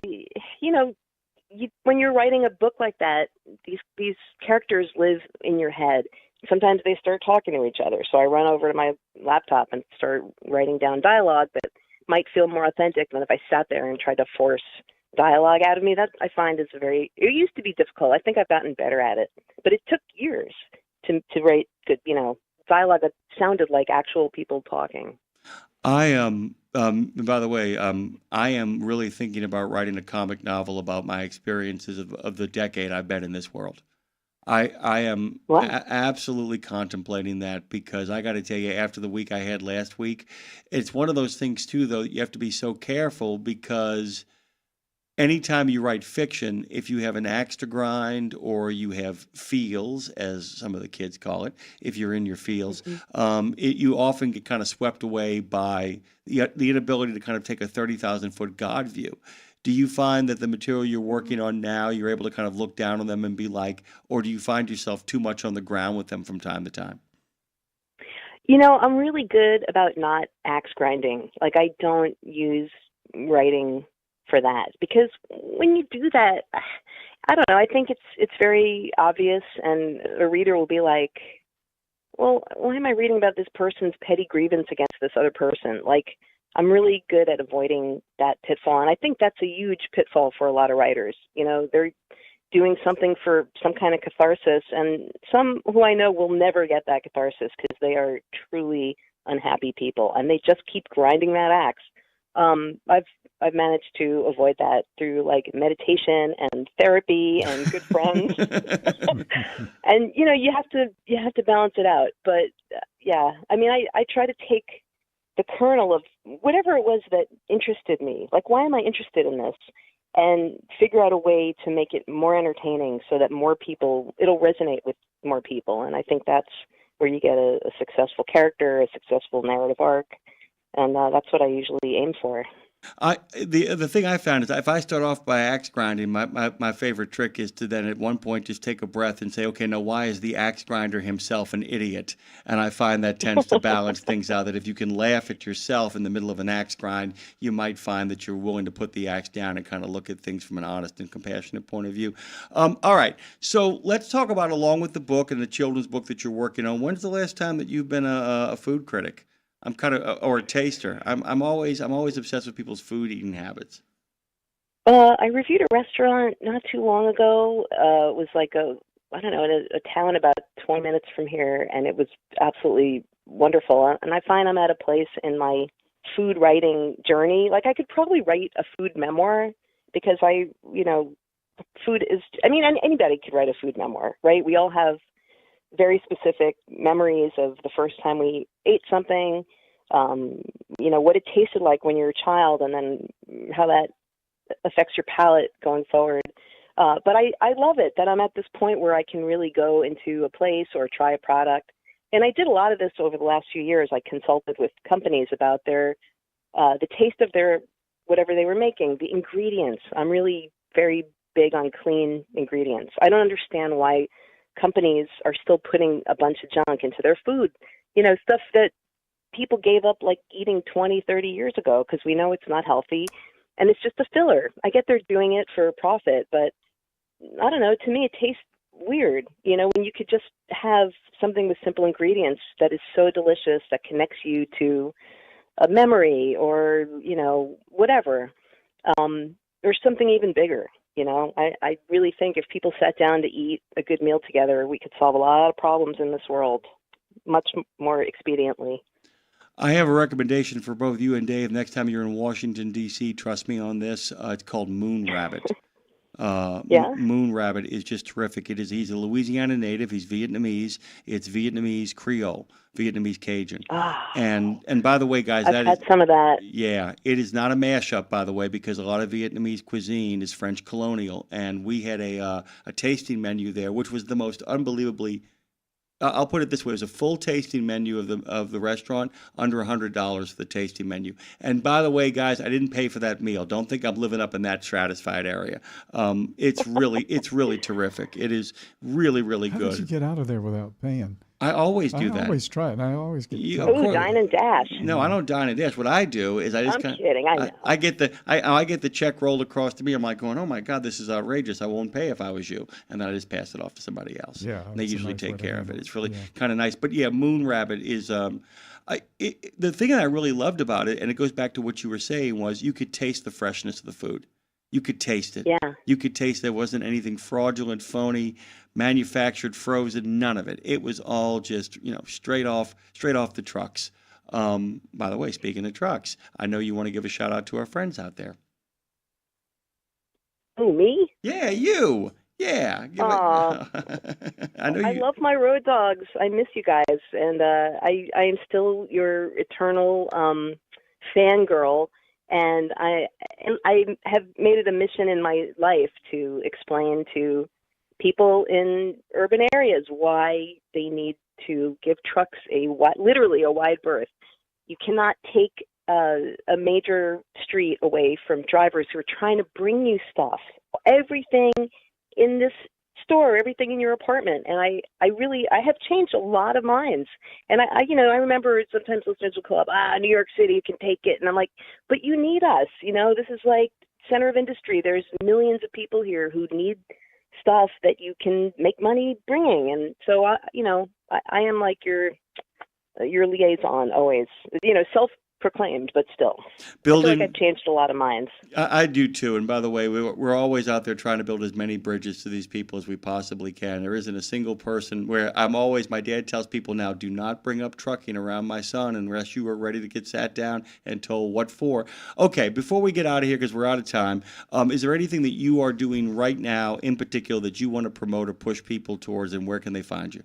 When you're writing a book like that, these characters live in your head. Sometimes they start talking to each other. So I run over to my laptop and start writing down dialogue that might feel more authentic than if I sat there and tried to force dialogue out of me. That I find is it used to be difficult. I think I've gotten better at it, but it took years to write good, dialogue that sounded like actual people talking. I am, by the way, I am really thinking about writing a comic novel about my experiences of the decade I've been in this world. I am absolutely contemplating that, because I got to tell you, after the week I had last week, it's one of those things too, though, you have to be so careful, because anytime you write fiction, if you have an axe to grind, or you have feels, as some of the kids call it, if you're in your feels, you often get kind of swept away by the inability to kind of take a 30,000-foot God view. Do you find that the material you're working on now, you're able to kind of look down on them and be like, or do you find yourself too much on the ground with them from time to time? I'm really good about not axe grinding. Like, I don't use writing for that, because when you do that, I don't know, I think it's very obvious, and a reader will be like, well, why am I reading about this person's petty grievance against this other person? Like, I'm really good at avoiding that pitfall, and I think that's a huge pitfall for a lot of writers. They're doing something for some kind of catharsis, and some who I know will never get that catharsis because they are truly unhappy people, and they just keep grinding that axe. I've managed to avoid that through like meditation and therapy and good friends, and you have to balance it out. But yeah, I mean, I try to take the kernel of whatever it was that interested me. Like, why am I interested in this? And figure out a way to make it more entertaining so that it'll resonate with more people. And I think that's where you get a successful character, a successful narrative arc. And that's what I usually aim for. The thing I found is, if I start off by axe grinding, my favorite trick is to then at one point just take a breath and say, okay, now why is the axe grinder himself an idiot? And I find that tends to balance things out, that if you can laugh at yourself in the middle of an axe grind, you might find that you're willing to put the axe down and kind of look at things from an honest and compassionate point of view. All right, so let's talk about, along with the book and the children's book that you're working on, when's the last time that you've been a food critic? I'm kind of, or a taster. I'm always obsessed with people's food eating habits. I reviewed a restaurant not too long ago. It was like a I don't know, in a town about 20 minutes from here, and it was absolutely wonderful. And I find I'm at a place in my food writing journey. Like, I could probably write a food memoir because food is, I mean, anybody could write a food memoir, right? We all have very specific memories of the first time we ate something, what it tasted like when you were a child, and then how that affects your palate going forward. But I love it that I'm at this point where I can really go into a place or try a product. And I did a lot of this over the last few years. I consulted with companies about the taste of their, whatever they were making, the ingredients. I'm really very big on clean ingredients. I don't understand why companies are still putting a bunch of junk into their food, stuff that people gave up like eating 20, 30 years ago because we know it's not healthy and it's just a filler. I get they're doing it for profit, but I don't know, to me it tastes weird, when you could just have something with simple ingredients that is so delicious that connects you to a memory or, whatever, or something even bigger. I really think if people sat down to eat a good meal together, we could solve a lot of problems in this world much more expediently. I have a recommendation for both you and Dave. Next time you're in Washington, D.C., trust me on this. It's called Moon Rabbit. Yeah? Moon Rabbit is just terrific. He's a Louisiana native. He's Vietnamese. It's Vietnamese Creole, Vietnamese Cajun. And by the way, guys, I've had some of that. Yeah, it is not a mashup, by the way, because a lot of Vietnamese cuisine is French colonial, and we had a tasting menu there, which was the most unbelievably. I'll put it this way: it was a full tasting menu of the restaurant, under $100 for the tasting menu. And by the way, guys, I didn't pay for that meal. Don't think I'm living up in that stratified area. It's really terrific. It is really, really How good. did you get out of there without paying? I always do that. I always try it, and I always get. Ooh, dine and dash. No, I don't dine and dash. What I do is I just I'm kidding. I know. I get the check rolled across to me. I'm like going, oh my God, this is outrageous. I won't pay if I was you. And then I just pass it off to somebody else. Yeah, and they that's a usually nice take way to care of handle it. it. It's really Yeah. kind of nice. But yeah, Moon Rabbit is. The thing that I really loved about it, and it goes back to what you were saying, was you could taste the freshness of the food. You could taste it. Yeah. You could taste there wasn't anything fraudulent, phony, manufactured, frozen, none of it. It was all just, straight off the trucks. By the way, speaking of trucks, I know you want to give a shout out to our friends out there. Who, me? Yeah, you. Yeah. I love my road dogs. I miss you guys, and I am still your eternal fangirl. And I have made it a mission in my life to explain to people in urban areas why they need to give trucks literally a wide berth. You cannot take a major street away from drivers who are trying to bring you stuff. Everything in this store, everything in your apartment. And I have changed a lot of minds. And I remember sometimes listeners will call up, New York City, you can take it. And I'm like, but you need us. This is like center of industry. There's millions of people here who need stuff that you can make money bringing. And so, I am like your liaison always, self-proclaimed, but still. I feel like I've changed a lot of minds. I do too. And by the way, we're always out there trying to build as many bridges to these people as we possibly can. There isn't a single person where my dad tells people now, do not bring up trucking around my son unless you are ready to get sat down and told what for. Okay, before we get out of here, because we're out of time, is there anything that you are doing right now in particular that you want to promote or push people towards, and where can they find you?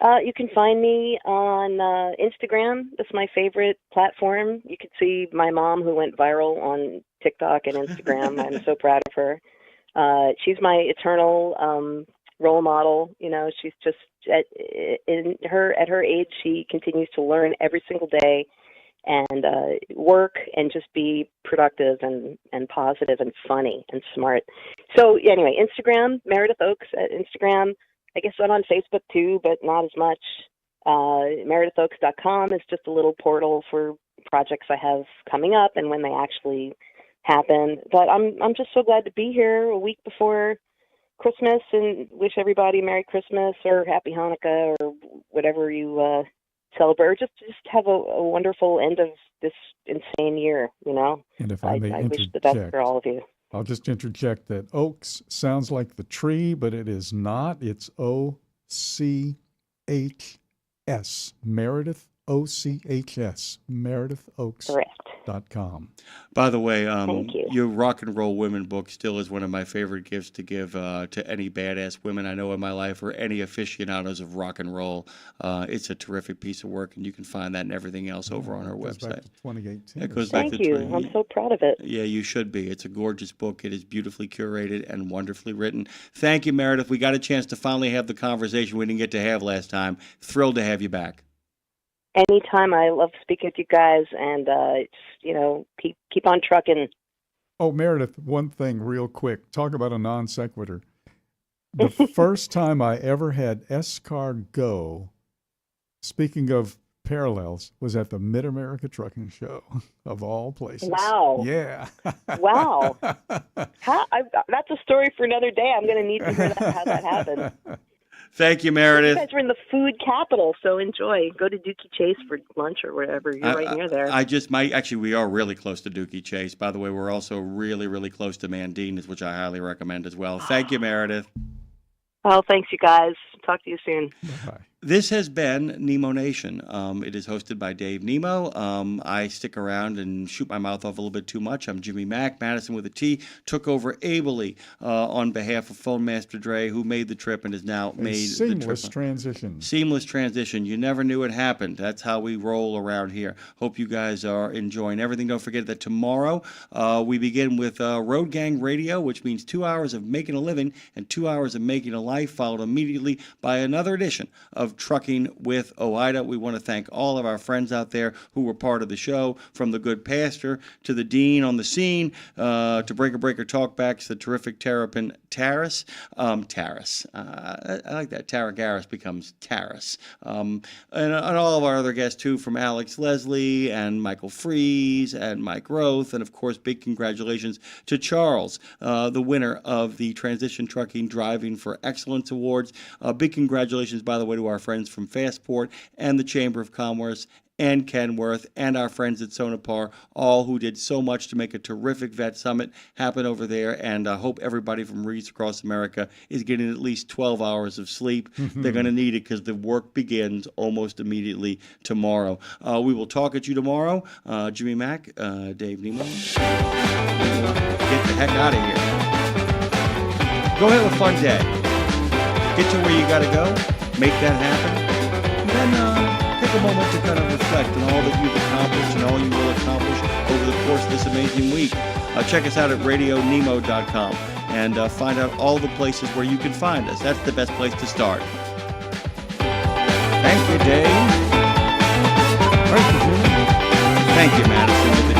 You can find me on Instagram. That's my favorite platform. You can see my mom, who went viral on TikTok and Instagram. I'm so proud of her. She's my eternal role model. She's just at her age, she continues to learn every single day and work and just be productive and positive and funny and smart. So anyway, Instagram, Meredith Ochs at Instagram. I guess I'm on Facebook too, but not as much. MeredithOchs.com is just a little portal for projects I have coming up and when they actually happen. But I'm just so glad to be here a week before Christmas and wish everybody Merry Christmas or Happy Hanukkah or whatever you celebrate. Or just have a wonderful end of this insane year. And if I may wish the best for all of you. I'll just interject that Ochs sounds like the tree, but it is not. It's OCHS. Meredith, OCHS. MeredithOchs.com. By the way, Thank you. your Rock and Roll Women book still is one of my favorite gifts to give to any badass women I know in my life or any aficionados of rock and roll. It's a terrific piece of work, and you can find that and everything else over on our It goes website. back to 2018. It goes back Thank to you. 20. I'm so proud of it. Yeah, you should be. It's a gorgeous book. It is beautifully curated and wonderfully written. Thank you, Meredith. We got a chance to finally have the conversation we didn't get to have last time. Thrilled to have you back. Anytime. I love speaking with you guys, and keep on trucking. Oh, Meredith, one thing real quick. Talk about a non sequitur. The first time I ever had escargot, speaking of parallels, was at the Mid-America Trucking Show, of all places. Wow. Yeah. Wow. That's a story for another day. I'm going to need to hear how that happened. Thank you, You Meredith. guys are in the food capital, so enjoy. Go to Dookie Chase for lunch or whatever. You're right near there. Actually, we are really close to Dookie Chase. By the way, we're also really, really close to Mandina's, which I highly recommend as well. Thank you, Meredith. Oh, thanks, you guys. Talk to you soon. Bye. This has been Nemo Nation. It is hosted by Dave Nemo. I stick around and shoot my mouth off a little bit too much. I'm Jimmy Mack. Madison with a T took over ably on behalf of Phone Master Dre, who made the trip and has now made the trip. Seamless transition. Seamless transition. You never knew it happened. That's how we roll around here. Hope you guys are enjoying everything. Don't forget that tomorrow we begin with Road Gang Radio, which means 2 hours of making a living and 2 hours of making a life, followed immediately by another edition of Trucking with OOIDA. We want to thank all of our friends out there who were part of the show, from the Good Pastor to the Dean on the Scene to Breaker Talkbacks, the terrific Terrapin Taris. I like that. Tara Garris becomes Taris. And all of our other guests, too, from Alex Leslie and Michael Freeze and Mike Roeth. And, of course, big congratulations to Charles, the winner of the Transition Trucking Driving for Excellence Awards. Big congratulations, by the way, to our friends from Fastport and the Chamber of Commerce and Kenworth and our friends at Sonopar, all who did so much to make a terrific vet summit happen over there. And I hope everybody from Reeds across America is getting at least 12 hours of sleep. They're going to need it because the work begins almost immediately tomorrow. We will talk at you tomorrow. Jimmy Mack, Dave Nemo. Get the heck out of here. Go have a fun day. Get to where you got to go. Make that happen. And then take a moment to kind of reflect on all that you've accomplished and all you will accomplish over the course of this amazing week. Check us out at RadioNemo.com and find out all the places where you can find us. That's the best place to start. Thank you, Dave. Thank you, Madison with the T.